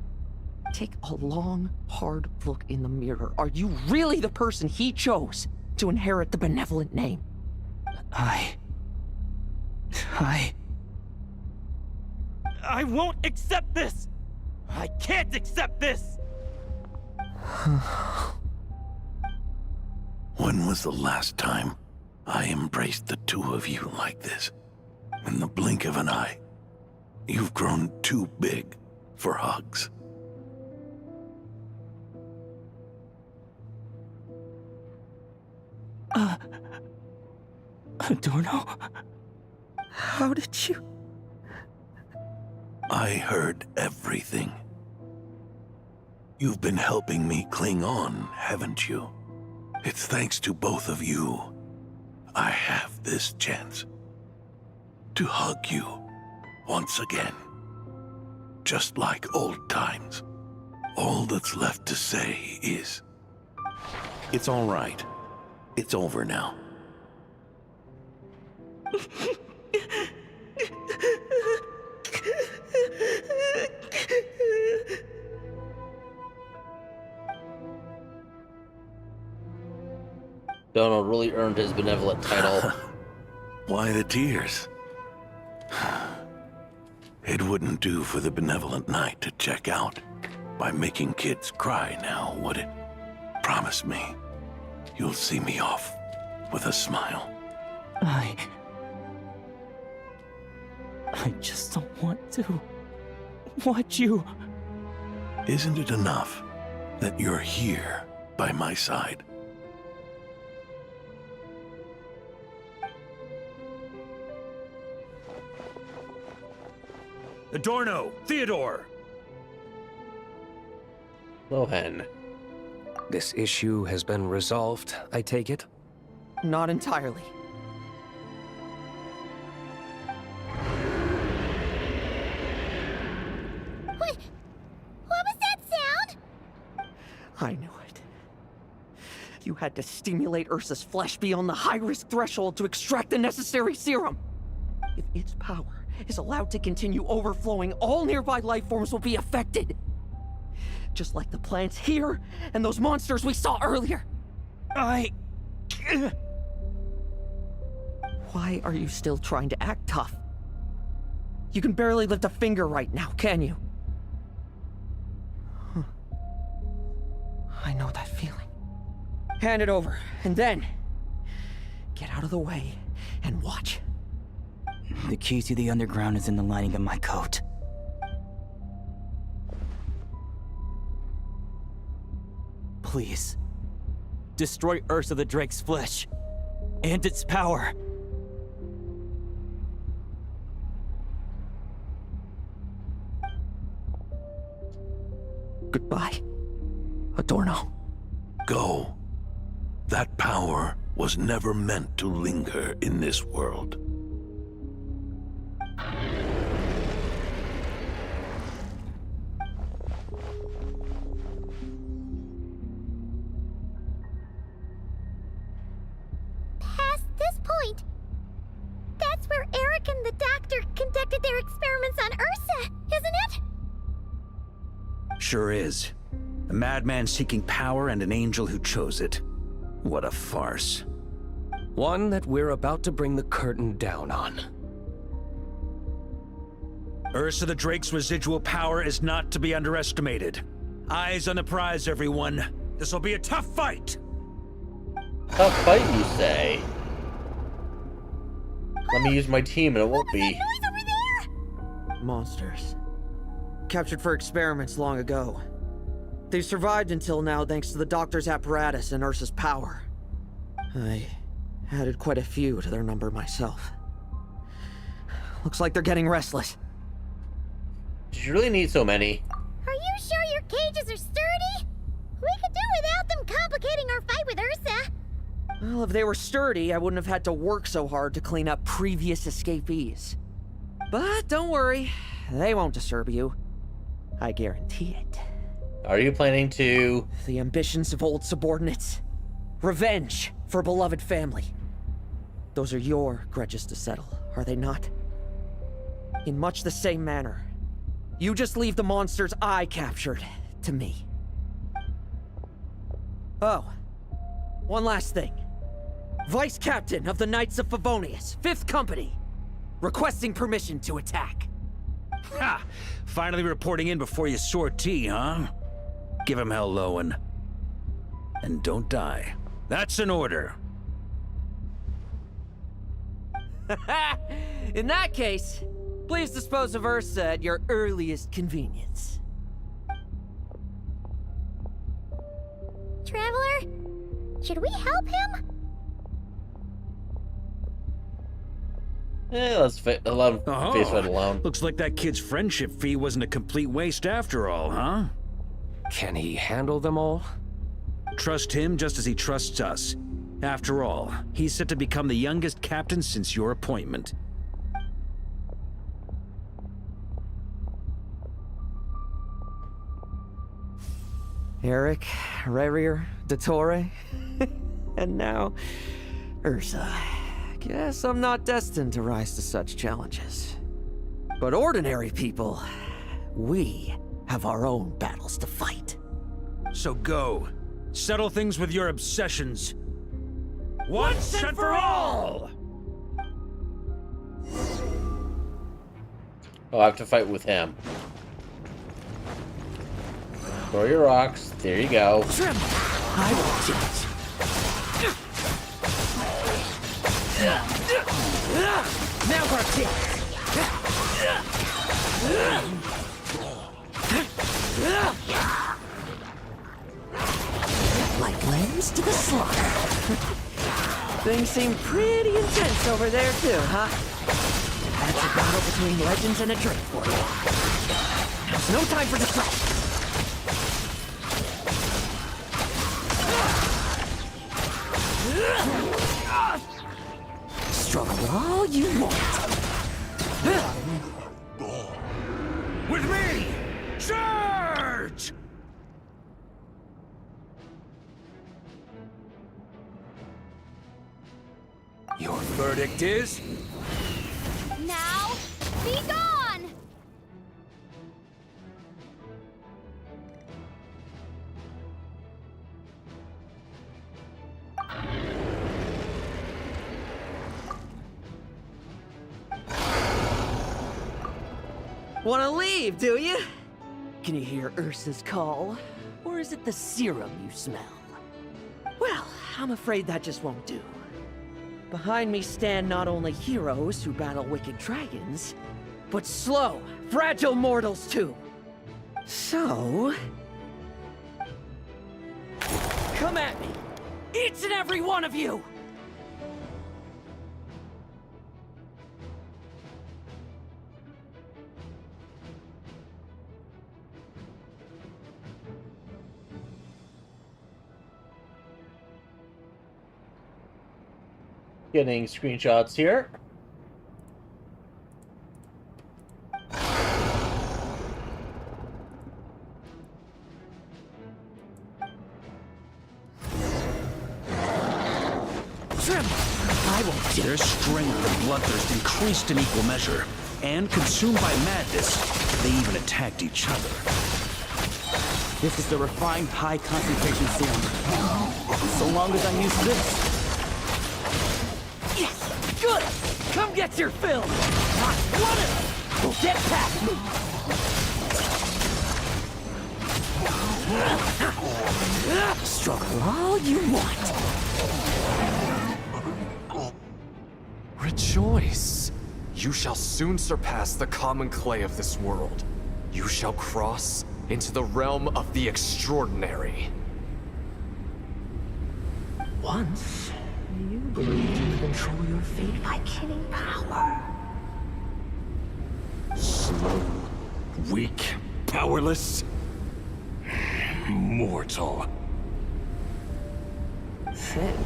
[SPEAKER 17] Take a long, hard look in the mirror. Are you really the person he chose to inherit the benevolent name?
[SPEAKER 16] I won't accept this! I can't accept this!
[SPEAKER 11] When was the last time I embraced the two of you like this? In the blink of an eye. You've grown too big for hugs.
[SPEAKER 16] Adorno?
[SPEAKER 17] How did you?
[SPEAKER 11] I heard everything. You've been helping me cling on, haven't you? It's thanks to both of you I have this chance to hug you once again. Just like old times. All that's left to say is...
[SPEAKER 9] It's all right. It's over now.
[SPEAKER 1] Donald really earned his benevolent title.
[SPEAKER 11] Why the tears? It wouldn't do for the benevolent knight to check out by making kids cry now, would it? Promise me, you'll see me off with a smile.
[SPEAKER 16] I just don't want to watch you.
[SPEAKER 11] Isn't it enough that you're here by my side?
[SPEAKER 7] Adorno! Theodore!
[SPEAKER 1] Lohen.
[SPEAKER 14] This issue has been resolved, I take it?
[SPEAKER 17] Not entirely.
[SPEAKER 3] What was that sound?
[SPEAKER 17] I knew it. You had to stimulate Ursa's flesh beyond the high-risk threshold to extract the necessary serum. If its power is allowed to continue overflowing, all nearby life forms will be affected. Just like the plants here and those monsters we saw earlier. Why are you still trying to act tough? You can barely lift a finger right now, can you? I know that feeling. Hand it over, and then get out of the way and watch.
[SPEAKER 16] The key to the underground is in the lining of my coat. Please, destroy Ursa the Drake's flesh and its power.
[SPEAKER 17] Goodbye, Adorno.
[SPEAKER 11] Go. That power was never meant to linger in this world.
[SPEAKER 3] conducted their experiments on Ursa, isn't it?
[SPEAKER 7] Sure is. A madman seeking power and an angel who chose it. What a farce.
[SPEAKER 14] One that we're about to bring the curtain down on.
[SPEAKER 7] Ursa the Drake's residual power is not to be underestimated. Eyes on the prize, everyone. This'll be a tough fight!
[SPEAKER 1] Tough fight, you say? Let me use my team and it won't be.
[SPEAKER 17] Monsters. Captured for experiments long ago. They've survived until now thanks to the doctor's apparatus and Ursa's power. I added quite a few to their number myself. Looks like they're getting restless.
[SPEAKER 1] Did you really need so many?
[SPEAKER 3] Are you sure your cages are sturdy? We could do without them complicating our fight with Ursa.
[SPEAKER 17] Well, if they were sturdy, I wouldn't have had to work so hard to clean up previous escapees. But don't worry, they won't disturb you. I guarantee it.
[SPEAKER 1] Are you planning to...
[SPEAKER 17] The ambitions of old subordinates. Revenge for beloved family. Those are your grudges to settle, are they not? In much the same manner, you just leave the monsters I captured to me. Oh, one last thing. Vice Captain of the Knights of Favonius, 5th Company, requesting permission to attack.
[SPEAKER 7] Ha! Finally reporting in before you sortie, huh? Give him hell, Lohen. And don't die. That's an order.
[SPEAKER 17] In that case, please dispose of Ursa at your earliest convenience.
[SPEAKER 3] Traveler, should we help him?
[SPEAKER 1] Let's let him face fight alone.
[SPEAKER 7] Looks like that kid's friendship fee wasn't a complete waste after all, huh?
[SPEAKER 14] Can he handle them all?
[SPEAKER 7] Trust him just as he trusts us. After all, he's set to become the youngest captain since your appointment.
[SPEAKER 17] Eric, Rerir, Dottore, and now Ursa. Guess I'm not destined to rise to such challenges. But ordinary people, we have our own battles to fight.
[SPEAKER 7] So go. Settle things with your obsessions. Once and for all!
[SPEAKER 1] Oh, I have to fight with him. Throw your rocks. There you go.
[SPEAKER 17] I will do it. Now Garcia. Like lambs to the slaughter. Things seem pretty intense over there too, huh? That's a battle between legends and a drink for you. There's no time for distraction. Struggle all you want.
[SPEAKER 7] With me! Charge! Your verdict is?
[SPEAKER 13] Now, be gone!
[SPEAKER 17] Wanna leave, do you? Can you hear Ursa's call? Or is it the serum you smell? Well, I'm afraid that just won't do. Behind me stand not only heroes who battle wicked dragons, but slow, fragile mortals too. So... come at me! Each and every one of you!
[SPEAKER 1] Getting screenshots here.
[SPEAKER 7] Their strength and bloodthirst increased in equal measure. And consumed by madness, they even attacked each other.
[SPEAKER 16] This is the refined high concentration serum. So long as I'm used to this.
[SPEAKER 17] Yes! Good! Come get your fill! Not one of them will get past me! Struggle all you want.
[SPEAKER 10] Rejoice! You shall soon surpass the common clay of this world. You shall cross into the realm of the extraordinary.
[SPEAKER 17] Once, you believed you could control your fate by killing power.
[SPEAKER 11] Slow, weak, powerless, mortal.
[SPEAKER 17] Then,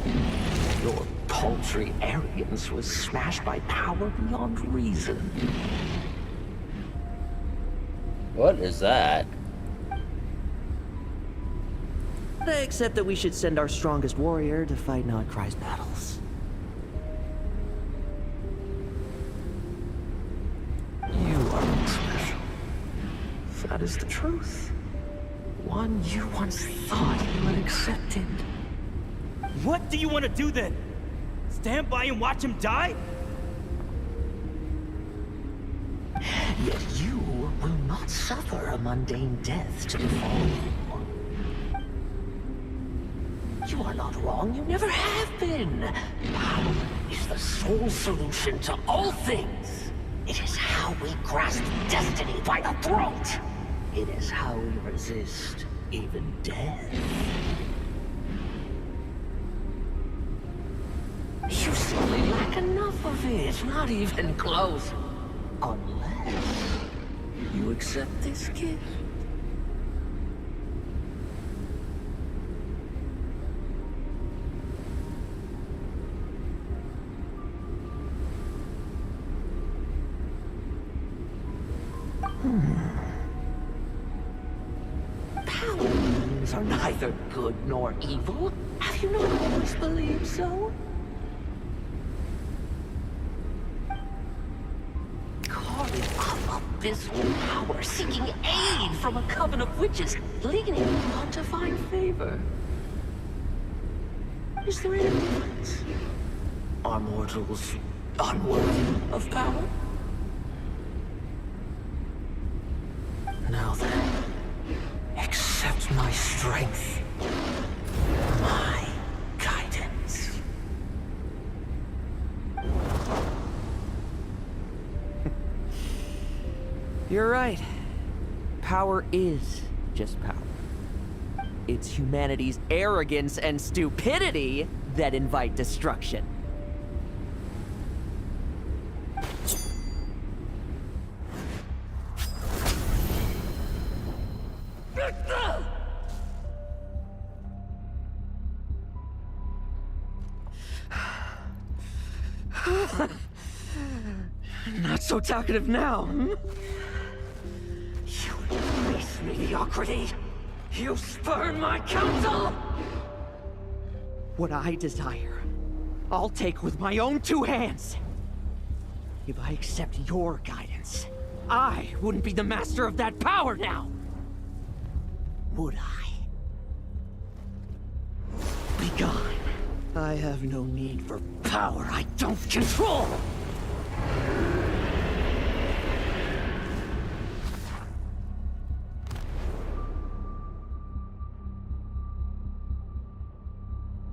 [SPEAKER 17] your paltry arrogance was smashed by power beyond reason.
[SPEAKER 1] What is that?
[SPEAKER 17] Except that we should send our strongest warrior to fight Nodcry's battles. You are special. That is the truth. One you once thought you had accepted.
[SPEAKER 16] What do you want to do then? Stand by and watch him die?
[SPEAKER 17] Yet you will not suffer a mundane death to befall you. You are not wrong, you never have been. Power is the sole solution to all things. It is how we grasp destiny by the throat. It is how we resist even death. You simply lack enough of it, not even close. Unless you accept this gift. Powers are neither good nor evil. Have you not always believed so? Carving up abysmal power, seeking aid from a coven of witches, leading on to find favor. Is there any difference? Are mortals unworthy of power? Now then, accept my strength, my guidance. You're right. Power is just power. It's humanity's arrogance and stupidity that invite destruction. Not so talkative now, hmm? You embrace mediocrity. You spurn my counsel. What I desire, I'll take with my own two hands. If I accept your guidance, I wouldn't be the master of that power now. Would I? Be gone. I have no need for power I don't control.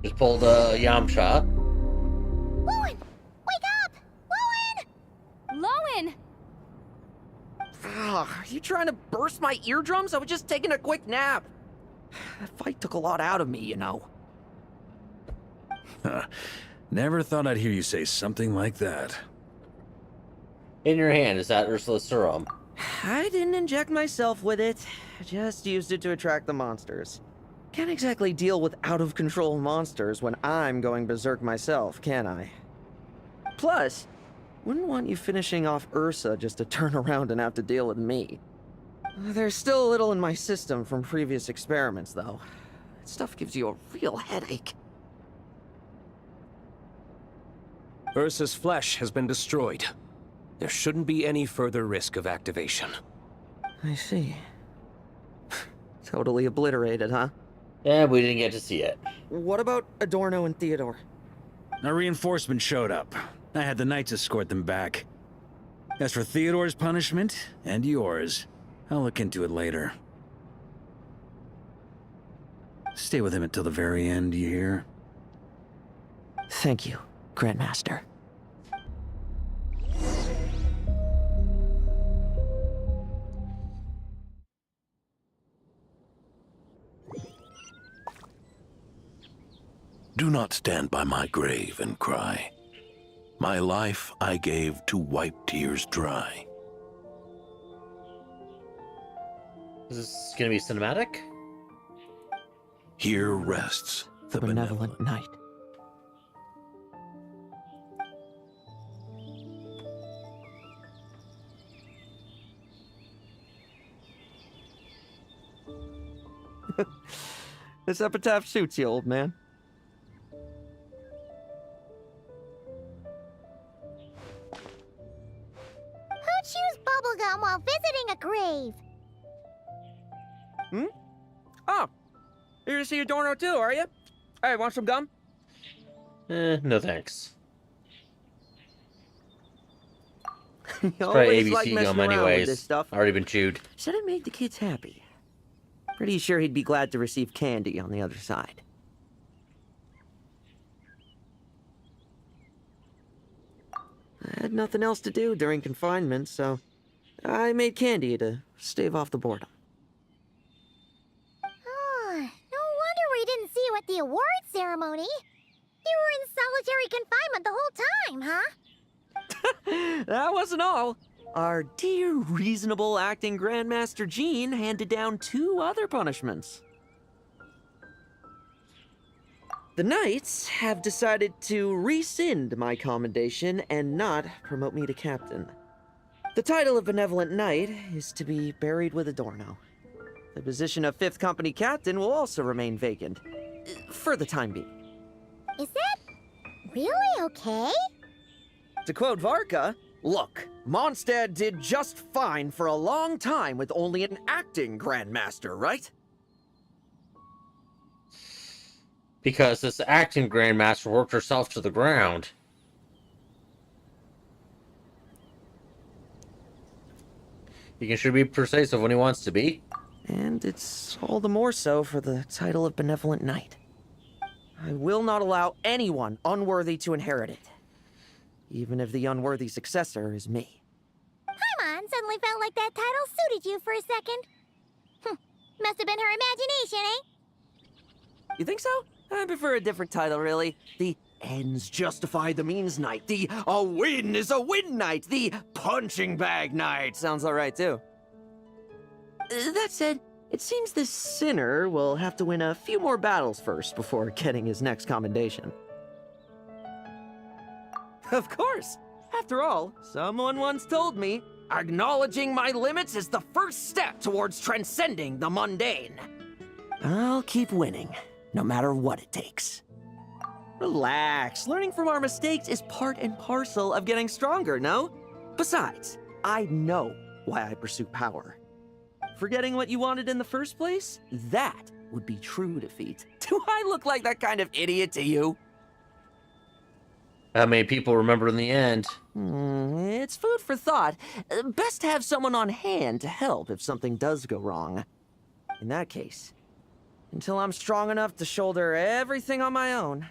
[SPEAKER 1] Just pulled a Yamcha.
[SPEAKER 3] Lohen! Wake up! Lohen!
[SPEAKER 15] Lohen!
[SPEAKER 17] Ugh, are you trying to burst my eardrums? I was just taking a quick nap. That fight took a lot out of me, you know.
[SPEAKER 7] Never thought I'd hear you say something like that.
[SPEAKER 1] In your hand, is that Ursula's serum?
[SPEAKER 17] I didn't inject myself with it. Just used it to attract the monsters. Can't exactly deal with out-of-control monsters when I'm going berserk myself, can I? Plus, wouldn't want you finishing off Ursa just to turn around and have to deal with me. There's still a little in my system from previous experiments, though. That stuff gives you a real headache.
[SPEAKER 14] Ursa's flesh has been destroyed. There shouldn't be any further risk of activation.
[SPEAKER 17] I see. Totally obliterated, huh?
[SPEAKER 1] Yeah, we didn't get to see it.
[SPEAKER 17] What about Adorno and Theodore?
[SPEAKER 7] A reinforcement showed up. I had the Knights escort them back. As for Theodore's punishment, and yours, I'll look into it later. Stay with him until the very end, you hear?
[SPEAKER 17] Thank you, Grandmaster.
[SPEAKER 11] Do not stand by my grave and cry. My life I gave to wipe tears dry.
[SPEAKER 1] Is this gonna be cinematic?
[SPEAKER 11] Here rests
[SPEAKER 17] The benevolent knight. This epitaph suits you, old man.
[SPEAKER 3] Who chews bubblegum while visiting a grave?
[SPEAKER 17] Hmm? Oh, you're to see Adorno too, are you? Hey, want some gum?
[SPEAKER 1] No thanks.
[SPEAKER 17] You
[SPEAKER 1] It's probably
[SPEAKER 17] always like
[SPEAKER 1] ABC
[SPEAKER 17] messing
[SPEAKER 1] gum
[SPEAKER 17] around with
[SPEAKER 1] anyways.
[SPEAKER 17] this stuff.
[SPEAKER 1] Already been chewed.
[SPEAKER 17] Said it made the kids happy. Pretty sure he'd be glad to receive candy on the other side. I had nothing else to do during confinement, so I made candy to stave off the boredom.
[SPEAKER 3] Oh, no wonder we didn't see you at the award ceremony. You were in solitary confinement the whole time, huh?
[SPEAKER 17] That wasn't all. Our dear, reasonable acting Grandmaster Jean handed down 2 other punishments. The Knights have decided to rescind my commendation and not promote me to captain. The title of Benevolent Knight is to be buried with Adorno. The position of 5th Company Captain will also remain vacant, for the time being.
[SPEAKER 3] Is that really okay?
[SPEAKER 17] To quote Varka, look, Mondstadt did just fine for a long time with only an acting Grandmaster, right?
[SPEAKER 1] Because this acting Grandmaster worked herself to the ground. He can sure be persuasive when he wants to be.
[SPEAKER 17] And it's all the more so for the title of Benevolent Knight. I will not allow anyone unworthy to inherit it, even if the unworthy successor is me.
[SPEAKER 3] Paimon suddenly felt like that title suited you for a second. Must have been her imagination, eh?
[SPEAKER 17] You think so? I prefer a different title, really. The ends justify the means knight. The a win is a win knight. The punching bag knight sounds alright, too. That said, it seems this sinner will have to win a few more battles first before getting his next commendation. Of course! After all, someone once told me, acknowledging my limits is the first step towards transcending the mundane. I'll keep winning, no matter what it takes. Relax, learning from our mistakes is part and parcel of getting stronger, no? Besides, I know why I pursue power. Forgetting what you wanted in the first place? That would be true defeat. Do I look like that kind of idiot to you?
[SPEAKER 1] How many people remember in the end?
[SPEAKER 17] It's food for thought. Best to have someone on hand to help if something does go wrong. In that case, until I'm strong enough to shoulder everything on my own,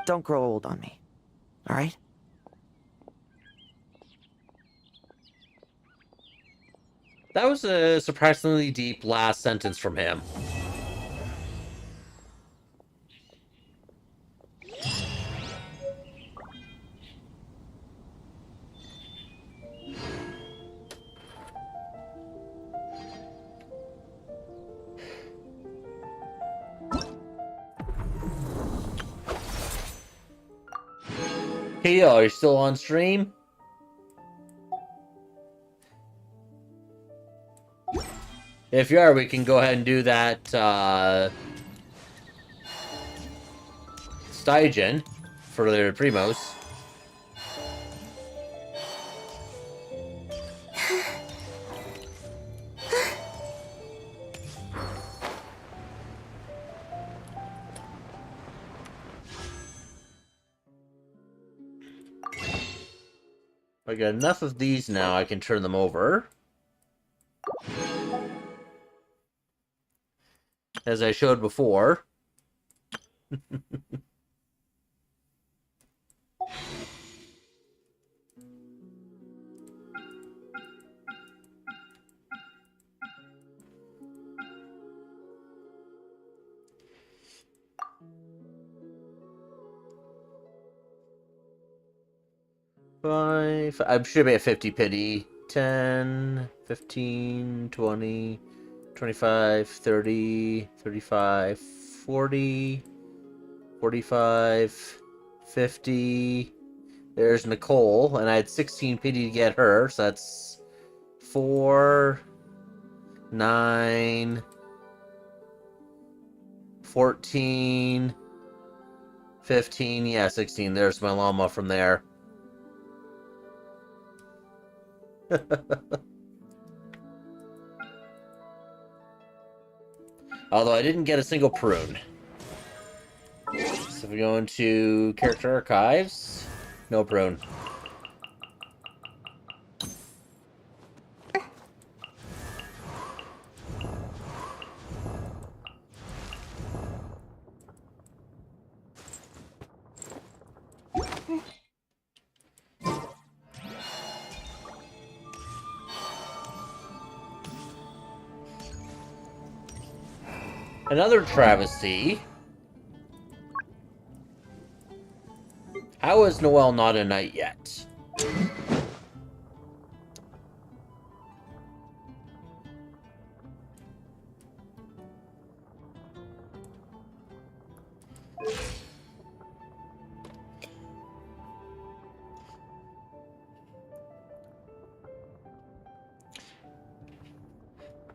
[SPEAKER 17] don't grow old on me. All right?
[SPEAKER 1] That was a surprisingly deep last sentence from him. Hey, are you still on stream? If you are, we can go ahead and do that, Stygian for the Primos. I got enough of these now, I can turn them over. As I showed before. I should be at 50 pity. 10, 15, 20, 25, 30, 35, 40, 45, 50. There's Nicole, and I had 16 pity to get her, so that's 4, 9, 14, 15, yeah, 16. There's my llama from there. Although I didn't get a single prune. So if we go into character archives, no prune. Another travesty. How is Noelle not a knight yet?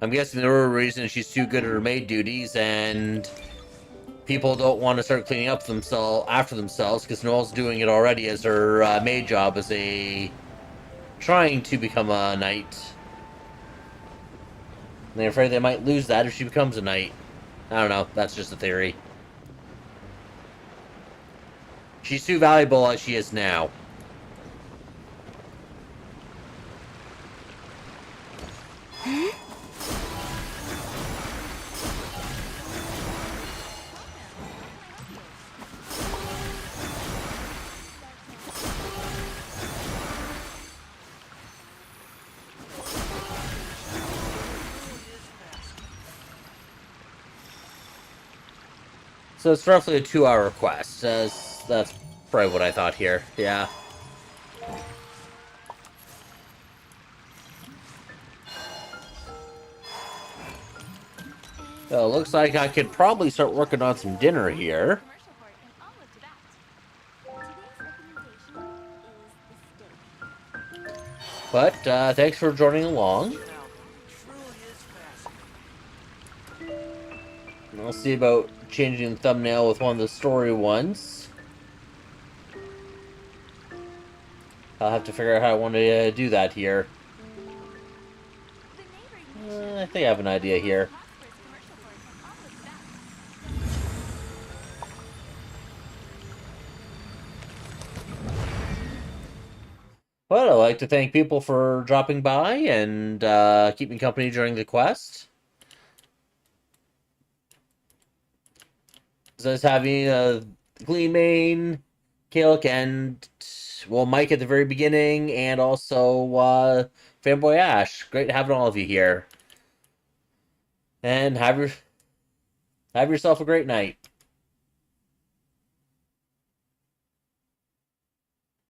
[SPEAKER 1] I'm guessing the real reason she's too good at her maid duties and people don't want to start cleaning up after themselves because Noelle's doing it already as her maid job as trying to become a knight. And they're afraid they might lose that if she becomes a knight. I don't know. That's just a theory. She's too valuable as she is now. So it's roughly a 2-hour quest. That's probably what I thought here. Yeah. So it looks like I could probably start working on some dinner here. But thanks for joining along. I'll see about changing the thumbnail with one of the story ones. I'll have to figure out how I want to do that here. I think I have an idea here. But I'd like to thank people for dropping by and keeping company during the quest. So it's having Gleamane, Kalik, and well, Mike at the very beginning, and also Fanboy Ash. Great having all of you here. And have yourself a great night.